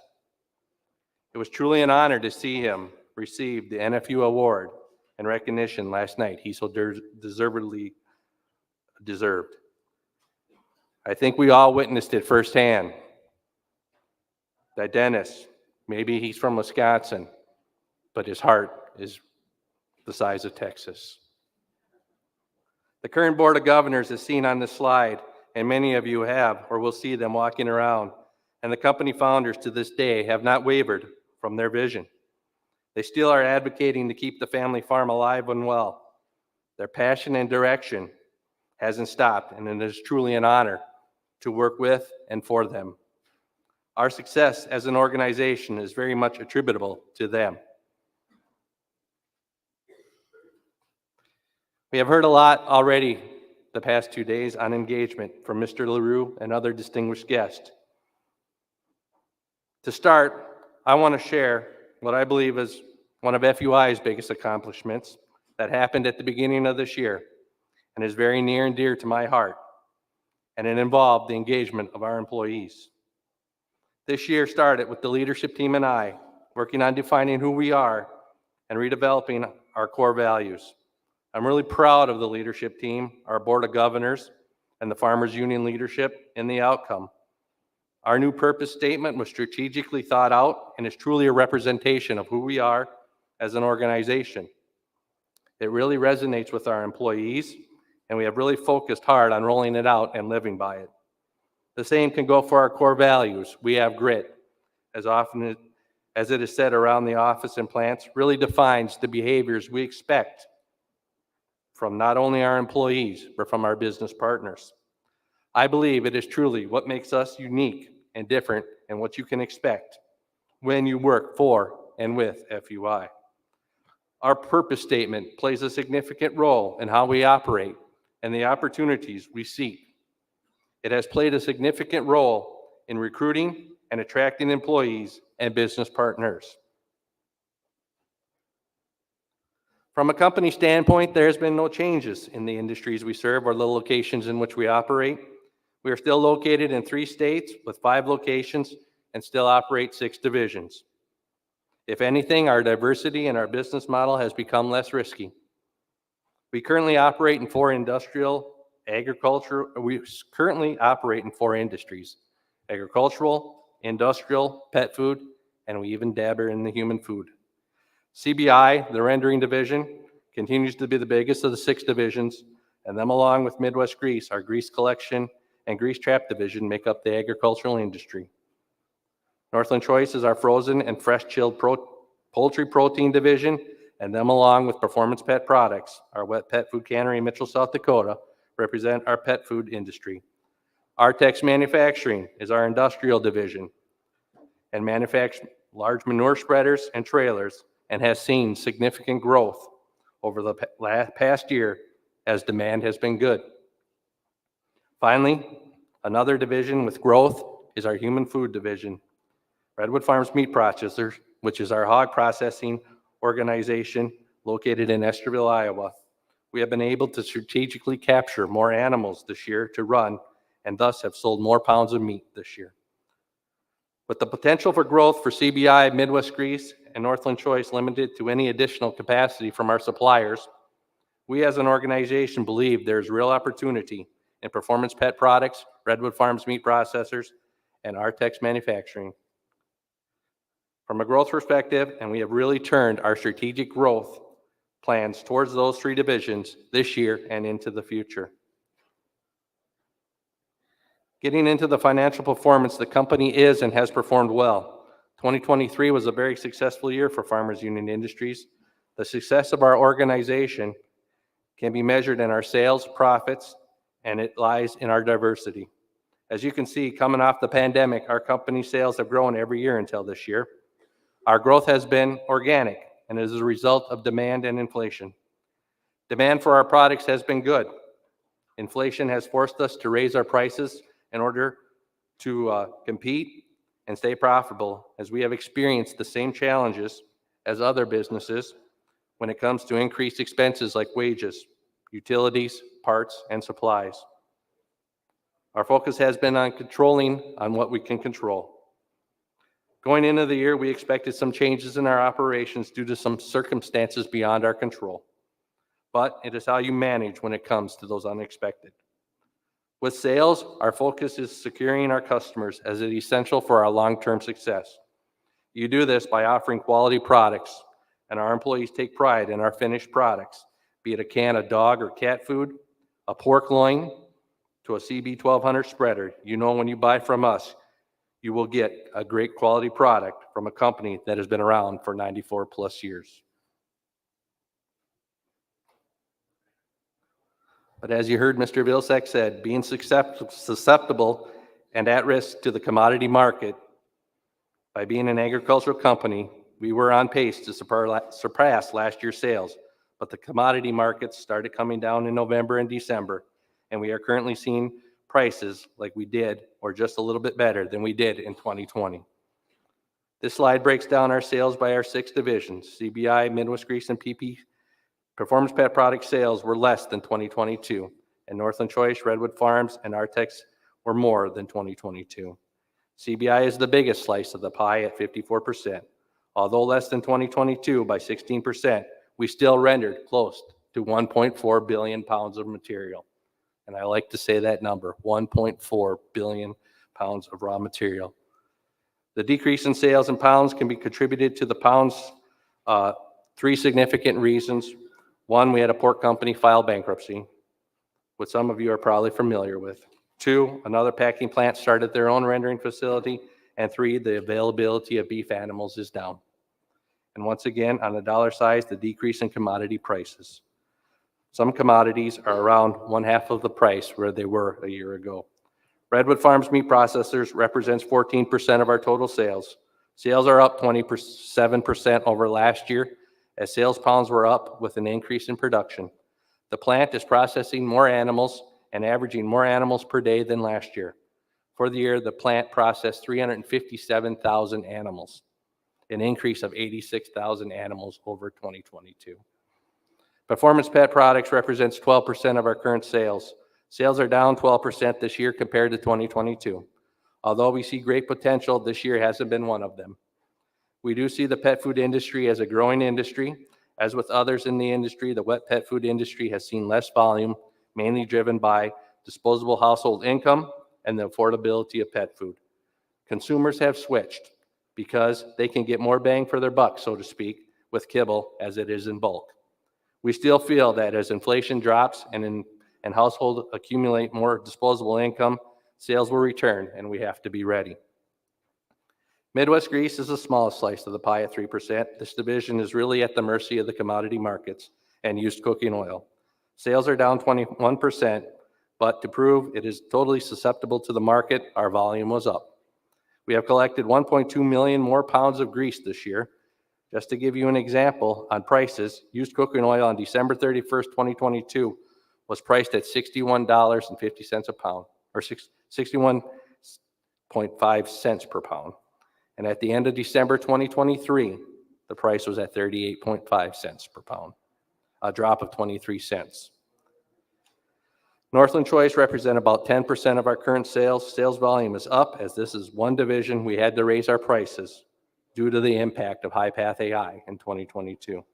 Speaker 18: It was truly an honor to see him receive the NFU award and recognition last night. He so deservedly deserved. I think we all witnessed it firsthand. That Dennis, maybe he's from Wisconsin, but his heart is the size of Texas. The current Board of Governors is seen on this slide, and many of you have or will see them walking around. And the company founders to this day have not wavered from their vision. They still are advocating to keep the family farm alive and well. Their passion and direction hasn't stopped, and it is truly an honor to work with and for them. Our success as an organization is very much attributable to them. We have heard a lot already the past 2 days on engagement from Mr. LaRue and other distinguished guests. To start, I want to share what I believe is one of FUI's biggest accomplishments that happened at the beginning of this year and is very near and dear to my heart, and it involved the engagement of our employees. This year started with the leadership team and I working on defining who we are and redeveloping our core values. I'm really proud of the leadership team, our Board of Governors, and the Farmers Union leadership in the outcome. Our new purpose statement was strategically thought out and is truly a representation of who we are as an organization. It really resonates with our employees, and we have really focused hard on rolling it out and living by it. The same can go for our core values. We have grit, as often as it is said around the office and plants, really defines the behaviors we expect from not only our employees, but from our business partners. I believe it is truly what makes us unique and different and what you can expect when you work for and with FUI. Our purpose statement plays a significant role in how we operate and the opportunities we seek. It has played a significant role in recruiting and attracting employees and business partners. From a company standpoint, there has been no changes in the industries we serve or the locations in which we operate. We are still located in 3 states with 5 locations and still operate 6 divisions. If anything, our diversity in our business model has become less risky. We currently operate in 4 industries: agricultural, industrial, pet food, and we even dabble in the human food. CBI, the rendering division, continues to be the biggest of the 6 divisions, and them along with Midwest Grease, our grease collection and grease trap division, make up the agricultural industry. Northland Choice is our frozen and fresh chilled poultry protein division, and them along with Performance Pet Products, our wet pet food cannery in Mitchell, South Dakota, represent our pet food industry. Artex Manufacturing is our industrial division and manufactures large manure spreaders and trailers and has seen significant growth over the past year as demand has been good. Finally, another division with growth is our human food division. Redwood Farms Meat Processors, which is our hog processing organization located in Esterville, Iowa. We have been able to strategically capture more animals this year to run and thus have sold more pounds of meat this year. With the potential for growth for CBI, Midwest Grease, and Northland Choice limited to any additional capacity from our suppliers, we as an organization believe there's real opportunity in Performance Pet Products, Redwood Farms Meat Processors, and Artex Manufacturing. From a growth perspective, and we have really turned our strategic growth plans towards those three divisions this year and into the future. Getting into the financial performance, the company is and has performed well. 2023 was a very successful year for Farmers Union Industries. The success of our organization can be measured in our sales, profits, and it lies in our diversity. As you can see, coming off the pandemic, our company sales have grown every year until this year. Our growth has been organic and is a result of demand and inflation. Demand for our products has been good. Inflation has forced us to raise our prices in order to compete and stay profitable, as we have experienced the same challenges as other businesses when it comes to increased expenses like wages, utilities, parts, and supplies. Our focus has been on controlling on what we can control. Going into the year, we expected some changes in our operations due to some circumstances beyond our control. But it is how you manage when it comes to those unexpected. With sales, our focus is securing our customers as it is essential for our long-term success. You do this by offering quality products, and our employees take pride in our finished products, be it a can of dog or cat food, a pork loin, to a CB 1200 spreader. You know when you buy from us, you will get a great quality product from a company that has been around for 94 plus years. But as you heard Mr. Vilsack said, being susceptible and at risk to the commodity market, by being an agricultural company, we were on pace to surpass last year's sales. But the commodity markets started coming down in November and December, and we are currently seeing prices like we did, or just a little bit better than we did in 2020. This slide breaks down our sales by our 6 divisions. CBI, Midwest Grease, and PP Performance Pet Product sales were less than 2022, and Northland Choice, Redwood Farms, and Artex were more than 2022. CBI is the biggest slice of the pie at 54%. Although less than 2022 by 16%, we still rendered close to 1.4 billion pounds of material. And I like to say that number, 1.4 billion pounds of raw material. The decrease in sales in pounds can be contributed to the pounds, 3 significant reasons. One, we had a pork company file bankruptcy, which some of you are probably familiar with. 2, another packing plant started their own rendering facility. And 3, the availability of beef animals is down. And once again, on the dollar size, the decrease in commodity prices. Some commodities are around 1/2 of the price where they were a year ago. Redwood Farms Meat Processors represents 14% of our total sales. Sales are up 27% over last year, as sales pounds were up with an increase in production. The plant is processing more animals and averaging more animals per day than last year. For the year, the plant processed 357,000 animals, an increase of 86,000 animals over 2022. Performance Pet Products represents 12% of our current sales. Sales are down 12% this year compared to 2022. Although we see great potential, this year hasn't been one of them. We do see the pet food industry as a growing industry. As with others in the industry, the wet pet food industry has seen less volume, mainly driven by disposable household income and the affordability of pet food. Consumers have switched because they can get more bang for their buck, so to speak, with kibble as it is in bulk. We still feel that as inflation drops and households accumulate more disposable income, sales will return, and we have to be ready. Midwest Grease is the smallest slice of the pie at 3%. This division is really at the mercy of the commodity markets and used cooking oil. Sales are down 21%, but to prove it is totally susceptible to the market, our volume was up. We have collected 1.2 million more pounds of grease this year, Just to give you an example on prices, used cooking oil on December 31st, 2022 was priced at $61.50 a pound, or 61.5 cents per pound. And at the end of December 2023, the price was at 38.5 cents per pound, a drop of 23 cents. Northland Choice represent about 10% of our current sales. Sales volume is up, as this is one division we had to raise our prices due to the impact of HighPath AI in 2022.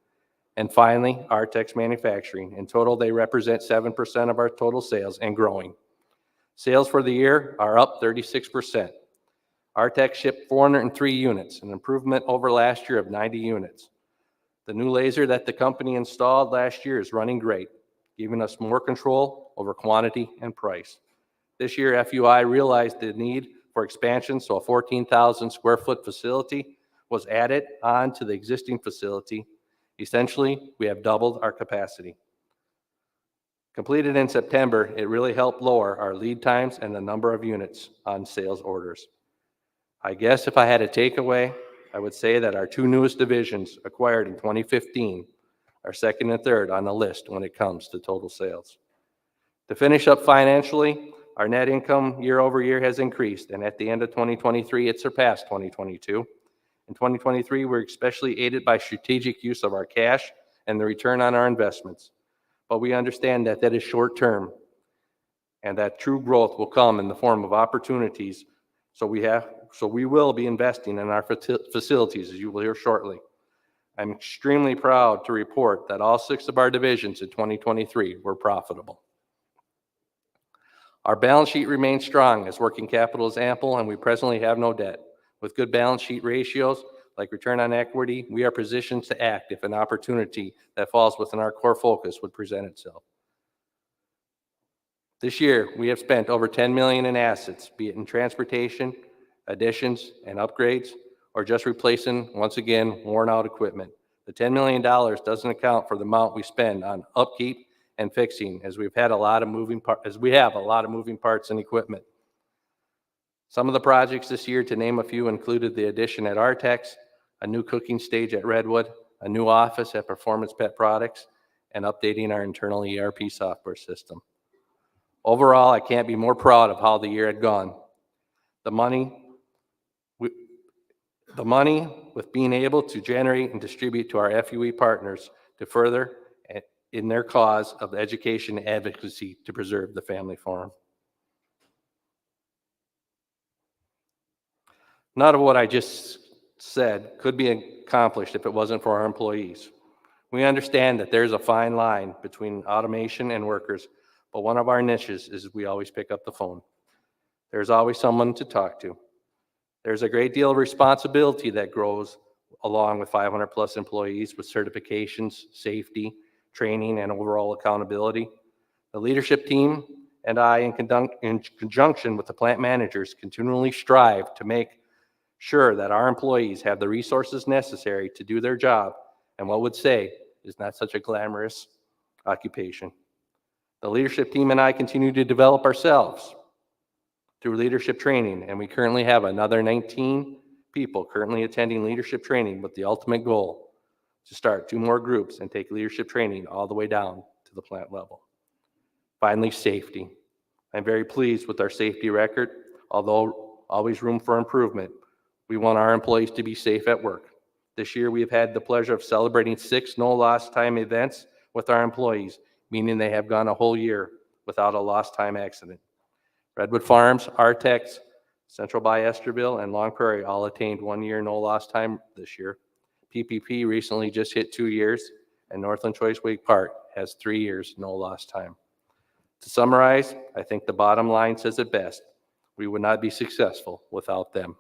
Speaker 18: And finally, Artex Manufacturing. In total, they represent 7% of our total sales and growing. Sales for the year are up 36%. Artex shipped 403 units, an improvement over last year of 90 units. The new laser that the company installed last year is running great, giving us more control over quantity and price. This year, FUI realized the need for expansion, so a 14,000 square foot facility was added on to the existing facility. Essentially, we have doubled our capacity. Completed in September, it really helped lower our lead times and the number of units on sales orders. I guess if I had a takeaway, I would say that our two newest divisions acquired in 2015 are second and third on the list when it comes to total sales. To finish up financially, our net income year over year has increased, and at the end of 2023, it surpassed 2022. In 2023, we're especially aided by strategic use of our cash and the return on our investments. But we understand that that is short term, and that true growth will come in the form of opportunities. So we will be investing in our facilities, as you will hear shortly. I'm extremely proud to report that all 6 of our divisions in 2023 were profitable. Our balance sheet remains strong as working capital is ample and we presently have no debt. With good balance sheet ratios like return on equity, we are positioned to act if an opportunity that falls within our core focus would present itself. This year, we have spent over $10 million in assets, be it in transportation, additions, and upgrades, or just replacing, once again, worn out equipment. The $10 million doesn't account for the amount we spend on upkeep and fixing, as we have a lot of moving parts and equipment. Some of the projects this year, to name a few, included the addition at Artex, a new cooking stage at Redwood, a new office at Performance Pet Products, and updating our internal ERP software system. Overall, I can't be more proud of how the year had gone. The money with being able to generate and distribute to our FUE partners to further in their cause of education and advocacy to preserve the family farm. None of what I just said could be accomplished if it wasn't for our employees. We understand that there's a fine line between automation and workers, but one of our niches is we always pick up the phone. There's always someone to talk to. There's a great deal of responsibility that grows along with 500 plus employees with certifications, safety, training, and overall accountability. The leadership team and I, in conjunction with the plant managers, continually strive to make sure that our employees have the resources necessary to do their job, and what would say is not such a glamorous occupation. The leadership team and I continue to develop ourselves through leadership training, and we currently have another 19 people currently attending leadership training with the ultimate goal to start 2 more groups and take leadership training all the way down to the plant level. Finally, safety. I'm very pleased with our safety record, although always room for improvement. We want our employees to be safe at work. This year, we have had the pleasure of celebrating 6 no lost time events with our employees, meaning they have gone a whole year without a lost time accident. Redwood Farms, Artex, Central by Esterville, and Long Prairie all attained 1 year no lost time this year. PPP recently just hit 2 years, and Northland Choice Wake Park has 3 years no lost time. To summarize, I think the bottom line says it best. We would not be successful without them.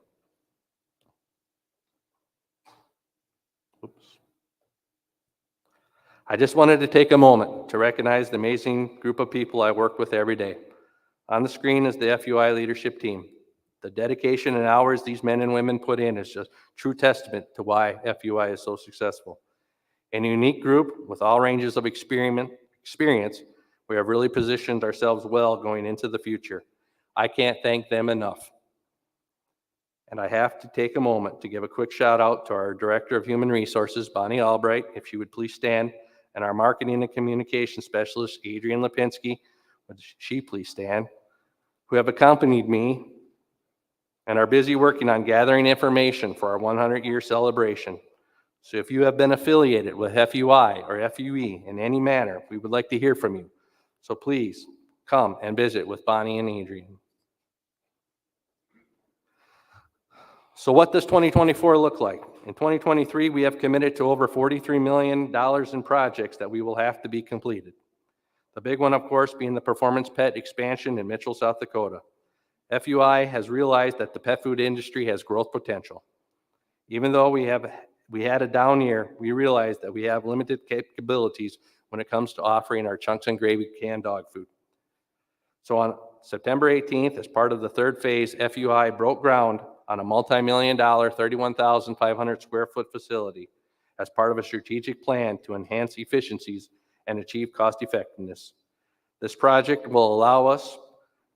Speaker 18: I just wanted to take a moment to recognize the amazing group of people I work with every day. On the screen is the FUI leadership team. The dedication and hours these men and women put in is just true testament to why FUI is so successful. In a unique group with all ranges of experience, we have really positioned ourselves well going into the future. I can't thank them enough. And I have to take a moment to give a quick shout out to our Director of Human Resources, Bonnie Albright, if she would please stand, and our Marketing and Communication Specialist, Adrian Lipinski, would she please stand, who have accompanied me and are busy working on gathering information for our 100-year celebration. So if you have been affiliated with FUI or FUE in any manner, we would like to hear from you. So please come and visit with Bonnie and Adrian. So what does 2024 look like? In 2023, we have committed to over $43 million in projects that we will have to be completed. The big one, of course, being the Performance Pet expansion in Mitchell, South Dakota. FUI has realized that the pet food industry has growth potential. Even though we had a down year, we realized that we have limited capabilities when it comes to offering our chunks and gravy canned dog food. So on September 18th, as part of the third phase, FUI broke ground on a multi-million-dollar, 31,500 square foot facility as part of a strategic plan to enhance efficiencies and achieve cost effectiveness. This project will allow us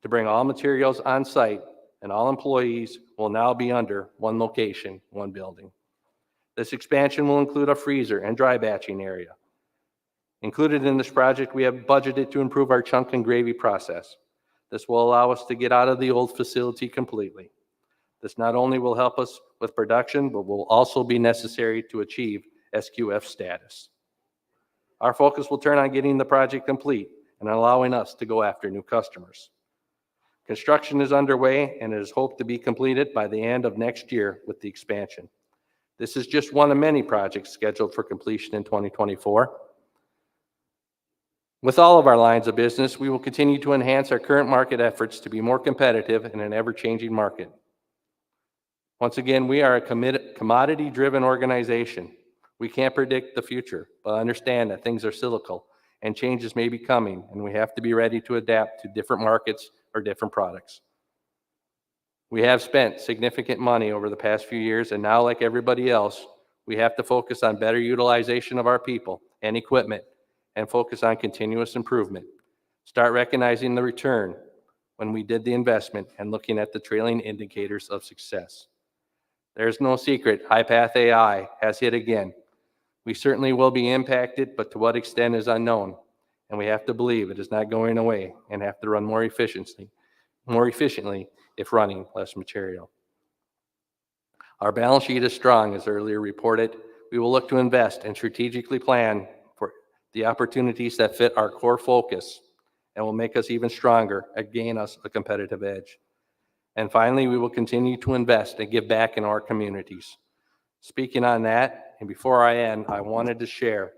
Speaker 18: to bring all materials on site, and all employees will now be under one location, one building. This expansion will include a freezer and dry batching area. Included in this project, we have budgeted to improve our chunk and gravy process. This will allow us to get out of the old facility completely. This not only will help us with production, but will also be necessary to achieve SQF status. Our focus will turn on getting the project complete and allowing us to go after new customers. Construction is underway and it is hoped to be completed by the end of next year with the expansion. This is just one of many projects scheduled for completion in 2024. With all of our lines of business, we will continue to enhance our current market efforts to be more competitive in an ever-changing market. Once again, we are a commodity-driven organization. We can't predict the future, but understand that things are cyclical and changes may be coming, and we have to be ready to adapt to different markets or different products. We have spent significant money over the past few years, and now, like everybody else, we have to focus on better utilization of our people and equipment and focus on continuous improvement. Start recognizing the return when we did the investment and looking at the trailing indicators of success. There's no secret, HighPath AI has hit again. We certainly will be impacted, but to what extent is unknown. And we have to believe it is not going away and have to run more efficiently if running less material. Our balance sheet is strong, as earlier reported. We will look to invest and strategically plan for the opportunities that fit our core focus and will make us even stronger and gain us a competitive edge. And finally, we will continue to invest and give back in our communities. Speaking on that, and before I end, I wanted to share.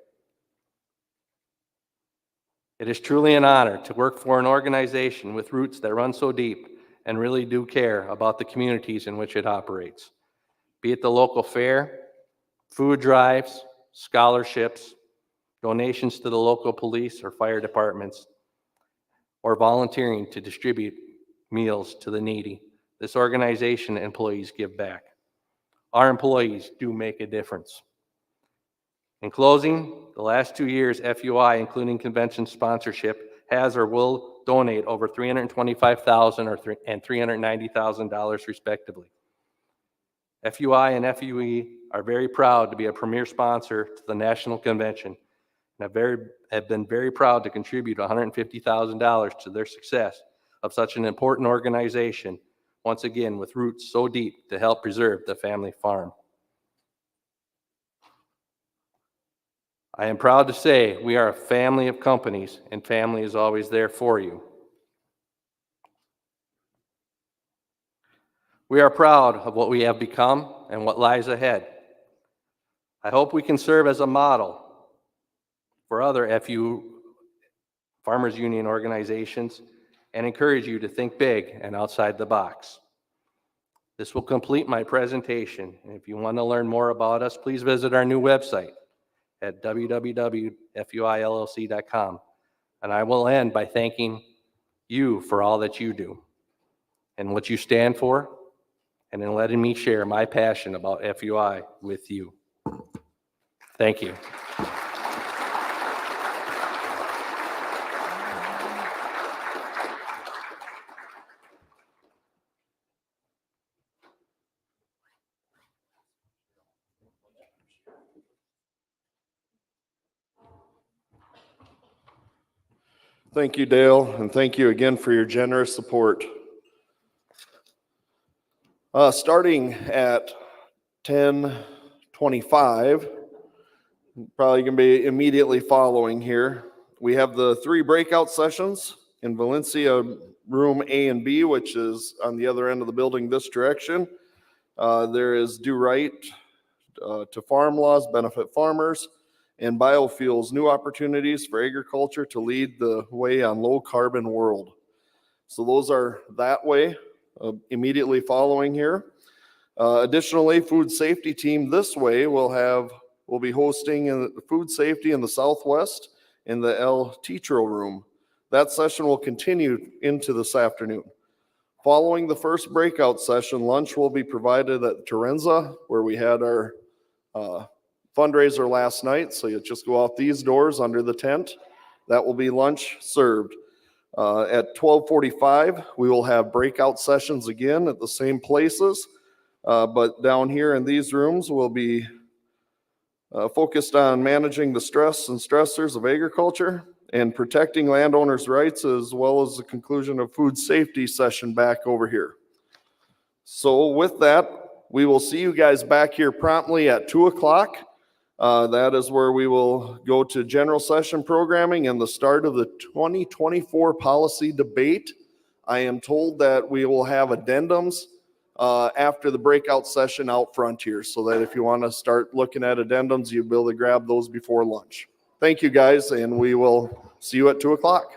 Speaker 18: It is truly an honor to work for an organization with roots that run so deep and really do care about the communities in which it operates. Be it the local fair, food drives, scholarships, donations to the local police or fire departments, or volunteering to distribute meals to the needy. This organization employees give back. Our employees do make a difference. In closing, the last 2 years, FUI, including convention sponsorship, has or will donate over $325,000 and $390,000 respectively. FUI and FUE are very proud to be a premier sponsor to the national convention and have been very proud to contribute $150,000 to their success of such an important organization, once again with roots so deep to help preserve the family farm. I am proud to say we are a family of companies, and family is always there for you. We are proud of what we have become and what lies ahead. I hope we can serve as a model for other FU Farmers Union organizations and encourage you to think big and outside the box. This will complete my presentation. And if you want to learn more about us, please visit our new website at www.fuillc.com. And I will end by thanking you for all that you do and what you stand for, and in letting me share my passion about FUI with you. Thank you.
Speaker 1: Thank you, Dale, and thank you again for your generous support. Starting at 10:25, probably going to be immediately following here, we have the 3 breakout sessions in Valencia Room A and B, which is on the other end of the building this direction. There is Do Right to Farm Laws, Benefit Farmers, and Biofuels, New Opportunities for Agriculture to Lead the Way on Low Carbon World. So those are that way, immediately following here. Additionally, Food Safety Team this way will be hosting food safety in the Southwest in the El Teatro Room. That session will continue into this afternoon. Following the first breakout session, lunch will be provided at Terenza, where we had our fundraiser last night. So you just go out these doors under the tent. That will be lunch served. At 12:45, we will have breakout sessions again at the same places. But down here in these rooms, we'll be focused on managing the stress and stressors of agriculture and protecting landowners' rights, as well as the conclusion of food safety session back over here. So with that, we will see you guys back here promptly at 2 o'clock. That is where we will go to general session programming and the start of the 2024 policy debate. I am told that we will have addendums after the breakout session out front here, so that if you want to start looking at addendums, you'll be able to grab those before lunch. Thank you, guys, and we will see you at 2 o'clock.